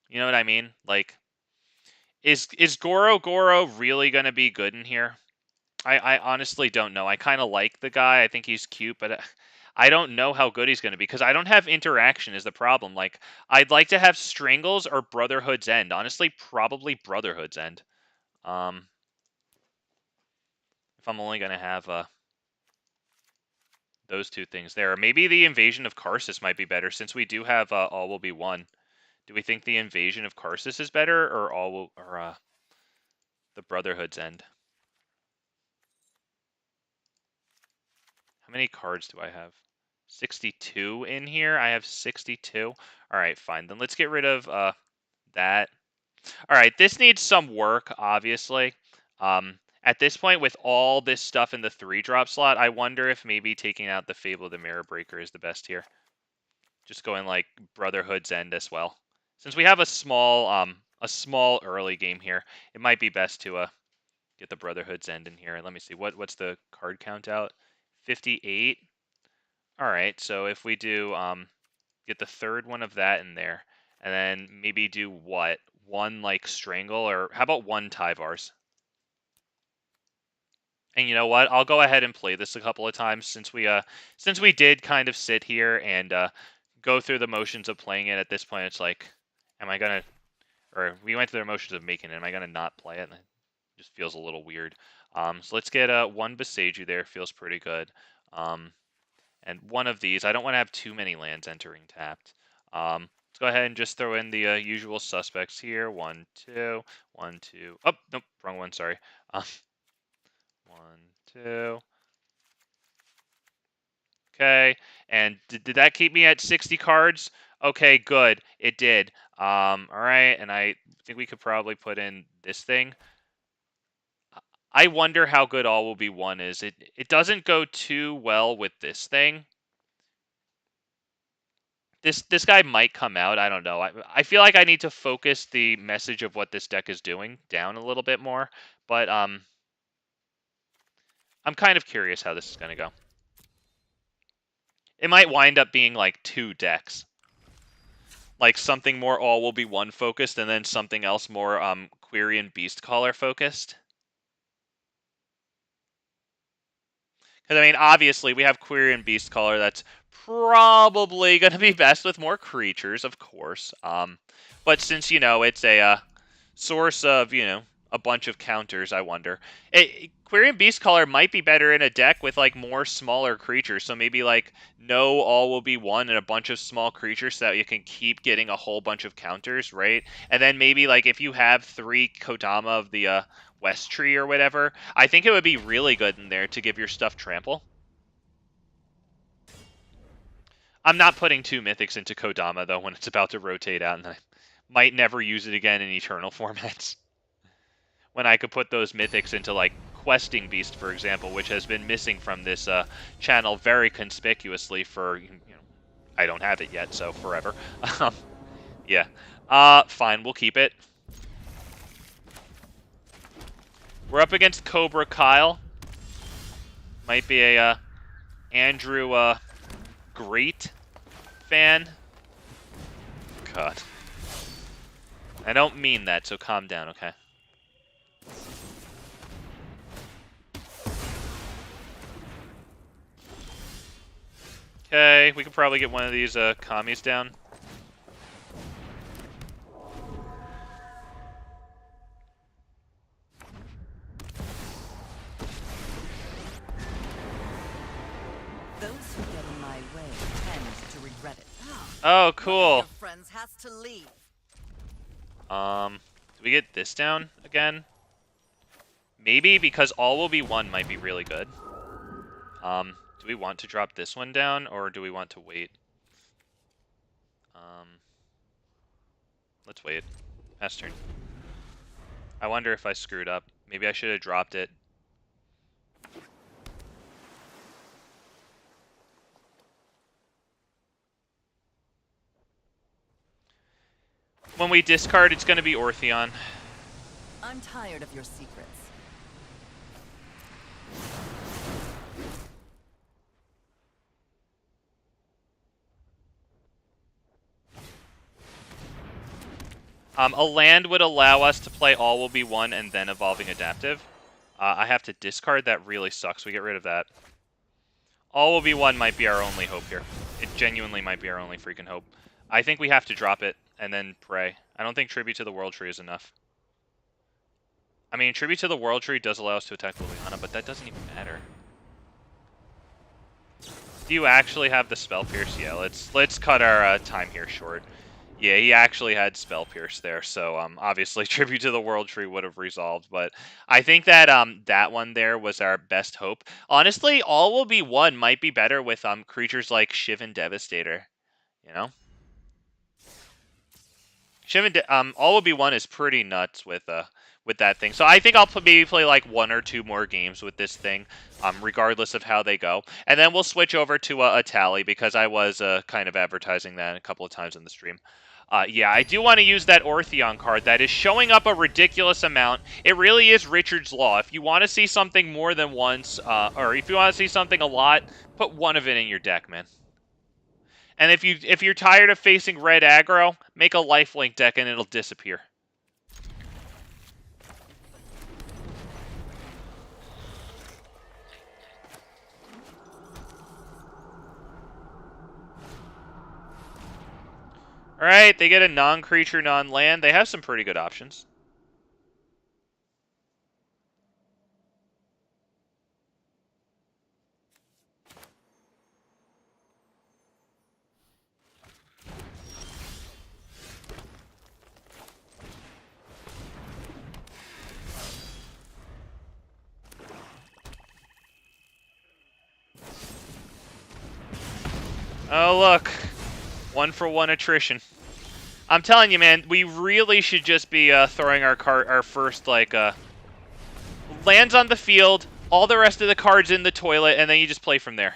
You know what I mean? Like, is Goro really going to be good in here? I honestly don't know. I kind of like the guy. I think he's cute, but I don't know how good he's going to be because I don't have interaction is the problem. Like, I'd like to have Strangles or Brotherhood's End. Honestly, probably Brotherhood's End. If I'm only going to have those two things there. Or maybe the Invasion of Karsus might be better since we do have All Will Be One. Do we think the Invasion of Karsus is better or the Brotherhood's End? How many cards do I have? 62 in here. I have 62. All right, fine. Then let's get rid of that. All right, this needs some work, obviously. At this point, with all this stuff in the 3-drop slot, I wonder if maybe taking out the Fable of the Mirror Breaker is the best here. Just going like Brotherhood's End as well. Since we have a small early game here, it might be best to get the Brotherhood's End in here. And let me see, what's the card count out? 58. All right, so if we do get the third one of that in there, and then maybe do what? One like Strangle, or how about one Tyvars? And you know what? I'll go ahead and play this a couple of times since we did kind of sit here and go through the motions of playing it. At this point, it's like, am I gonna? Or we went through the motions of making it. Am I gonna not play it? And it just feels a little weird. So let's get one Boseiju there. Feels pretty good. And one of these. I don't want to have too many lands entering tapped. Let's go ahead and just throw in the usual suspects here. 1, 2, 1, 2. Oh, nope, wrong one. Sorry. 1, 2. Okay, and did that keep me at 60 cards? Okay, good. It did. All right, and I think we could probably put in this thing. I wonder how good All Will Be One is. It doesn't go too well with this thing. This guy might come out. I don't know. I feel like I need to focus the message of what this deck is doing down a little bit more. But I'm kind of curious how this is going to go. It might wind up being like 2 decks. Like something more All Will Be One focused, and then something else more Quirion Beastcaller focused. Because, I mean, obviously, we have Quirion Beastcaller that's probably going to be best with more creatures, of course. But since, it's a source of, a bunch of counters, I wonder. Quirion Beastcaller might be better in a deck with, like, more smaller creatures. So maybe, like, no All Will Be One and a bunch of small creatures so that you can keep getting a whole bunch of counters, right? And then maybe, like, if you have 3 Kodama of the West Tree or whatever, I think it would be really good in there to give your stuff trample. I'm not putting 2 Mythics into Kodama, though, when it's about to rotate out, and I might never use it again in Eternal formats. When I could put those Mythics into, like, Questing Beast, for example, which has been missing from this channel very conspicuously for, I don't have it yet, so forever. Yeah. Fine, we'll keep it. We're up against Cobra Kyle. Might be a Andrew Great fan. God. I don't mean that, so calm down, okay? Okay, we could probably get one of these commies down. Those who get in my way tend to regret it. Oh, cool. Your friends has to leave. Do we get this down again? Maybe because all will be one might be really good. Do we want to drop this one down, or do we want to wait? Let's wait. Pass turn. I wonder if I screwed up. Maybe I should have dropped it. When we discard, it's going to be Ortheon. I'm tired of your secrets. A land would allow us to play All Will Be One and then Evolving Adaptive. I have to discard. That really sucks. We get rid of that. All Will Be One might be our only hope here. It genuinely might be our only freaking hope. I think we have to drop it and then pray. I don't think Tribute to the World Tree is enough. I mean, Tribute to the World Tree does allow us to attack Liliana, but that doesn't even matter. Do you actually have the Spell Pierce? Yeah, let's cut our time here short. Yeah, he actually had Spell Pierce there, so obviously Tribute to the World Tree would have resolved, but I think that that one there was our best hope. Honestly, All Will Be One might be better with creatures like Shivan Devastator, you know? All Will Be One is pretty nuts with that thing. So I think I'll maybe play like 1 or 2 more games with this thing, regardless of how they go. And then we'll switch over to a tally, because I was kind of advertising that a couple of times in the stream. Yeah, I do want to use that Ortheon card that is showing up a ridiculous amount. It really is Richard's Law. If you want to see something more than once, or if you want to see something a lot, put one of it in your deck, man. And if you're tired of facing red aggro, make a lifelink deck and it'll disappear. Alright, they get a non-creature, non-land. They have some pretty good options. Oh, look. 1-for-1 attrition. I'm telling you, man, we really should just be throwing our first, like, lands on the field, all the rest of the cards in the toilet, and then you just play from there.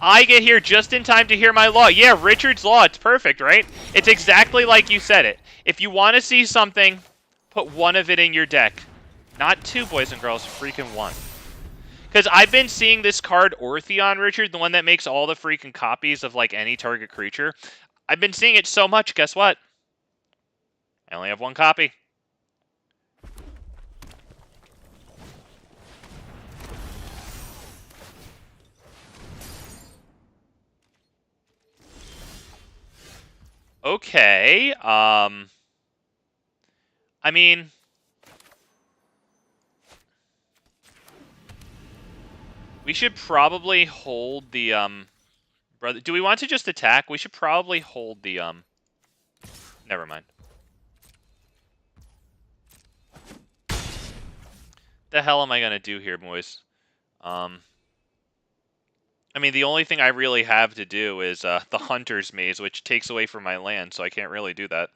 I get here just in time to hear my law. Yeah, Richard's Law, it's perfect, right? It's exactly like you said it. If you want to see something, put one of it in your deck. Not 2, boys and girls, freaking 1. Because I've been seeing this card, Ortheon, Richard, the one that makes all the freaking copies of, like, any target creature. I've been seeing it so much, guess what? I only have 1 copy. Okay, I mean... we should probably hold the, brother... Do we want to just attack? We should probably hold the, never mind. The hell am I gonna do here, boys? I mean, the only thing I really have to do is, the Hunter's Maze, which takes away from my land, so I can't really do that.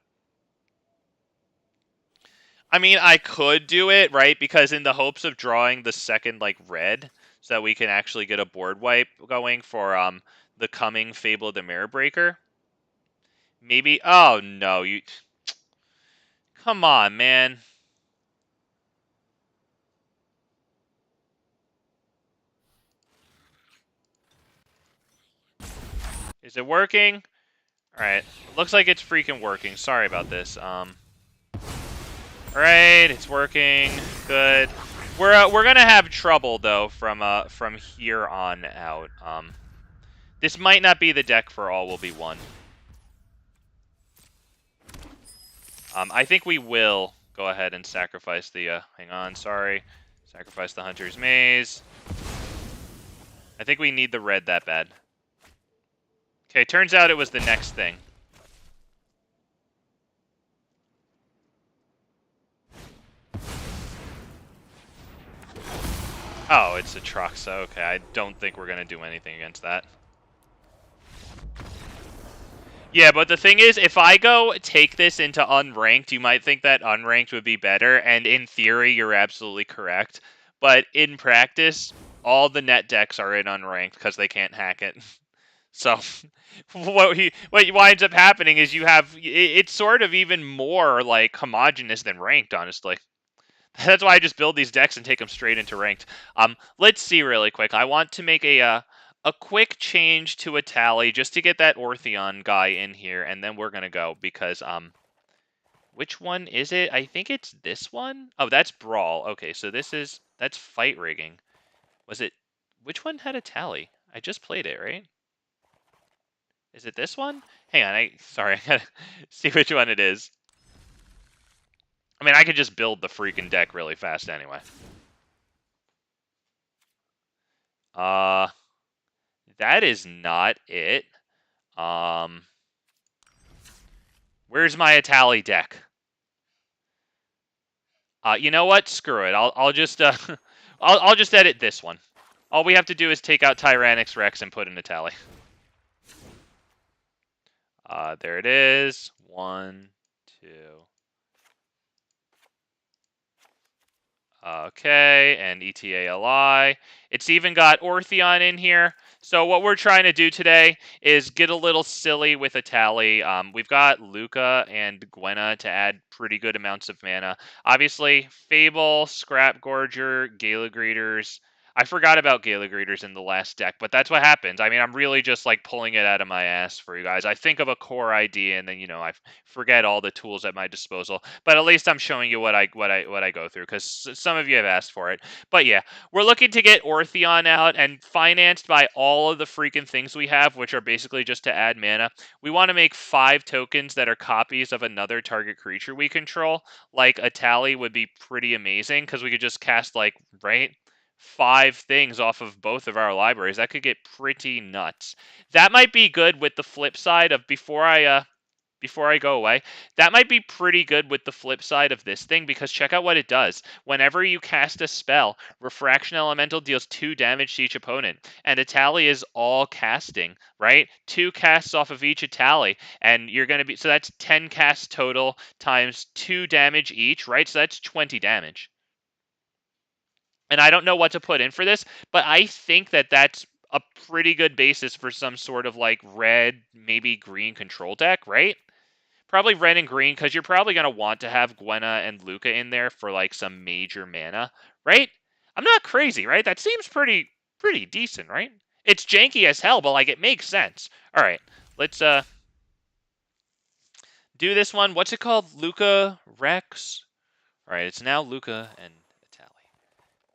I mean, I could do it, right? Because in the hopes of drawing the second, like, red, so that we can actually get a board wipe going for, the coming Fable of the Mirror Breaker. Maybe... Oh, no, you... Come on, man. Is it working? Alright. Looks like it's freaking working. Sorry about this. Alright, it's working. Good. We're gonna have trouble, though, from here on out. This might not be the deck for All Will Be One. I think we will go ahead and sacrifice the, hang on, sorry. Sacrifice the Hunter's Maze. I think we need the red that bad. Okay, turns out it was the next thing. Oh, it's a Truxa. Okay, I don't think we're going to do anything against that. Yeah, but the thing is, if I go take this into unranked, you might think that unranked would be better, and in theory, you're absolutely correct. But in practice, all the net decks are in unranked because they can't hack it. So what winds up happening is you have it's sort of even more like homogenous than ranked, honestly. That's why I just build these decks and take them straight into ranked. Let's see really quick. I want to make a quick change to a tally just to get that Ortheon guy in here, and then we're gonna go because which one is it? I think it's this one. Oh, that's Brawl. Okay, so that's fight rigging. Was it? Which one had a tally? I just played it, right? Is it this one? Hang on, sorry, I gotta see which one it is. I mean, I could just build the freaking deck really fast anyway. That is not it. Where's my Atali deck? You know what? Screw it. I'll just I'll just edit this one. All we have to do is take out Tyrannix Rex and put in Atali. There it is. 1, 2. Okay, and ETALI. It's even got Ortheon in here. So what we're trying to do today is get a little silly with a tally. We've got Luca and Gwenna to add pretty good amounts of mana. Obviously, Fable, Scrap Gorger, Gala Greeters. I forgot about Gala Greeters in the last deck, but that's what happens. I mean, I'm really just like pulling it out of my ass for you guys. I think of a core idea, and then I forget all the tools at my disposal. But at least I'm showing you what I go through, because some of you have asked for it. But yeah, we're looking to get Ortheon out, and financed by all of the freaking things we have, which are basically just to add mana. We want to make 5 tokens that are copies of another target creature we control. Like a tally would be pretty amazing, because we could just cast 5 things off of both of our libraries. That could get pretty nuts. That might be good with the flip side of before I go away. That might be pretty good with the flip side of this thing, because check out what it does. Whenever you cast a spell, Refraction Elemental deals 2 damage to each opponent, and a tally is all casting, right? 2 casts off of each tally, and you're going to be, so that's 10 casts total times 2 damage each, right? So that's 20 damage. And I don't know what to put in for this, but I think that that's a pretty good basis for some sort of red, maybe green control deck, right? Probably red and green, because you're probably going to want to have Gwenna and Luca in there for some major mana, right? I'm not crazy, right? That seems pretty decent, right? It's janky as hell, but it makes sense. All right, let's do this one. What's it called? Luca Rex. All right, it's now Luca and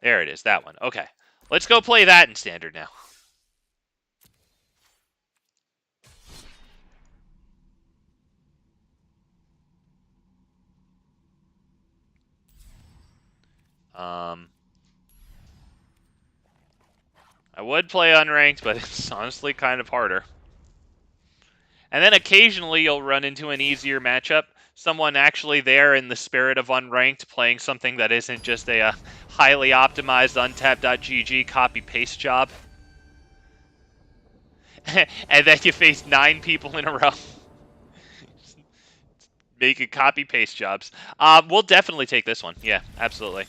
there it is, that one. Okay, let's go play that in Standard now. I would play unranked, but it's honestly kind of harder. And then occasionally you'll run into an easier matchup. Someone actually there in the spirit of unranked playing something that isn't just a highly optimized untap.gg copy-paste job. And then you face 9 people in a row. Making copy-paste jobs. We'll definitely take this one. Yeah, absolutely.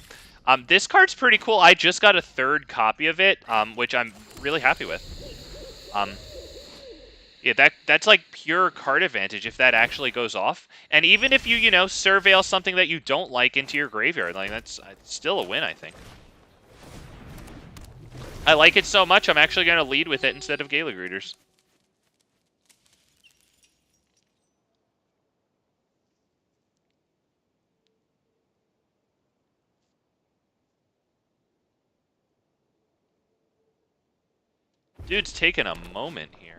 This card's pretty cool. I just got a 3rd copy of it, which I'm really happy with. Yeah, that's pure card advantage if that actually goes off. And even if you, surveil something that you don't like into your graveyard, that's still a win, I think. I like it so much, I'm actually going to lead with it instead of Gala Greeters. Dude's taking a moment here.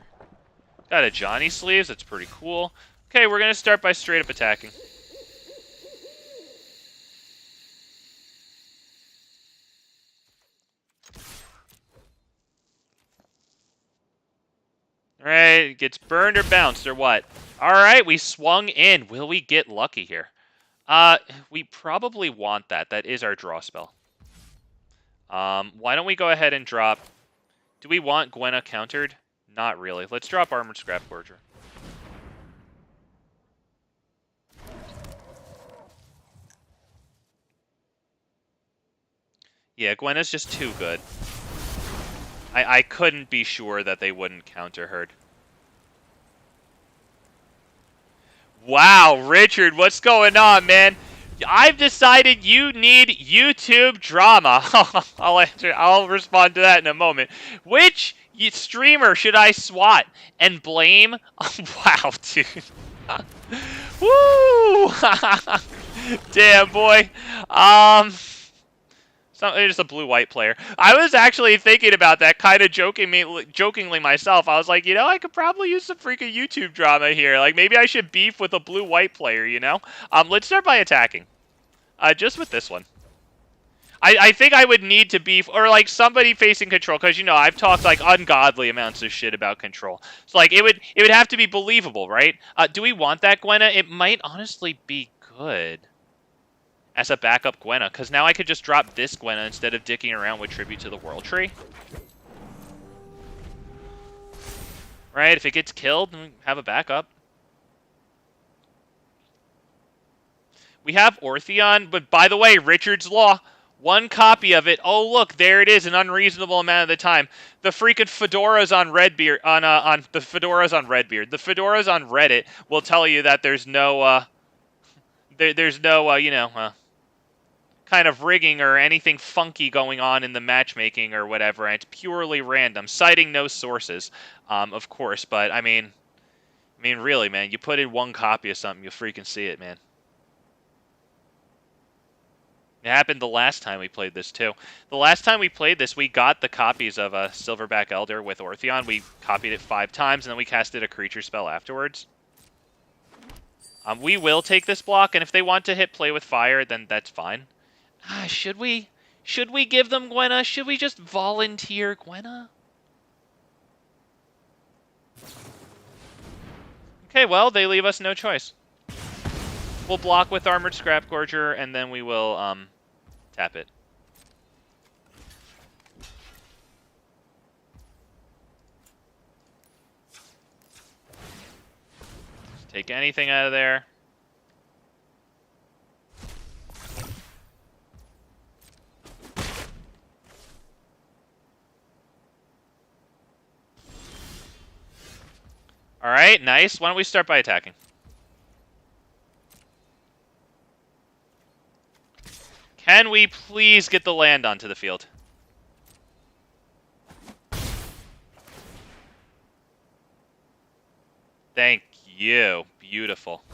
Got a Johnny Sleeves, that's pretty cool. Okay, we're going to start by straight up attacking. Alright, gets burned or bounced or what? Alright, we swung in. Will we get lucky here? We probably want that. That is our draw spell. Why don't we go ahead and drop... Do we want Gwenna countered? Not really. Let's drop Armored Scrap Forger. Yeah, Gwenna's just too good. I couldn't be sure that they wouldn't counter her. Wow, Richard, what's going on, man? I've decided you need YouTube drama. I'll respond to that in a moment. Which streamer should I swat and blame? Wow, dude. Woo! Damn, boy. Just a blue-white player. I was actually thinking about that, kind of jokingly myself. I was like, you know, I could probably use some freaking YouTube drama here. Like, maybe I should beef with a blue-white player, you know? Let's start by attacking. Just with this one. I think I would need to beef, or like somebody facing control, because, you know, I've talked like ungodly amounts of shit about control. So, like, it would have to be believable, right? Do we want that Gwenna? It might honestly be good as a backup Gwenna, because now I could just drop this Gwenna instead of dicking around with Tribute to the World Tree. Right, if it gets killed, we have a backup. We have Ortheon, but by the way, Richard's Law, one copy of it. Oh, look, there it is, an unreasonable amount of the time. The freaking fedoras on Redbeard, the fedoras on Redbeard. The fedoras on Reddit will tell you that there's no, you know, kind of rigging or anything funky going on in the matchmaking or whatever. And it's purely random, citing no sources, of course. But I mean, really, man, you put in one copy of something, you'll freaking see it, man. It happened the last time we played this, too. The last time we played this, we got the copies of a Silverback Elder with Ortheon. We copied it 5 times, and then we casted a creature spell afterwards. We will take this block, and if they want to hit play with fire, then that's fine. Should we give them Gwenna? Should we just volunteer Gwenna? Okay, well, they leave us no choice. We'll block with Armored Scrap Gorger, and then we will tap it. Just take anything out of there. All right, nice. Why don't we start by attacking? Can we please get the land onto the field? Thank you. Beautiful.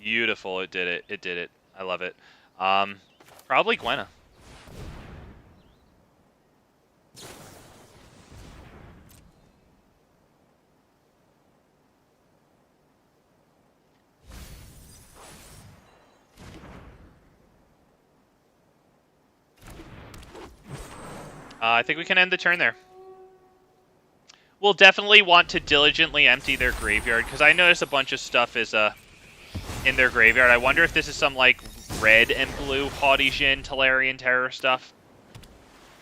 Beautiful. It did it. It did it. I love it. Probably Gwenna. I think we can end the turn there. We'll definitely want to diligently empty their graveyard, because I notice a bunch of stuff is in their graveyard. I wonder if this is some, like, red and blue Haughty Djinn, Talarian Terror stuff.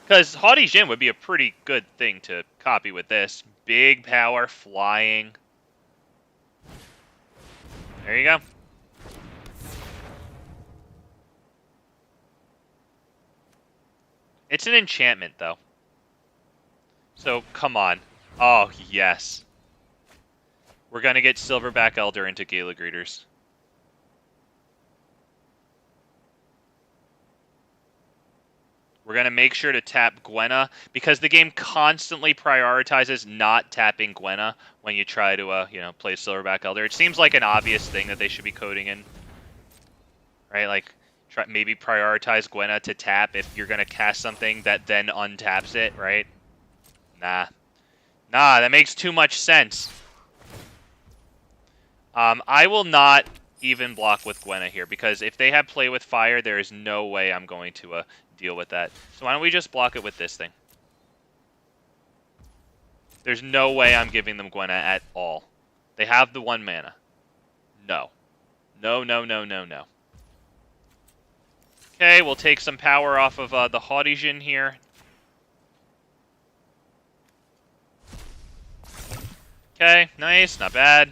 Because Haughty Djinn would be a pretty good thing to copy with this. Big power, flying. There you go. It's an enchantment, though. So, come on. Oh, yes. We're going to get Silverback Elder into Gala Greeters. We're going to make sure to tap Gwenna, because the game constantly prioritizes not tapping Gwenna when you try to, you know, play Silverback Elder. It seems like an obvious thing that they should be coding in. Right? Like, maybe prioritize Gwenna to tap if you're going to cast something that then untaps it, right? Nah. Nah, that makes too much sense. I will not even block with Gwenna here, because if they have play with fire, there is no way I'm going to deal with that. So why don't we just block it with this thing? There's no way I'm giving them Gwenna at all. They have the 1 mana. No. No, no, no, no, no. Okay, we'll take some power off of the Haudijin here. Okay, nice, not bad.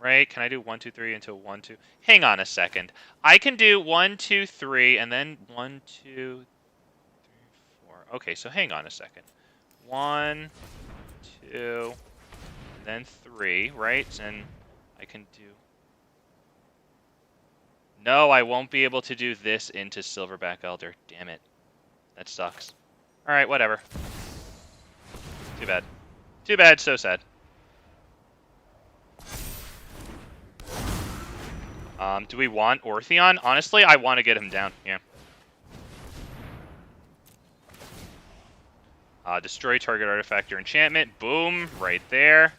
Right, can I do 1, 2, 3 into 1, 2? Hang on a second. I can do 1, 2, 3, and then 1, 2, 3, 4. Okay, so hang on a second. 1, 2, and then 3, right? And I can do... No, I won't be able to do this into Silverback Elder. Damn it. That sucks. Alright, whatever. Too bad. Too bad, so sad. Do we want Ortheon? Honestly, I want to get him down, yeah. Destroy target artifact or enchantment. Boom, right there.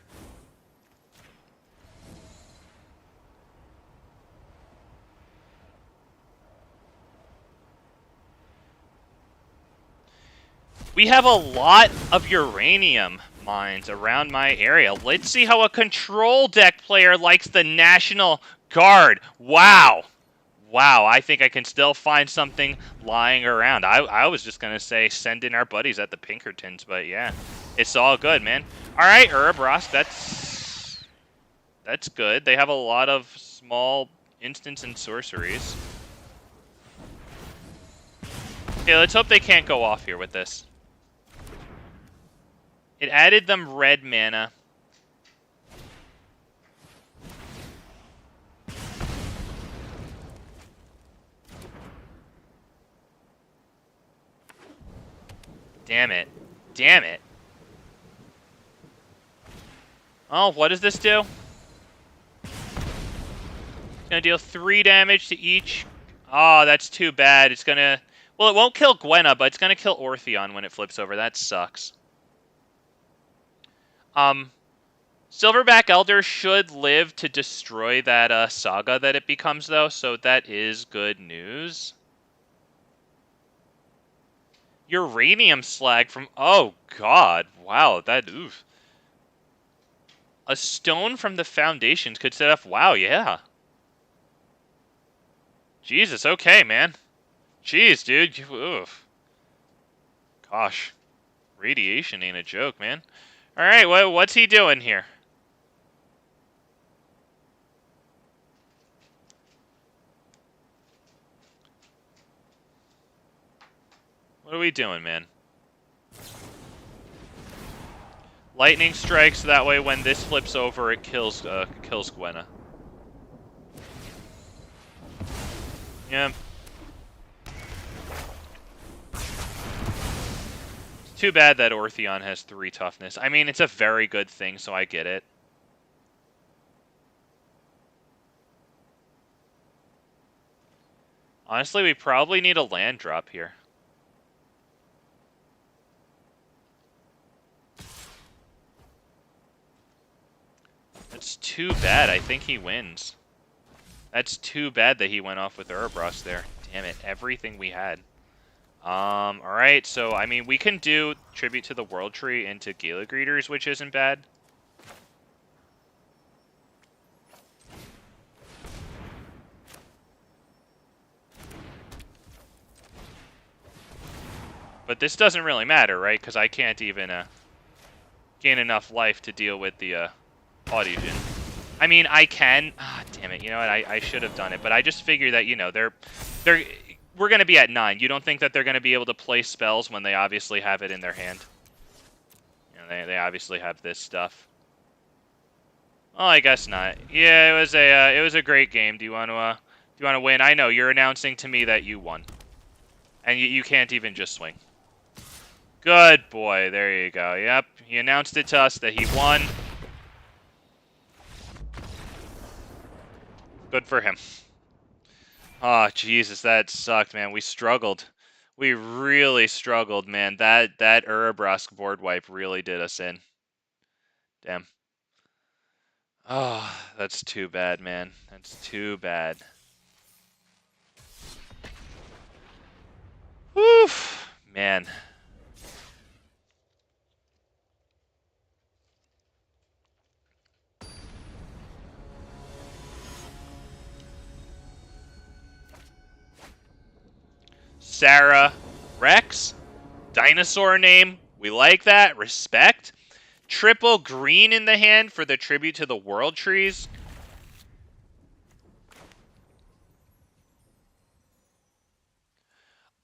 We have a lot of uranium mines around my area. Let's see how a control deck player likes the National Guard. Wow. Wow, I think I can still find something lying around. I was just going to say send in our buddies at the Pinkertons, but yeah. It's all good, man. All right, Urabrosk, that's good. They have a lot of small instants and sorceries. Okay, let's hope they can't go off here with this. It added them red mana. Damn it. Damn it. Oh, what does this do? It's gonna deal 3 damage to each. Oh, that's too bad. It's gonna... Well, it won't kill Gwenna, but it's gonna kill Ortheon when it flips over. That sucks. Silverback Elder should live to destroy that saga that it becomes, though, so that is good news. Uranium slag from... Oh, God. Wow, that... Oof. A stone from the foundations could set up... Wow, yeah. Jesus, okay, man. Jeez, dude. Oof. Gosh. Radiation ain't a joke, man. Alright, what's he doing here? What are we doing, man? Lightning strikes, that way when this flips over, it kills Gwenna. Yeah. It's too bad that Ortheon has 3 toughness. I mean, it's a very good thing, so I get it. Honestly, we probably need a land drop here. That's too bad. I think he wins. That's too bad that he went off with Urabrosk there. Damn it, everything we had. Alright, so, I mean, we can do Tribute to the World Tree into Gala Greeters, which isn't bad. But this doesn't really matter, right? Because I can't even gain enough life to deal with the Haudijin. I mean, I can. Ah, damn it. You know what? I should have done it. But I just figure that, you know, we're going to be at 9. You don't think that they're going to be able to play spells when they obviously have it in their hand? You know, they obviously have this stuff. Well, I guess not. Yeah, it was a great game. Do you want to win? I know you're announcing to me that you won, and you can't even just swing. Good boy. There you go. Yep, he announced it to us that he won. Good for him. Oh, Jesus, that sucked, man. We struggled. We really struggled, man. That Urabrosk board wipe really did us in. Damn. Oh, that's too bad, man. That's too bad. Whew, man. Sarah, Rex, Dinosaur name. We like that. Respect. Triple green in the hand for the tribute to the World Trees.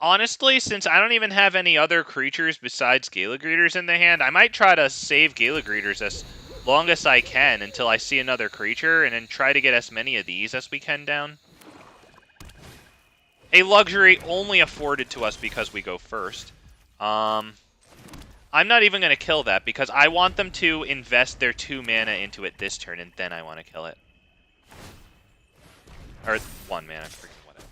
Honestly, since I don't even have any other creatures besides Gala Greeters in the hand, I might try to save Gala Greeters as long as I can until I see another creature, and then try to get as many of these as we can down. A luxury only afforded to us because we go first. I'm not even going to kill that because I want them to invest their 2 mana into it this turn, and then I want to kill it. Or 1 mana, freaking whatever.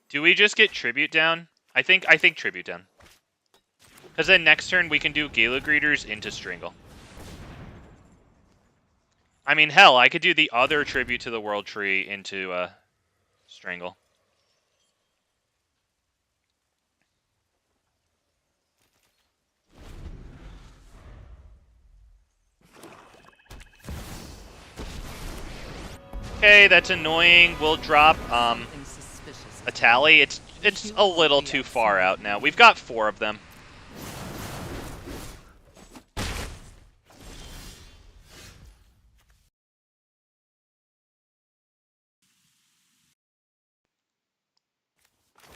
Do we just get Tribute down? I think Tribute down. Because then next turn we can do Gala Greeters into Strangle. I mean, hell, I could do the other Tribute to the World Tree into Strangle. Okay, that's annoying. We'll drop a tally. It's a little too far out now. We've got 4 of them.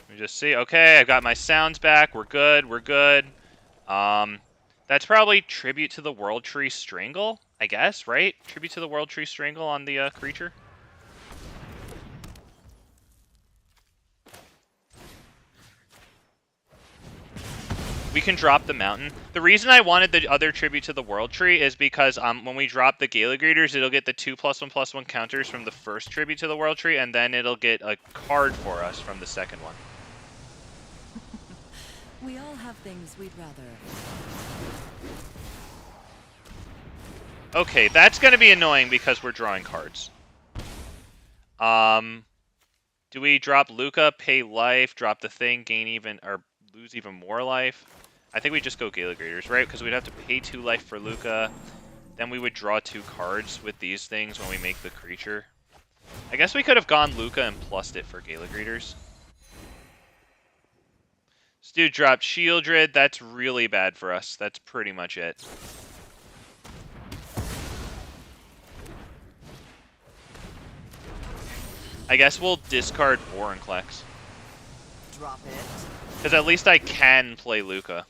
Let me just see. Okay, I've got my sounds back. We're good. We're good. That's probably Tribute to the World Tree Strangle, I guess, right? Tribute to the World Tree Strangle on the creature. We can drop the mountain. The reason I wanted the other Tribute to the World Tree is because when we drop the Gala Greeters, it'll get the 2+1/+1 counters from the first Tribute to the World Tree, and then it'll get a card for us from the second one. We all have things we'd rather. Okay, that's going to be annoying because we're drawing cards. Do we drop Luca, pay life, drop the thing, gain even, or lose even more life? I think we just go Gala Greeters, right? Because we'd have to pay 2 life for Luca. Then we would draw 2 cards with these things when we make the creature. I guess we could have gone Luca and plussed it for Gala Greeters. This dude dropped Shieldred. That's really bad for us. That's pretty much it. I guess we'll discard Vorinclex. Drop it. Because at least I can play Luca.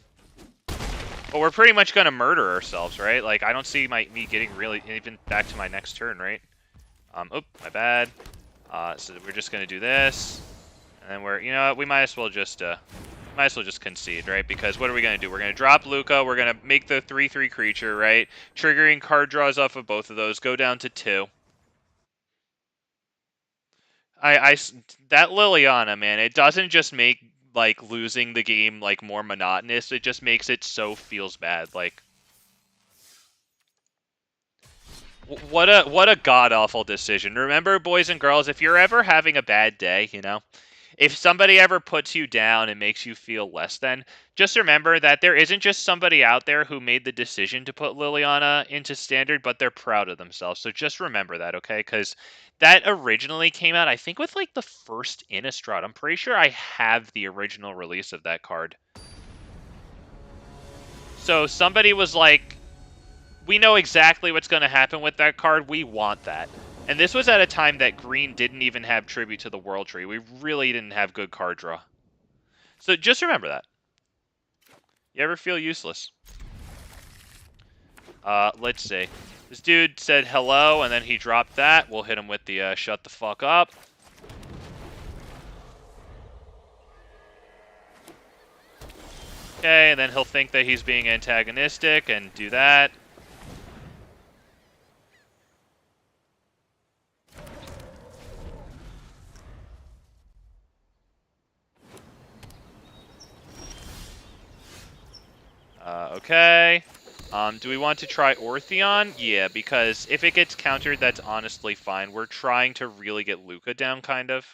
But we're pretty much going to murder ourselves, right? Like, I don't see me getting really even back to my next turn, right? Oh, my bad. So we're just going to do this. And then we're, you know what, we might as well just concede, right? Because what are we going to do? We're going to drop Luca. We're going to make the 3/3 creature, right? Triggering card draws off of both of those. Go down to 2. That Liliana, man, it doesn't just make like losing the game like more monotonous, it just makes it so feels bad. Like what a god awful decision. Remember, boys and girls, if you're ever having a bad day, you know, if somebody ever puts you down and makes you feel less than, just remember that there isn't just somebody out there who made the decision to put Liliana into standard, but they're proud of themselves. So just remember that, okay? Because that originally came out, I think, with like the first Innistrad. I'm pretty sure I have the original release of that card. So somebody was like, we know exactly what's going to happen with that card. We want that. And this was at a time that green didn't even have Tribute to the World Tree. We really didn't have good card draw. So just remember that. You ever feel useless? Let's see. This dude said hello, and then he dropped that. We'll hit him with the shut the fuck up. Okay, and then he'll think that he's being antagonistic and do that. Okay. Do we want to try Ortheon? Yeah, because if it gets countered, that's honestly fine. We're trying to really get Luca down, kind of.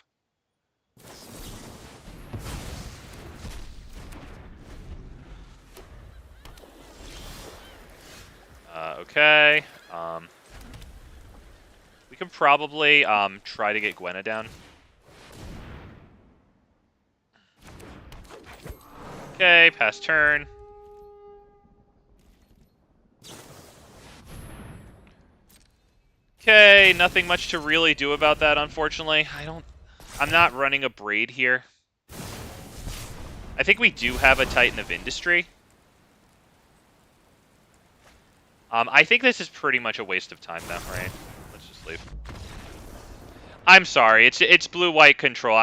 Okay. We can probably try to get Gwenna down. Okay, pass turn. Okay, nothing much to really do about that, unfortunately. I'm not running a Braid here. I think we do have a Titan of Industry. I think this is pretty much a waste of time, though, right? Let's just leave. I'm sorry, it's blue-white control.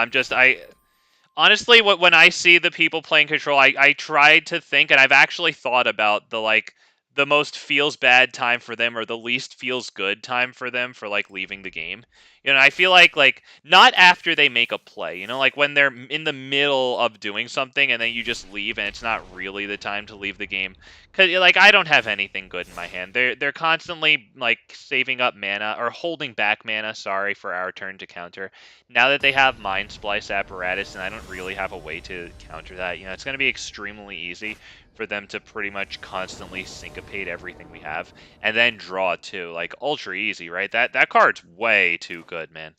Honestly, when I see the people playing control, I tried to think, and I've actually thought about the most feels bad time for them or the least feels good time for them for leaving the game. I feel like not after they make a play, like when they're in the middle of doing something and then you just leave and it's not really the time to leave the game. Cause I don't have anything good in my hand. They're constantly saving up mana or holding back mana, sorry, for our turn to counter. Now that they have Mind Splice Apparatus and I don't really have a way to counter that, it's going to be extremely easy for them to pretty much constantly syncopate everything we have, and then draw too. Ultra easy, right? That card's way too good, man.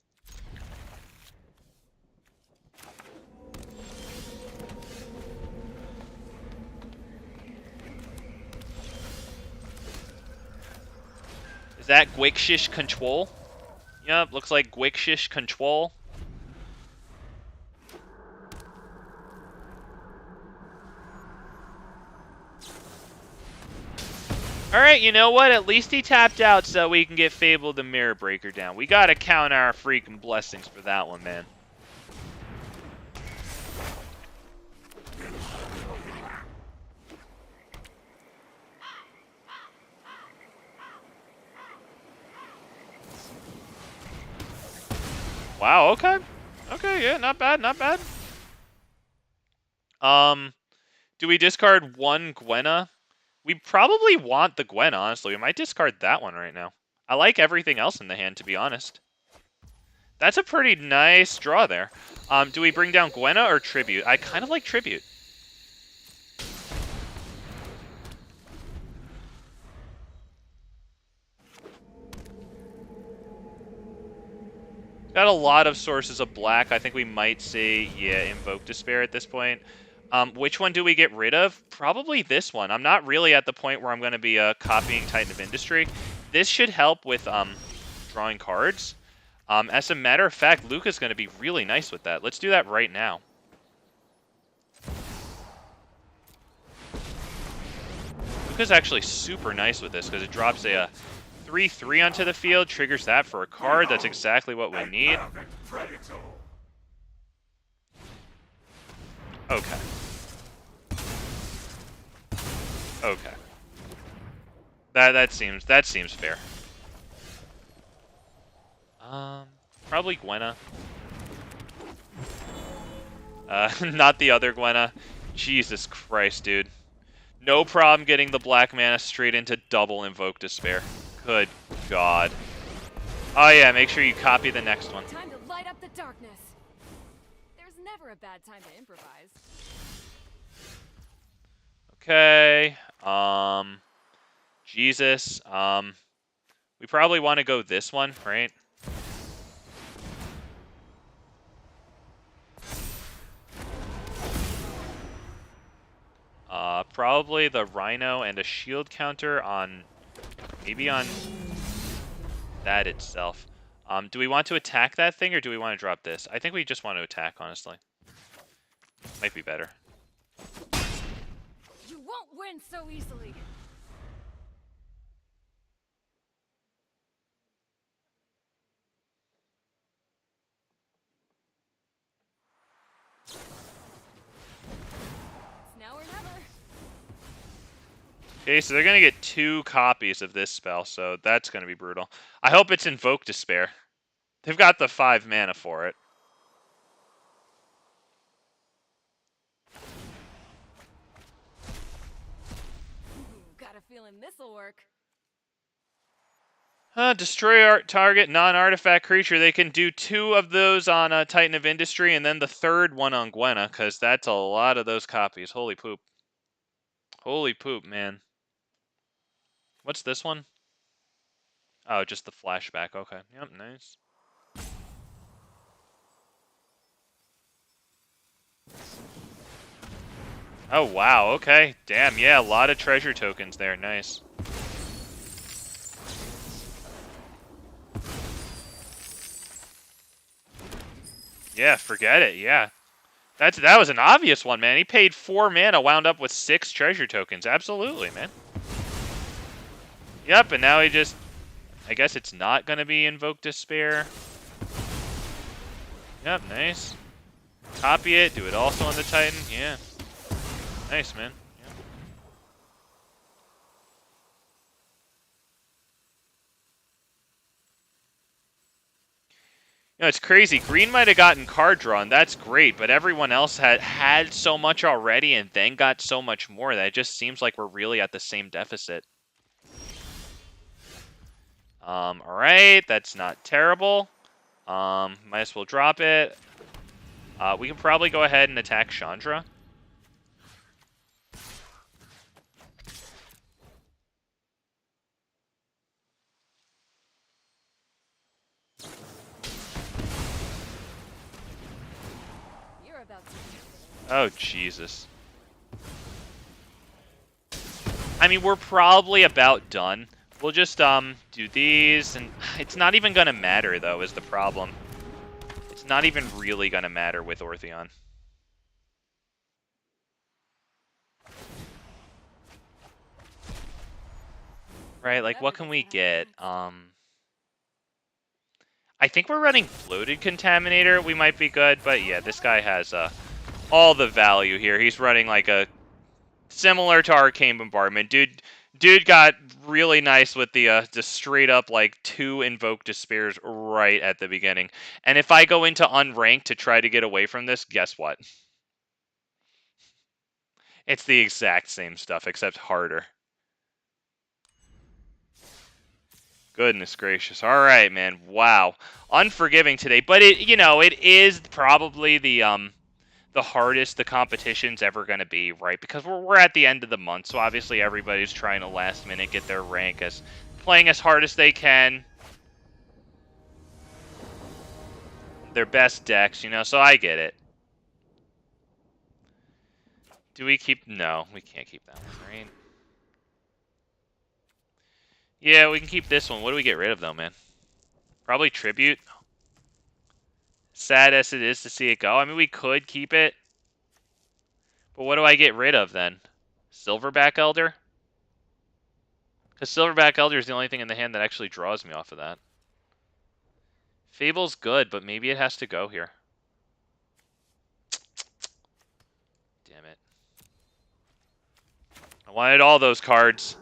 Is that Gwixish Control? Yep, looks like Gwixish Control. Alright, you know what? At least he tapped out so we can get Fable the Mirror Breaker down. We gotta count our freaking blessings for that one, man. Wow, okay. Okay, yeah, not bad, not bad. Do we discard one Gwenna? We probably want the Gwenna, honestly. We might discard that one right now. I like everything else in the hand, to be honest. That's a pretty nice draw there. Do we bring down Gwenna or Tribute? I kind of like Tribute. Got a lot of sources of black. I think we might see, yeah, Invoke Despair at this point. Which one do we get rid of? Probably this one. I'm not really at the point where I'm going to be copying Titan of Industry. This should help with drawing cards. As a matter of fact, Luca's going to be really nice with that. Let's do that right now. Luca's actually super nice with this because it drops a 3/3 onto the field, triggers that for a card. That's exactly what we need. Okay. Okay. That seems fair. Probably Gwenna. Not the other Gwenna. Jesus Christ, dude. No problem getting the black mana straight into double Invoke Despair. Good God. Oh yeah, make sure you copy the next one. Time to light up the darkness. There's never a bad time to improvise. Okay. Jesus. We probably want to go this one, right? Probably the Rhino and a shield counter on, maybe on that itself. Do we want to attack that thing or do we want to drop this? I think we just want to attack, honestly. Might be better. You won't win so easily. It's now or never. Okay, so they're going to get 2 copies of this spell, so that's going to be brutal. I hope it's Invoke Despair. They've got the 5 mana for it. Got a feeling this'll work. Destroy target non-artifact creature. They can do 2 of those on Titan of Industry and then the 3rd one on Gwenna, because that's a lot of those copies. Holy poop. Holy poop, man. What's this one? Oh, just the flashback. Okay. Yep, nice. Oh, wow. Okay. Damn, yeah, a lot of treasure tokens there. Nice. Yeah, forget it. Yeah. That was an obvious one, man. He paid 4 mana, wound up with 6 treasure tokens. Absolutely, man. Yep, and now he just... I guess it's not going to be Invoke Despair. Yep, nice. Copy it, do it also on the Titan. Yeah. Nice, man. Yep. You know, it's crazy. Green might have gotten card drawn. That's great, but everyone else had so much already and then got so much more that it just seems like we're really at the same deficit. Alright, that's not terrible. Might as well drop it. We can probably go ahead and attack Chandra. You're about to. Oh, Jesus. I mean, we're probably about done. We'll just, do these, and it's not even gonna matter, though, is the problem. It's not even really gonna matter with Ortheon. Right, like, what can we get? I think we're running Floated Contaminator. We might be good, but yeah, this guy has, all the value here. He's running, like, a... similar to Arcane Bombardment. Dude got really nice with the straight up, like, 2 Invoke Despairs right at the beginning. And if I go into Unranked to try to get away from this, guess what? It's the exact same stuff, except harder. Goodness gracious. All right, man. Wow. Unforgiving today, but it, you know, it is probably the hardest the competition's ever going to be, right? Because we're at the end of the month, so obviously everybody's trying to last minute get their rank, as playing as hard as they can. Their best decks, you know, so I get it. Do we keep... No, we can't keep that one, right? Yeah, we can keep this one. What do we get rid of, though, man? Probably Tribute. Sad as it is to see it go. I mean, we could keep it. But what do I get rid of, then? Silverback Elder? Because Silverback Elder is the only thing in the hand that actually draws me off of that. Fable's good, but maybe it has to go here. Damn it. I wanted all those cards.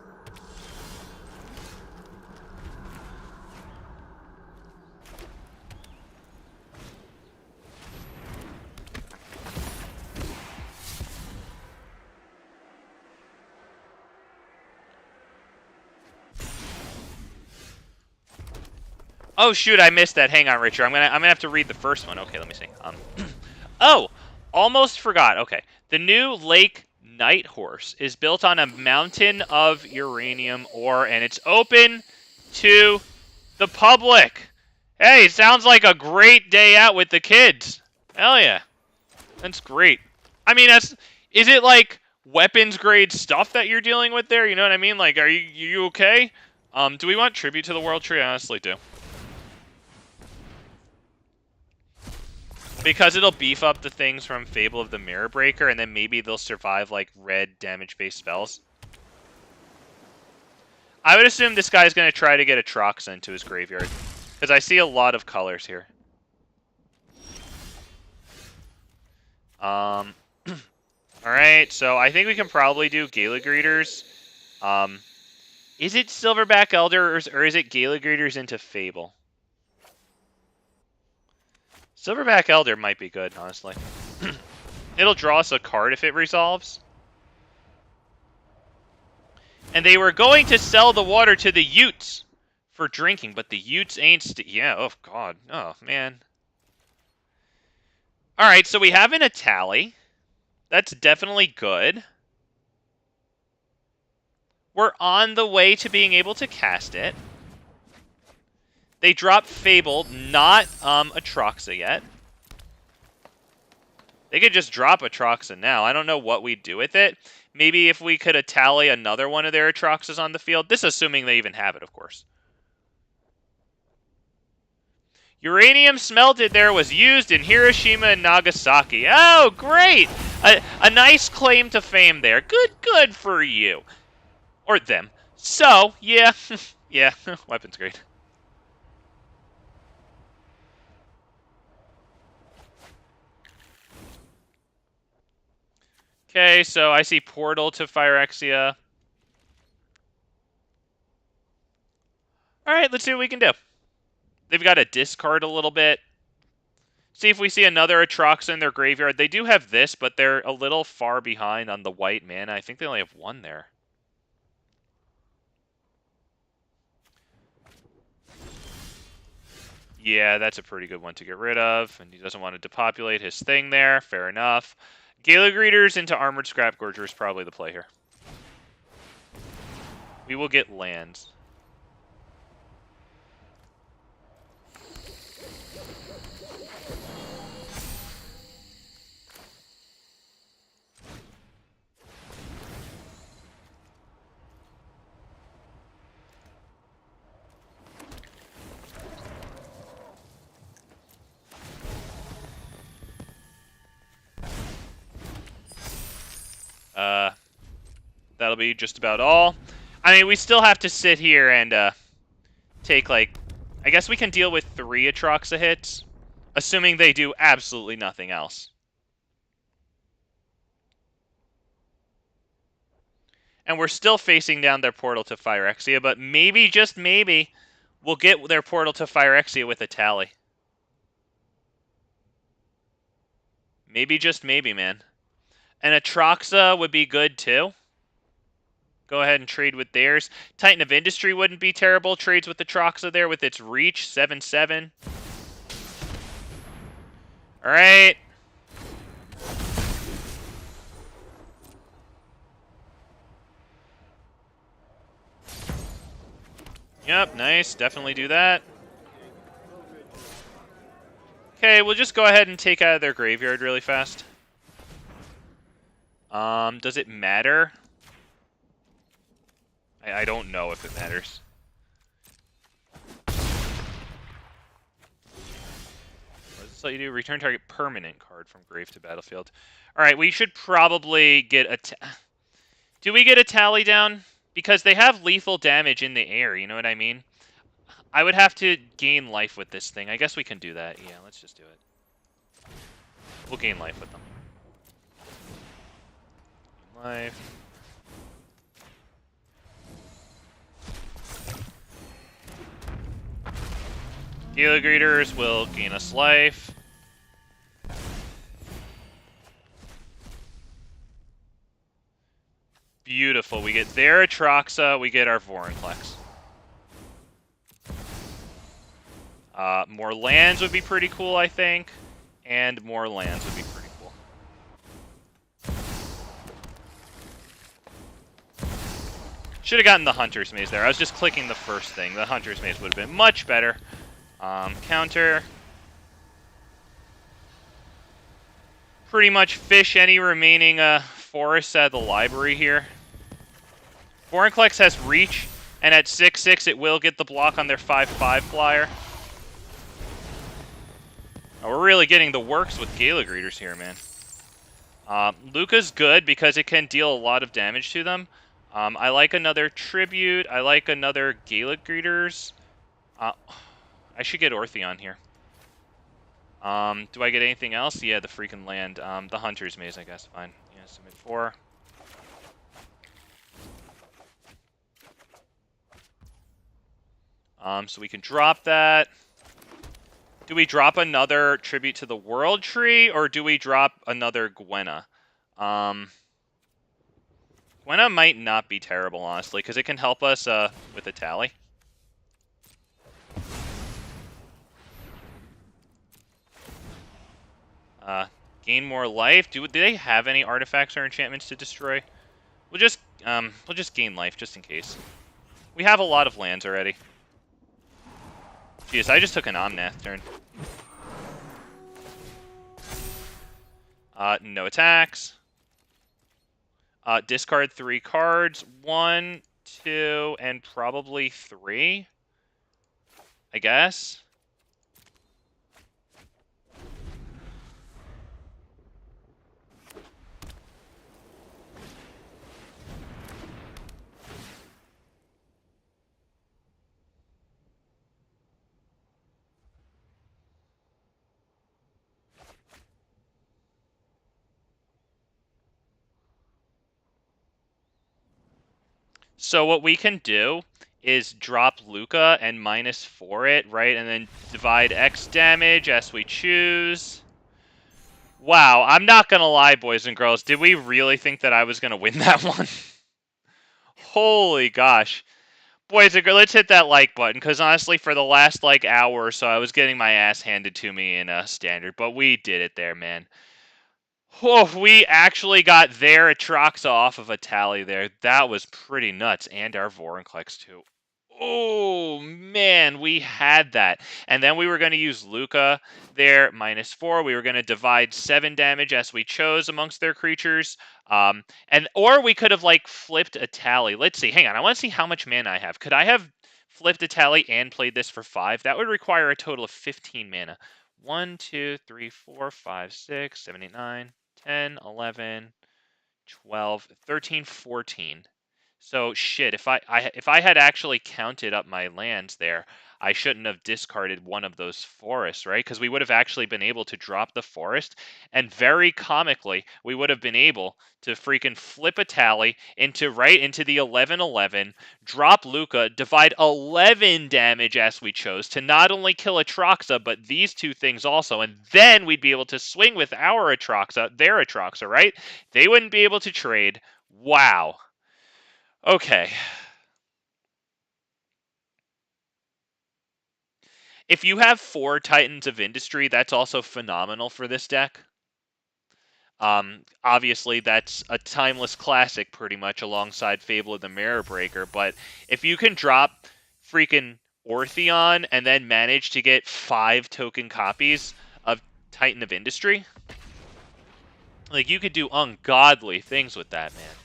Oh shoot, I missed that. Hang on, Richard. I'm gonna have to read the first one. Okay, let me see. Oh, almost forgot. Okay, the new Lake Night Horse is built on a mountain of uranium ore, and it's open to the public. Hey, sounds like a great day out with the kids. Hell yeah, that's great. I mean, is it like weapons grade stuff that you're dealing with there? You know what I mean? Like, are you okay? Do we want tribute to the World Tree? I honestly do. Because it'll beef up the things from Fable of the Mirror Breaker, and then maybe they'll survive, like, red damage-based spells. I would assume this guy's going to try to get a Troxa into his graveyard, because I see a lot of colors here. Alright, so I think we can probably do Gala Greeters. Is it Silverback Elder, or is it Gala Greeters into Fable? Silverback Elder might be good, honestly. It'll draw us a card if it resolves. And they were going to sell the water to the Utes for drinking, but the Utes ain't... yeah, oh god. Oh, man. Alright, so we have an Atali. That's definitely good. We're on the way to being able to cast it. They dropped Fable, not Atroxa yet. They could just drop Atroxa now. I don't know what we'd do with it. Maybe if we could tally another one of their Atroxas on the field. This assuming they even have it, of course. Uranium smelted there was used in Hiroshima and Nagasaki. Oh, great! A nice claim to fame there. Good for you. Or them. So, yeah. Yeah, weapons great. Okay, so I see Portal to Phyrexia. Alright, let's see what we can do. They've got to discard a little bit. See if we see another Atroxa in their graveyard. They do have this, but they're a little far behind on the white mana. I think they only have one there. Yeah, that's a pretty good one to get rid of. And he doesn't want to depopulate his thing there. Fair enough. Gala Greeters into Armored Scrap Gorger is probably the play here. We will get lands. That'll be just about all. I mean, we still have to sit here and take, like... I guess we can deal with 3 Atroxa hits, assuming they do absolutely nothing else. And we're still facing down their Portal to Phyrexia, but maybe, just maybe, we'll get their Portal to Phyrexia with a tally. Maybe, just maybe, man. And Atroxa would be good, too. Go ahead and trade with theirs. Titan of Industry wouldn't be terrible. Trades with Atroxa there with its reach. 7/7. Alright. Yep, nice. Definitely do that. Okay, we'll just go ahead and take out of their graveyard really fast. Does it matter? I don't know if it matters. What does this let you do? Return target permanent card from grave to battlefield. Alright, we should probably get a... Do we get a tally down? Because they have lethal damage in the air, you know what I mean? I would have to gain life with this thing. I guess we can do that. Yeah, let's just do it. We'll gain life with them. Life. Gala Greeters will gain us life. Beautiful. We get their Atroxa, we get our Vorinclex. More lands would be pretty cool, I think. And more lands would be pretty cool. Should have gotten the Hunter's Maze there. I was just clicking the first thing. The Hunter's Maze would have been much better. Counter. Pretty much fish any remaining forests out of the library here. Vorinclex has reach, and at 6/6 it will get the block on their 5/5 flyer. Oh, we're really getting the works with Gala Greeters here, man. Luca's good because it can deal a lot of damage to them. I like another Tribute. I like another Gala Greeters. I should get Ortheon here. Do I get anything else? Yeah, the freaking land. The Hunter's Maze, I guess. Fine. Yeah, submit 4. So we can drop that. Do we drop another Tribute to the World Tree, or do we drop another Gwenna? Gwenna might not be terrible, honestly, because it can help us with a tally. Gain more life. Do they have any artifacts or enchantments to destroy? We'll just gain life just in case. We have a lot of lands already. Jeez, I just took an Omnath turn. No attacks. Discard 3 cards. 1, 2, and probably 3. I guess. So what we can do is drop Luca and -4 it, right? And then divide X damage as we choose. Wow, I'm not gonna lie, boys and girls. Did we really think that I was gonna win that one? Holy gosh. Boys and girls, let's hit that like button, because honestly, for the last, like, hour or so, I was getting my ass handed to me in Standard, but we did it there, man. Oh, we actually got their Atroxa off of a tally there. That was pretty nuts. And our Vorinclex, too. Oh, man, we had that. And then we were going to use Luca there, -4. We were going to divide 7 damage as we chose amongst their creatures. Or we could have, like, flipped a tally. Let's see. Hang on. I want to see how much mana I have. Could I have flipped a tally and played this for 5? That would require a total of 15 mana. 1, 2, 3, 4, 5, 6, 7, 8, 9, 10, 11, 12, 13, 14. So shit, if I had actually counted up my lands there, I shouldn't have discarded one of those forests, right? Because we would have actually been able to drop the forest, and very comically, we would have been able to freaking flip a tally into the 11/11, drop Luca, divide 11 damage as we chose to not only kill Atroxa, but these two things also, and then we'd be able to swing with our Atroxa, their Atroxa, right? They wouldn't be able to trade. Wow. Okay. If you have 4 Titans of Industry, that's also phenomenal for this deck. Obviously, that's a timeless classic pretty much alongside Fable of the Mirror Breaker, but if you can drop freaking Ortheon and then manage to get 5 token copies of Titan of Industry, like, you could do ungodly things with that, man.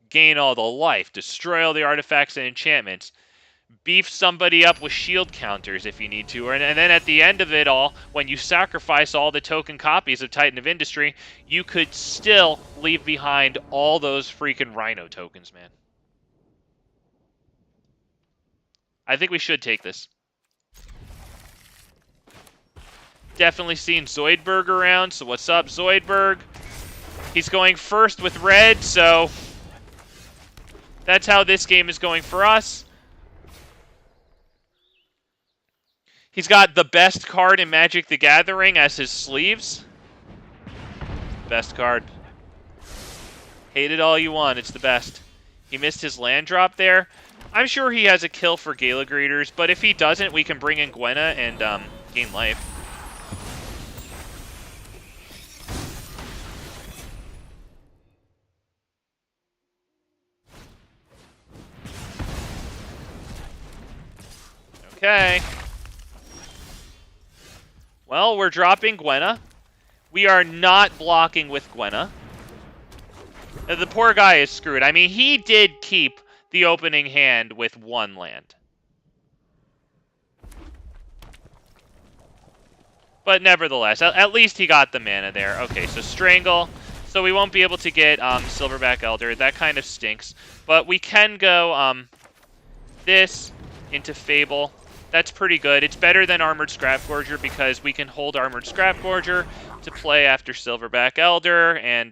Gain all the life, destroy all the artifacts and enchantments, beef somebody up with shield counters if you need to, and then at the end of it all, when you sacrifice all the token copies of Titan of Industry, you could still leave behind all those freaking Rhino tokens, man. I think we should take this. Definitely seen Zoidberg around, so what's up, Zoidberg? He's going first with red, so that's how this game is going for us. He's got the best card in Magic the Gathering as his sleeves. Best card. Hate it all you want, it's the best. He missed his land drop there. I'm sure he has a kill for Gala Greeters, but if he doesn't, we can bring in Gwenna and gain life. Okay. Well, we're dropping Gwenna. We are not blocking with Gwenna. The poor guy is screwed. I mean, he did keep the opening hand with 1 land. But nevertheless, at least he got the mana there. Okay, so Strangle. So we won't be able to get Silverback Elder. That kind of stinks. But we can go this into Fable. That's pretty good. It's better than Armored Scrapgorger because we can hold Armored Scrapgorger to play after Silverback Elder, and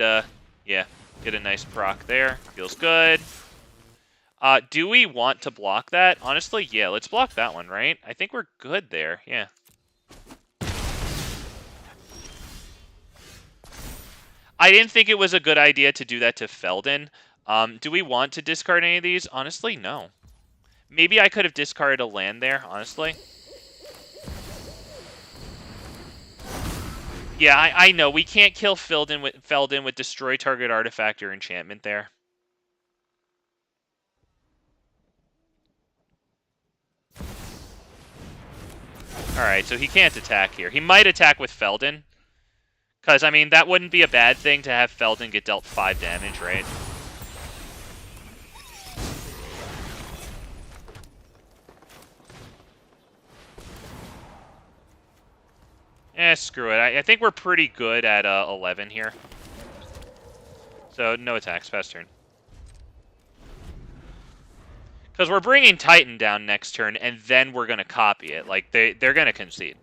yeah, get a nice proc there. Feels good. Do we want to block that? Honestly, yeah, let's block that one, right? I think we're good there, yeah. I didn't think it was a good idea to do that to Feldon. Do we want to discard any of these? Honestly, no. Maybe I could have discarded a land there, honestly. Yeah, I know. We can't kill Feldon with destroy target artifact or enchantment there. Alright, so he can't attack here. He might attack with Feldon. Because, I mean, that wouldn't be a bad thing to have Feldon get dealt 5 damage, right? Screw it. I think we're pretty good at 11 here. So, no attacks. Pass turn. Because we're bringing Titan down next turn, and then we're going to copy it. Like, they're going to concede.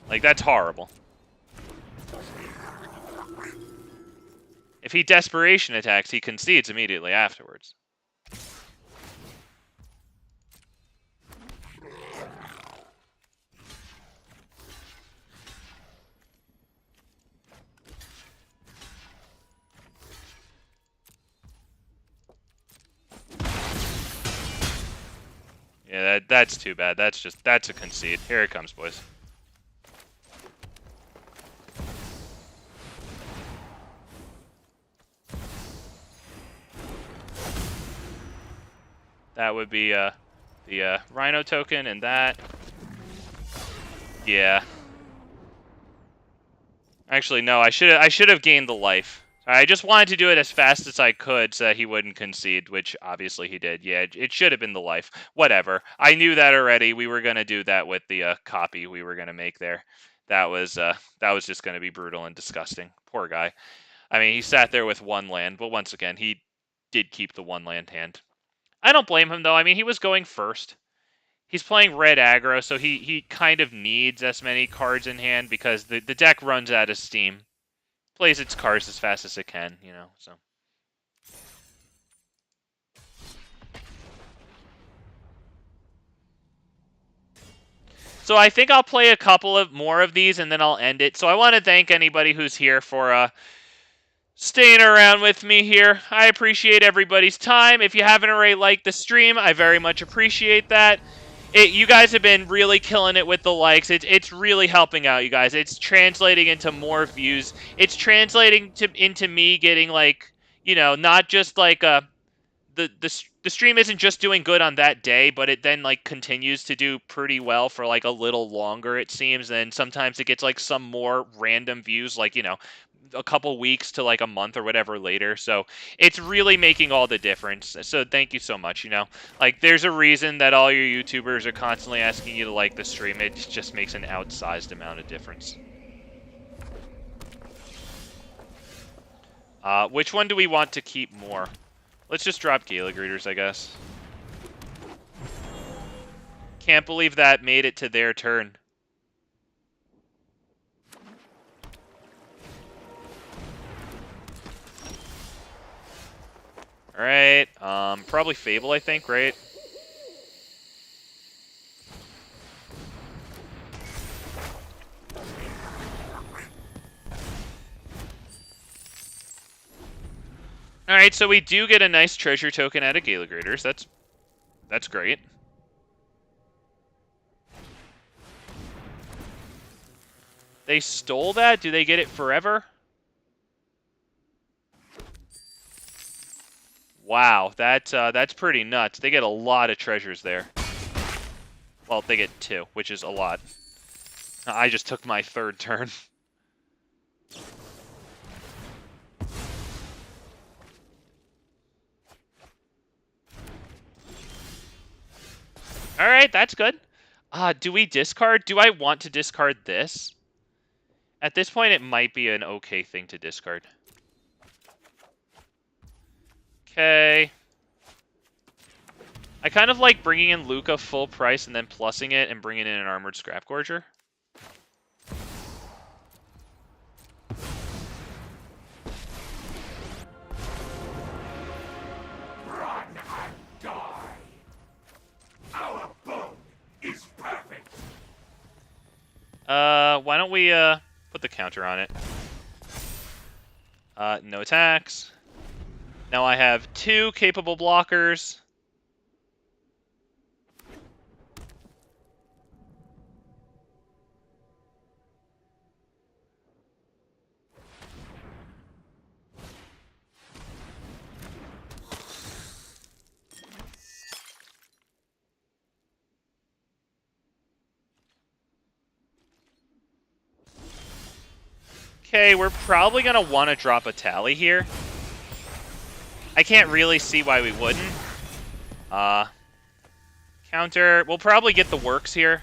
Like, that's horrible. If he Desperation attacks, he concedes immediately afterwards. Yeah, that's too bad. That's a concede. Here it comes, boys. That would be the Rhino token and that. Yeah. Actually, no. I should have gained the life. I just wanted to do it as fast as I could so that he wouldn't concede, which obviously he did. Yeah, it should have been the life. Whatever. I knew that already. We were gonna do that with the copy we were gonna make there. That was just gonna be brutal and disgusting. Poor guy. I mean, he sat there with 1 land, but once again, he did keep the 1 land hand. I don't blame him though. I mean, he was going first. He's playing red aggro, so he kind of needs as many cards in hand because the deck runs out of steam. Plays its cards as fast as it can, you know, so. So I think I'll play a couple of more of these and then I'll end it. So I want to thank anybody who's here for staying around with me here. I appreciate everybody's time. If you haven't already liked the stream, I very much appreciate that. You guys have been really killing it with the likes. It's really helping out, you guys. It's translating into more views. It's translating into me getting, like, you know, not just like the stream isn't just doing good on that day, but it then like continues to do pretty well for like a little longer, it seems. Then sometimes it gets like some more random views, like, you know, a couple weeks to like a month or whatever later. So it's really making all the difference. So thank you so much. You know, like, there's a reason that all your YouTubers are constantly asking you to like the stream. It just makes an outsized amount of difference. Which one do we want to keep more? Let's just drop Gala Greeters, I guess. Can't believe that made it to their turn. Alright, probably Fable, I think, right? Alright, so we do get a nice treasure token out of Gala Greeters. That's great. They stole that? Do they get it forever? Wow, that's pretty nuts. They get a lot of treasures there. Well, they get 2, which is a lot. I just took my 3rd turn. Alright, that's good. Do we discard? Do I want to discard this? At this point, it might be an okay thing to discard. Okay. I kind of like bringing in Luca full price and then plussing it and bringing in an Armored Scrap Gorger. Run and die. Our bone is perfect. Why don't we put the counter on it? No attacks. Now I have 2 capable blockers. Okay, we're probably going to want to drop a tally here. I can't really see why we wouldn't. Counter. We'll probably get the works here.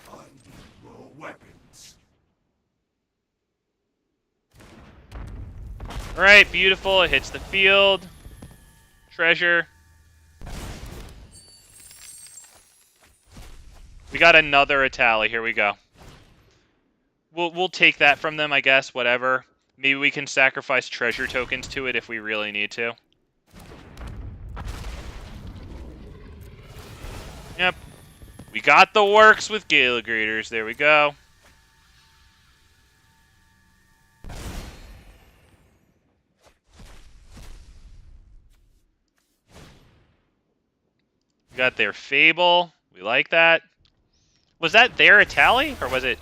I need more weapons. Alright, beautiful. It hits the field. Treasure. We got another Atali. Here we go. We'll take that from them, I guess. Whatever. Maybe we can sacrifice treasure tokens to it if we really need to. Yep. We got the works with Gala Greeters. There we go. We got their Fable. We like that. Was that their Atali? Or was it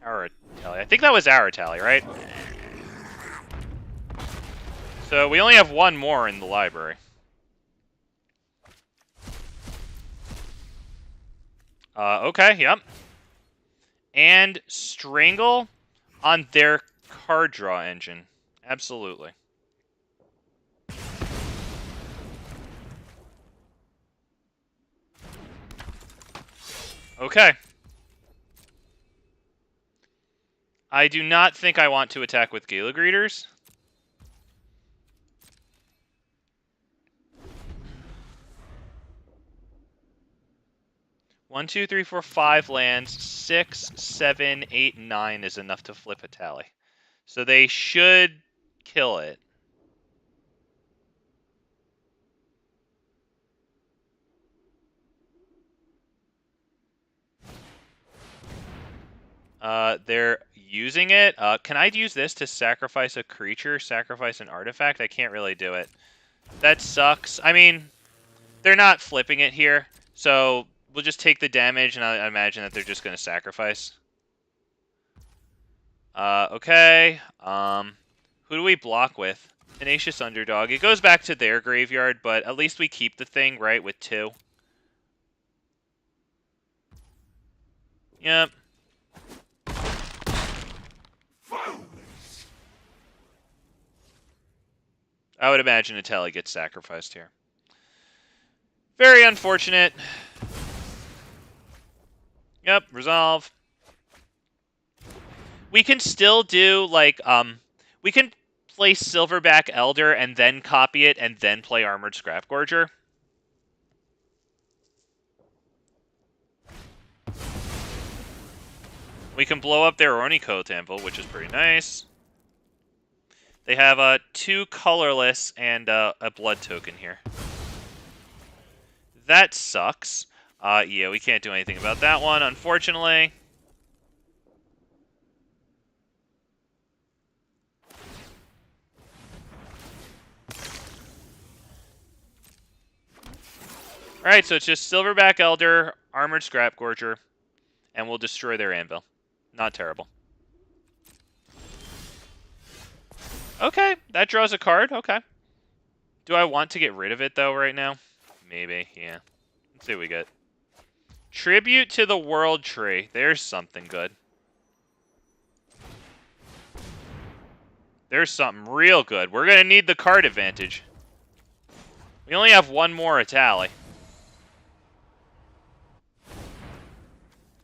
our Atali? I think that was our Atali, right? So we only have one more in the library. Okay, yep. And Strangle on their card draw engine. Absolutely. Okay. I do not think I want to attack with Gala Greeters. One, two, three, four, 5 lands. 6, 7, 8, 9 is enough to flip a tally. So they should kill it. They're using it. Can I use this to sacrifice a creature, sacrifice an artifact? I can't really do it. That sucks. I mean, they're not flipping it here, so we'll just take the damage, and I imagine that they're just going to sacrifice. Okay. Who do we block with? Tenacious Underdog. It goes back to their graveyard, but at least we keep the thing, right, with 2. Yep. I would imagine Atali gets sacrificed here. Very unfortunate. Yep, resolve. We can still do, like, we can play Silverback Elder and then copy it and then play Armored Scrapgorger. We can blow up their Ornico Temple, which is pretty nice. They have 2 colorless and a blood token here. That sucks. Yeah, we can't do anything about that one, unfortunately. Alright, so it's just Silverback Elder, Armored Scrapgorger, and we'll destroy their anvil. Not terrible. Okay, that draws a card. Okay. Do I want to get rid of it, though, right now? Maybe, yeah. Let's see what we get. Tribute to the World Tree. There's something good. There's something real good. We're going to need the card advantage. We only have one more Atali.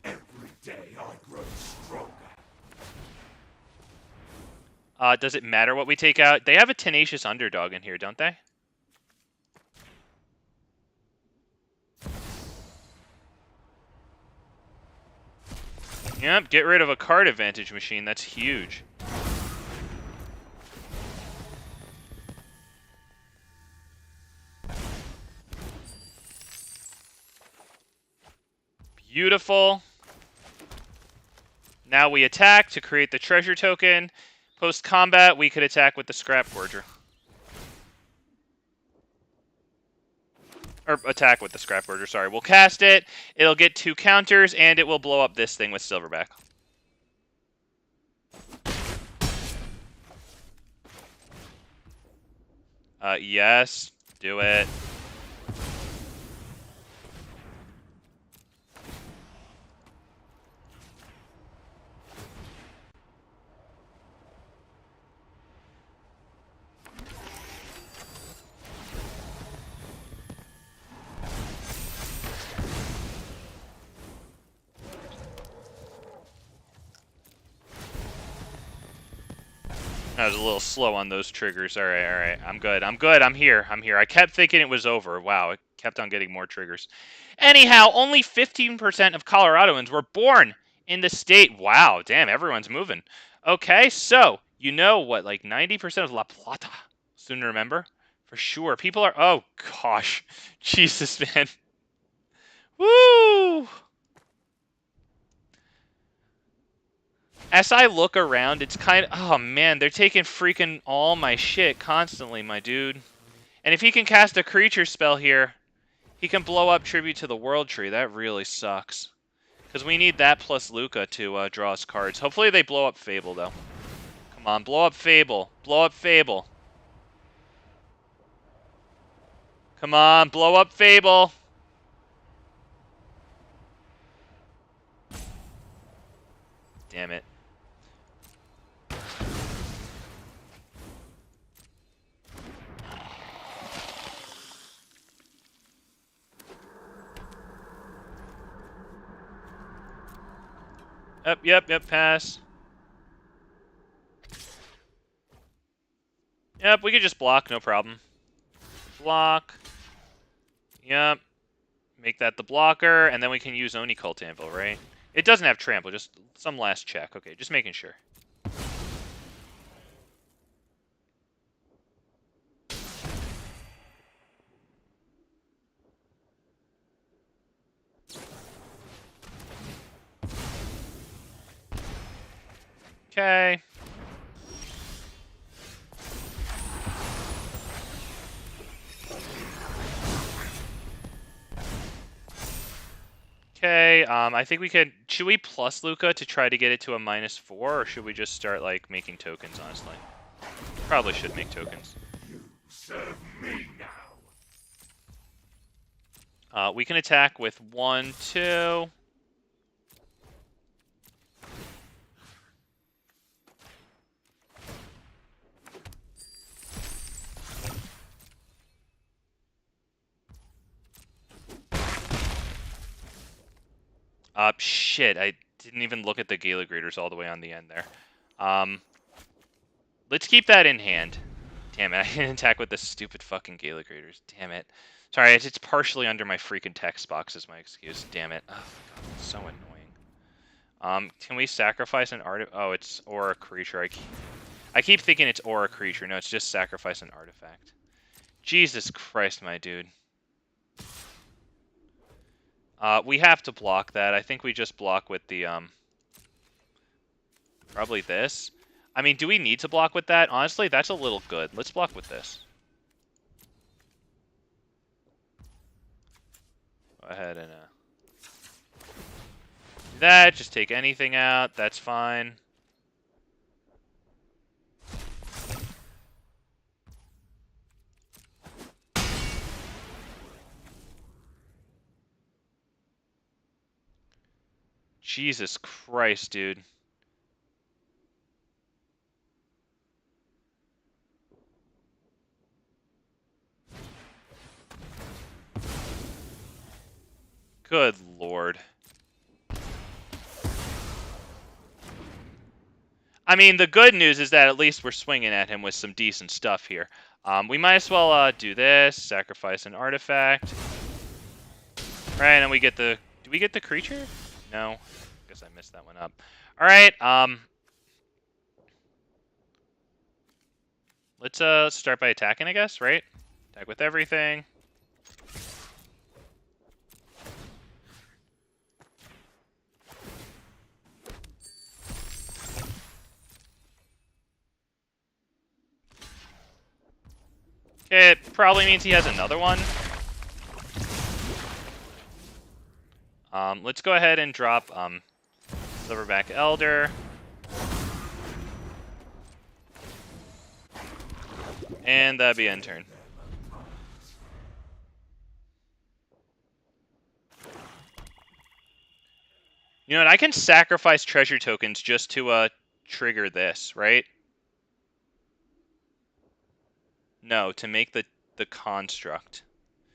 Every day I grow stronger. Does it matter what we take out? They have a Tenacious Underdog in here, don't they? Yep, get rid of a card advantage machine. That's huge. Beautiful. Now we attack to create the treasure token. Post-combat, we could attack with the Scrapgorger. Or attack with the Scrapgorger, sorry. We'll cast it, it'll get 2 counters, and it will blow up this thing with Silverback. Yes, do it. I was a little slow on those triggers. All right. I'm good. I'm here. I kept thinking it was over. Wow, it kept on getting more triggers. Anyhow, only 15% of Coloradoans were born in the state. Wow, damn, everyone's moving. Okay, so, you know what, like 90% of La Plata. Soon to remember? For sure. People are, oh gosh. Jesus, man. Woo! As I look around, it's kind of... Oh, man, they're taking freaking all my shit constantly, my dude. And if he can cast a creature spell here, he can blow up Tribute to the World Tree. That really sucks. Because we need that plus Luca to draw us cards. Hopefully they blow up Fable, though. Come on, blow up Fable. Blow up Fable. Come on, blow up Fable. Damn it. Yep, pass. Yep, we could just block, no problem. Block. Yep. Make that the blocker, and then we can use Oni Cult Anvil, right? It doesn't have trample, just some last check. Okay, just making sure. Okay. Okay, I think we could... Should we plus Luca to try to get it to a -4, or should we just start, like, making tokens, honestly? Probably should make tokens. You serve me now. We can attack with 1, 2... Shit, I didn't even look at the Gala Greeters all the way on the end there. Let's keep that in hand. Damn it, I didn't attack with the stupid fucking Gala Greeters. Damn it. Sorry, it's partially under my freaking text box is my excuse. Damn it. Oh, God, it's so annoying. Can we sacrifice an artifact? Oh, it's or a creature. I keep thinking it's or a creature. No, it's just sacrifice an artifact. Jesus Christ, my dude. We have to block that. I think we just block with the, probably this. I mean, do we need to block with that? Honestly, that's a little good. Let's block with this. Go ahead and, do that. Just take anything out. That's fine. Jesus Christ, dude. Good Lord. I mean, the good news is that at least we're swinging at him with some decent stuff here. We might as well do this, sacrifice an artifact. Right, and we get the... Do we get the creature? No. Guess I messed that one up. Alright, let's start by attacking, I guess, right? Attack with everything. Okay, it probably means he has another one. Let's go ahead and drop Silverback Elder. And that'd be end turn. You know what? I can sacrifice treasure tokens just to trigger this, right? No, to make the construct.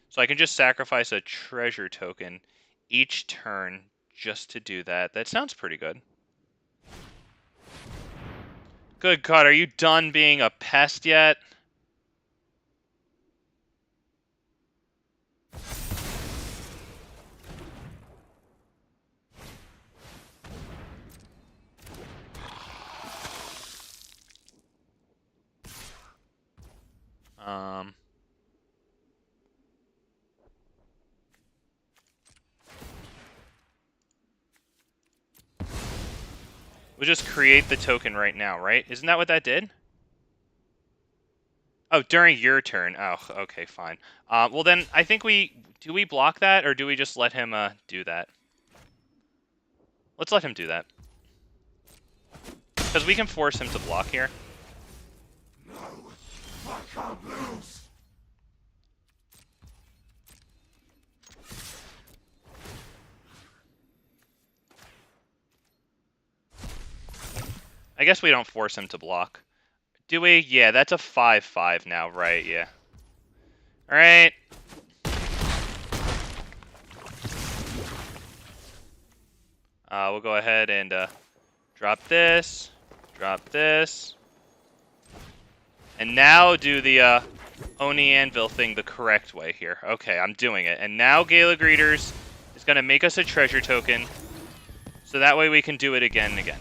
So I can just sacrifice a treasure token each turn just to do that. That sounds pretty good. Good God, are you done being a pest yet? We'll just create the token right now, right? Isn't that what that did? Oh, during your turn. Oh, okay, fine. Well then, I think do we block that, or do we just let him do that? Let's let him do that. Because we can force him to block here. No, I can't lose. I guess we don't force him to block. Do we? Yeah, that's a 5/5 now, right? Yeah. Alright. We'll go ahead and drop this. Drop this. And now do the Oni Anvil thing the correct way here. Okay, I'm doing it. And now Gala Greeters is going to make us a treasure token. So that way we can do it again and again.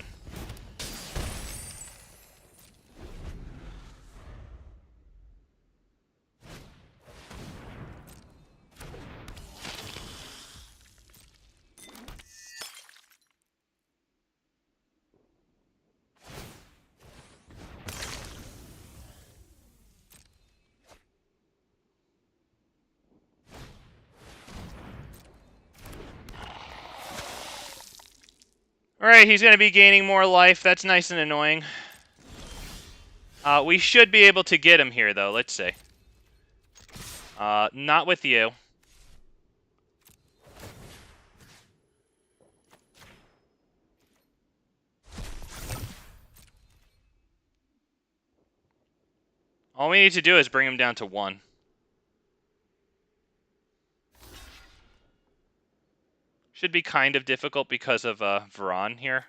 Alright, he's going to be gaining more life. That's nice and annoying. We should be able to get him here, though. Let's see. Not with you. All we need to do is bring him down to 1. Should be kind of difficult because of Vivien here.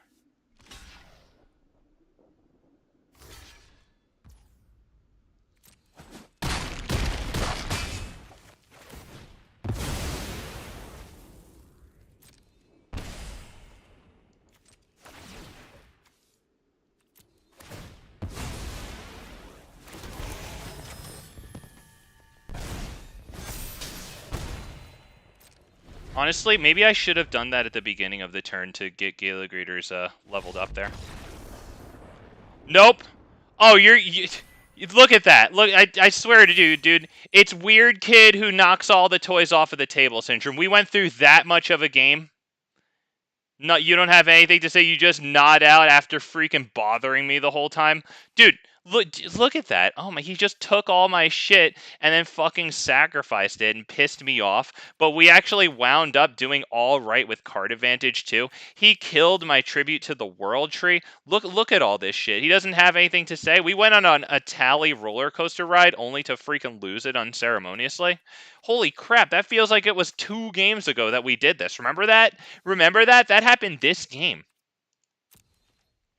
Honestly, maybe I should have done that at the beginning of the turn to get Gala Greeters leveled up there. Nope. Oh, you look at that. Look, I swear to you, dude. It's weird kid who knocks all the toys off of the table syndrome. We went through that much of a game. No, you don't have anything to say. You just nod out after freaking bothering me the whole time. Dude, look at that. Oh my, he just took all my shit and then fucking sacrificed it and pissed me off. But we actually wound up doing all right with card advantage too. He killed my tribute to the world tree. Look at all this shit. He doesn't have anything to say. We went on a tally roller coaster ride only to freaking lose it unceremoniously. Holy crap, that feels like it was 2 games ago that we did this. Remember that? Remember that? That happened this game.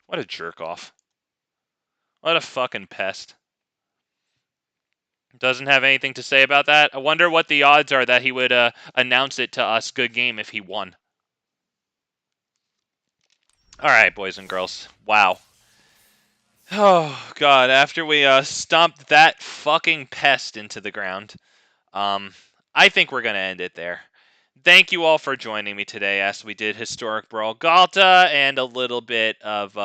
What a jerk-off. What a fucking pest. Doesn't have anything to say about that. I wonder what the odds are that he would announce it to us good game if he won. Alright, boys and girls. Wow. Oh, God. After we stomped that fucking pest into the ground, I think we're going to end it there. Thank you all for joining me today as we did Historic Brawl Ghalta and a little bit of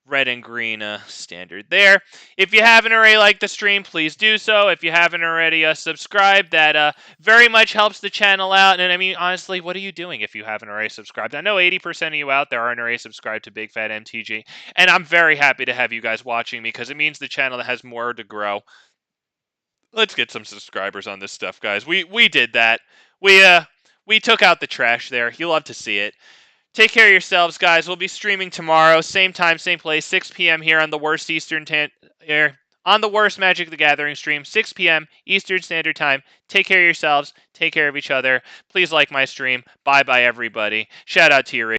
red and green standard there. If you haven't already liked the stream, please do so. If you haven't already subscribed, that very much helps the channel out. And I mean, honestly, what are you doing if you haven't already subscribed? I know 80% of you out there aren't already subscribed to Big Fat MTG. And I'm very happy to have you guys watching me because it means the channel has more to grow. Let's get some subscribers on this stuff, guys. We did that. We took out the trash there. You'll love to see it. Take care of yourselves, guys. We'll be streaming tomorrow, same time, same place, 6 p.m. here on the worst on the worst Magic the Gathering stream, 6 p.m. Eastern Standard Time. Take care of yourselves. Take care of each other. Please like my stream. Bye-bye, everybody. Shout out to your